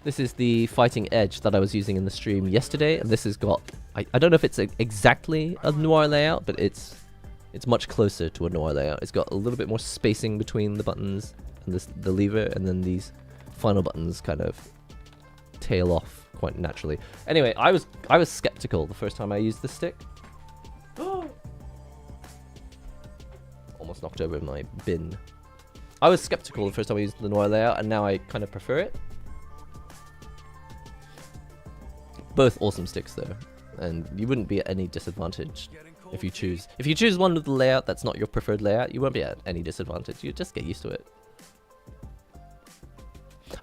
this is the Fighting Edge that I was using in the stream yesterday, and this has got, I don't know if it's exactly a noir layout, but it's much closer to a noir layout. It's got a little bit more spacing between the buttons and the lever, and then these final buttons kind of tail off quite naturally. Anyway, I was skeptical the first time I used the stick. Almost knocked over my bin. I was skeptical the first time I used the noir layout, and now I kind of prefer it. Both awesome sticks though, and you wouldn't be at any disadvantage if you choose one with the layout that's not your preferred layout. You won't be at any disadvantage. You just get used to it.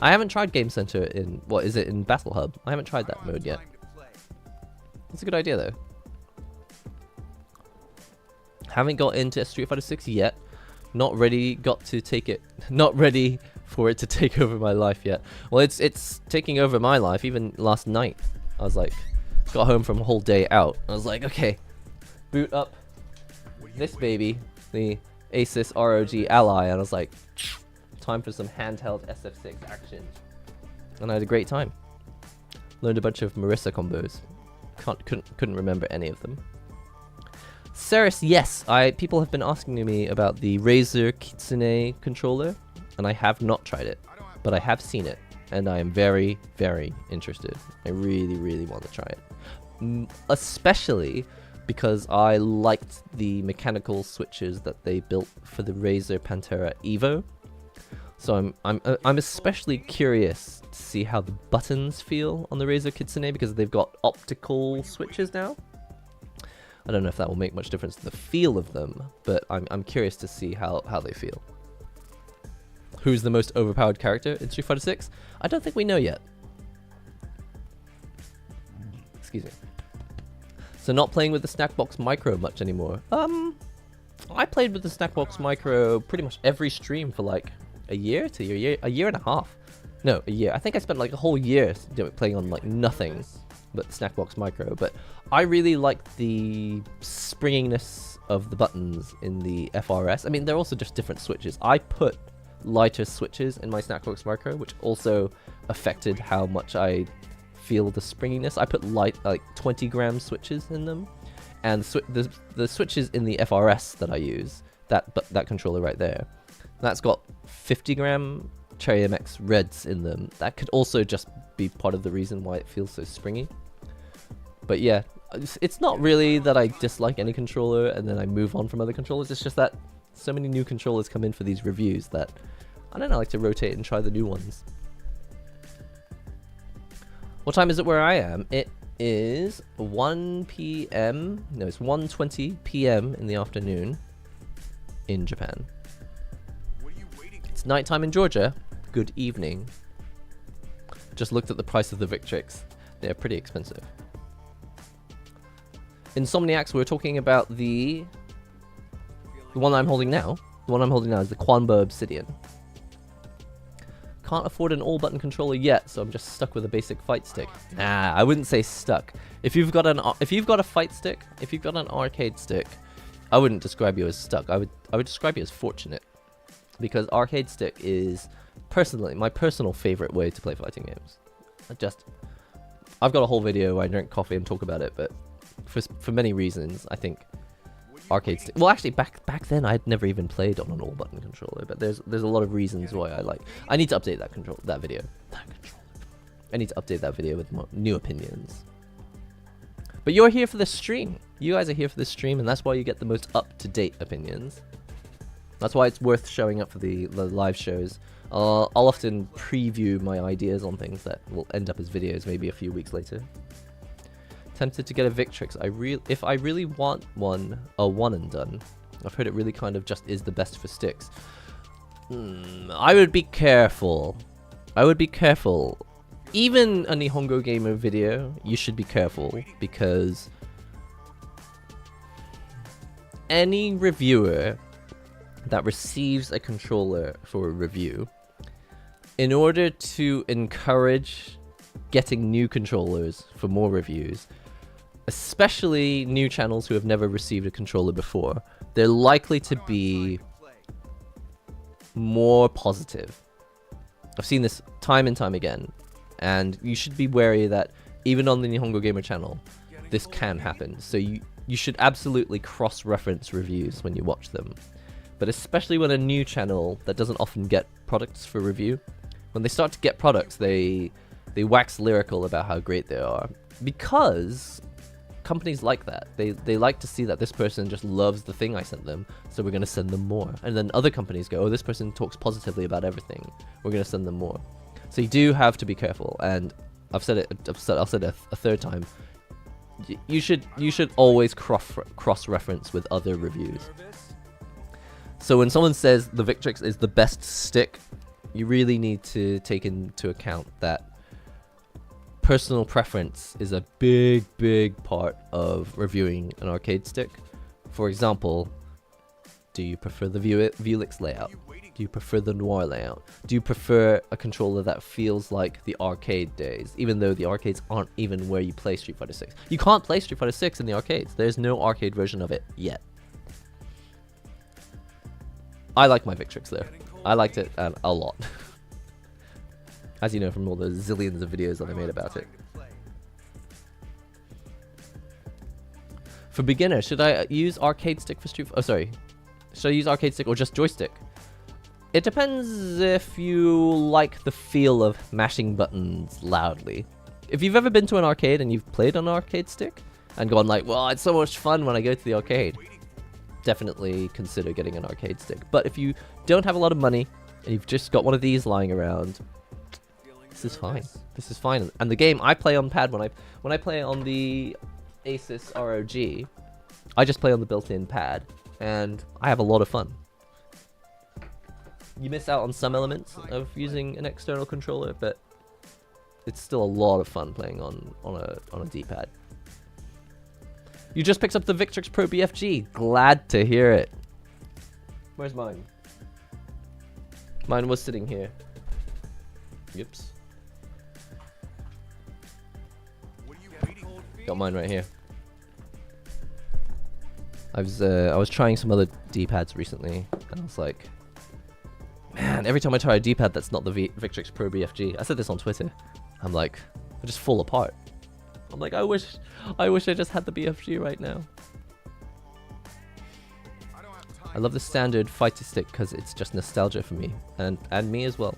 I haven't tried Game Center in, what is it, in Battle Hub? I haven't tried that mode yet. It's a good idea though. Haven't got into Street Fighter 6 yet. Not ready for it to take over my life yet. Well, it's taking over my life. Even last night, I was like, got home from a whole day out. I was like, okay, boot up this baby, the Asus ROG Ally, and I was like, time for some handheld SF6 action. And I had a great time. Learned a bunch of Marisa combos. Couldn't remember any of them. Ceres, yes, people have been asking me about the Razer Kitsune controller, and I have not tried it, but I have seen it. and I am very, very interested. I really, really want to try it. Especially because I liked the mechanical switches that they built for the Razer Pantera Evo. So I'm especially curious to see how the buttons feel on the Razer Kitsune, because they've got optical switches now. I don't know if that will make much difference to the feel of them, but I'm curious to see how they feel. Who's the most overpowered character in Street Fighter 6? I don't think we know yet. Excuse me. So not playing with the Snackbox Micro much anymore. I played with the Snackbox Micro pretty much every stream for like a year and a half. No, a year. I think I spent like a whole year playing on like nothing but the Snackbox Micro. But I really liked the springiness of the buttons in the FRS. I mean, they're also just different switches. I put lighter switches in my Snackbox Micro, which also affected how much I feel the springiness. I put light, like 20-gram switches in them, and the switches in the FRS that I use, that controller right there, that's got 50-gram Cherry MX Reds in them. That could also just be part of the reason why it feels so springy. But yeah, it's not really that I dislike any controller and then I move on from other controllers. It's just that so many new controllers come in for these reviews that I don't know, I like to rotate and try the new ones. What time is it where I am? It is 1 p.m. No, it's 1:20 p.m. in the afternoon in Japan. It's nighttime in Georgia. Good evening. Just looked at the price of the Victrix. They're pretty expensive. Insomniacs, we're talking about the one I'm holding now. The one I'm holding now is the Quanba Obsidian. Can't afford an all-button controller yet, so I'm just stuck with a basic fight stick. Nah, I wouldn't say stuck. If you've got a fight stick, if you've got an arcade stick, I wouldn't describe you as stuck. I would describe you as fortunate, because arcade stick is personally my personal favorite way to play fighting games. I've got a whole video where I drink coffee and talk about it, but for many reasons, I think arcade stick. Well, actually, back then I'd never even played on an all-button controller, but there's a lot of reasons why I like. I need to update that video. I need to update that video with more new opinions. But you're here for the stream. You guys are here for the stream, and that's why you get the most up-to-date opinions. That's why it's worth showing up for the live shows. I'll often preview my ideas on things that will end up as videos maybe a few weeks later. Tempted to get a Victrix. If I really want a one and done. I've heard it really kind of just is the best for sticks. I would be careful. Even a NihongoGamer video, you should be careful, because any reviewer that receives a controller for a review, in order to encourage getting new controllers for more reviews, especially new channels who have never received a controller before, they're likely to be more positive. I've seen this time and time again, and you should be wary that even on the NihongoGamer channel, this can happen. So you should absolutely cross-reference reviews when you watch them. But especially when a new channel that doesn't often get products for review, when they start to get products, they wax lyrical about how great they are, because companies like that. They like to see that this person just loves the thing I sent them, so we're going to send them more. And then other companies go, oh, this person talks positively about everything, we're going to send them more. So you do have to be careful, and I'll say it a third time. You should always cross-reference with other reviews. So when someone says the Victrix is the best stick, you really need to take into account that personal preference is a big part of reviewing an arcade stick. For example, do you prefer the Vuelix layout? Do you prefer the Noir layout? Do you prefer a controller that feels like the arcade days, even though the arcades aren't even where you play Street Fighter 6? You can't play Street Fighter 6 in the arcades. There's no arcade version of it yet. I like my Victrix there. I liked it a lot. As you know from all the zillions of videos that I made about it. For beginners, should I use arcade stick for Street? Oh, sorry. Should I use arcade stick or just joystick? It depends if you like the feel of mashing buttons loudly. If you've ever been to an arcade and you've played on an arcade stick and gone like, well, it's so much fun when I go to the arcade, definitely consider getting an arcade stick. But if you don't have a lot of money and you've just got one of these lying around, this is fine. This is fine. And the game I play on pad, when I play on the Asus ROG, I just play on the built-in pad and I have a lot of fun. You miss out on some elements of using an external controller, but it's still a lot of fun playing on a D-pad. You just picked up the Victrix Pro BFG. Glad to hear it. Where's mine? Mine was sitting here. Yips. Got mine right here. I was trying some other D-pads recently, and I was like, man, every time I try a D-pad that's not the Victrix Pro BFG, I said this on Twitter, I'm like, I just fall apart. I'm like, I wish I just had the BFG right now. I love the standard fighter stick because it's just nostalgia for me, and me as well.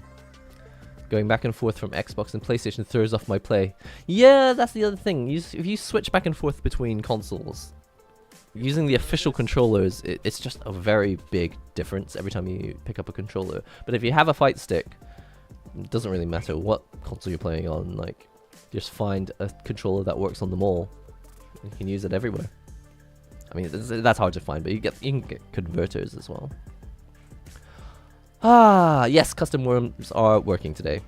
Going back and forth from Xbox and PlayStation throws off my play. Yeah, that's the other thing. If you switch back and forth between consoles, using the official controllers, it's just a very big difference every time you pick up a controller. But if you have a fight stick, it doesn't really matter what console you're playing on. Like, just find a controller that works on them all. You can use it everywhere. I mean, that's hard to find, but you can get converters as well. Ah, yes, custom worms are working today.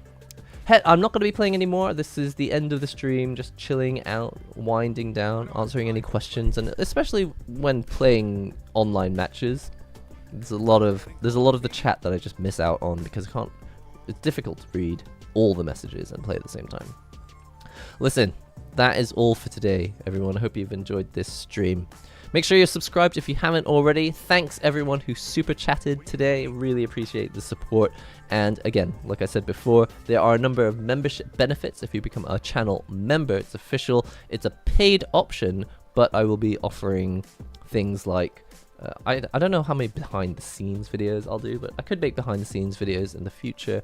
I'm not going to be playing anymore. This is the end of the stream, just chilling out, winding down, answering any questions, and especially when playing online matches, there's a lot of the chat that I just miss out on because it's difficult to read all the messages and play at the same time. Listen, that is all for today, everyone. I hope you've enjoyed this stream. Make sure you're subscribed if you haven't already. Thanks everyone who super chatted today. Really appreciate the support. And again, like I said before, there are a number of membership benefits if you become a channel member. It's official. It's a paid option, but I will be offering things like I don't know how many behind the scenes videos I'll do, but I could make behind the scenes videos in the future.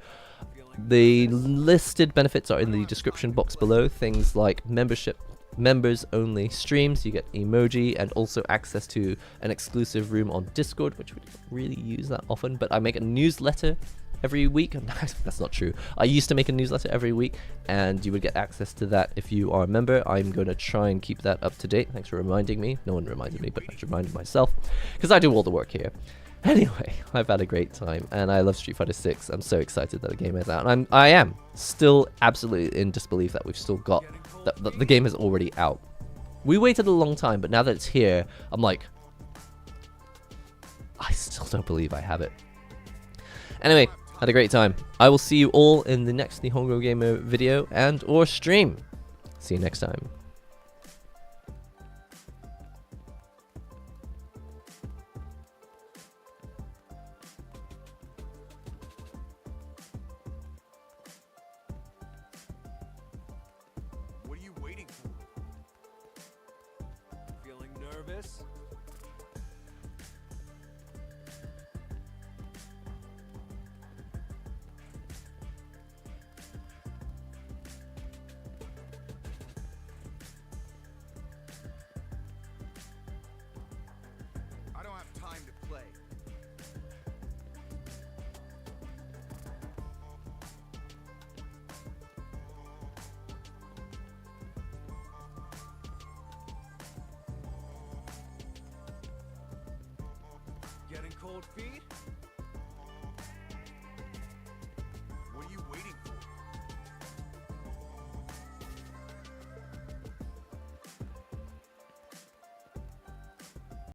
The listed benefits are in the description box below. Things like members only streams, you get emoji, and also access to an exclusive room on Discord, which we don't really use that often, but I make a newsletter every week. That's not true. I used to make a newsletter every week, and you would get access to that if you are a member. I'm going to try and keep that up to date. Thanks for reminding me. No one reminded me, but I reminded myself because I do all the work here. Anyway, I've had a great time, and I love Street Fighter 6. I'm so excited that the game is out, and I am still absolutely in disbelief that we've still got that the game is already out. We waited a long time, but now that it's here, I'm like, I still don't believe I have it. Anyway, had a great time. I will see you all in the next NihongoGamer video and or stream. See you next time. What are you waiting for? Feeling nervous? I don't have time to play. Getting cold feet?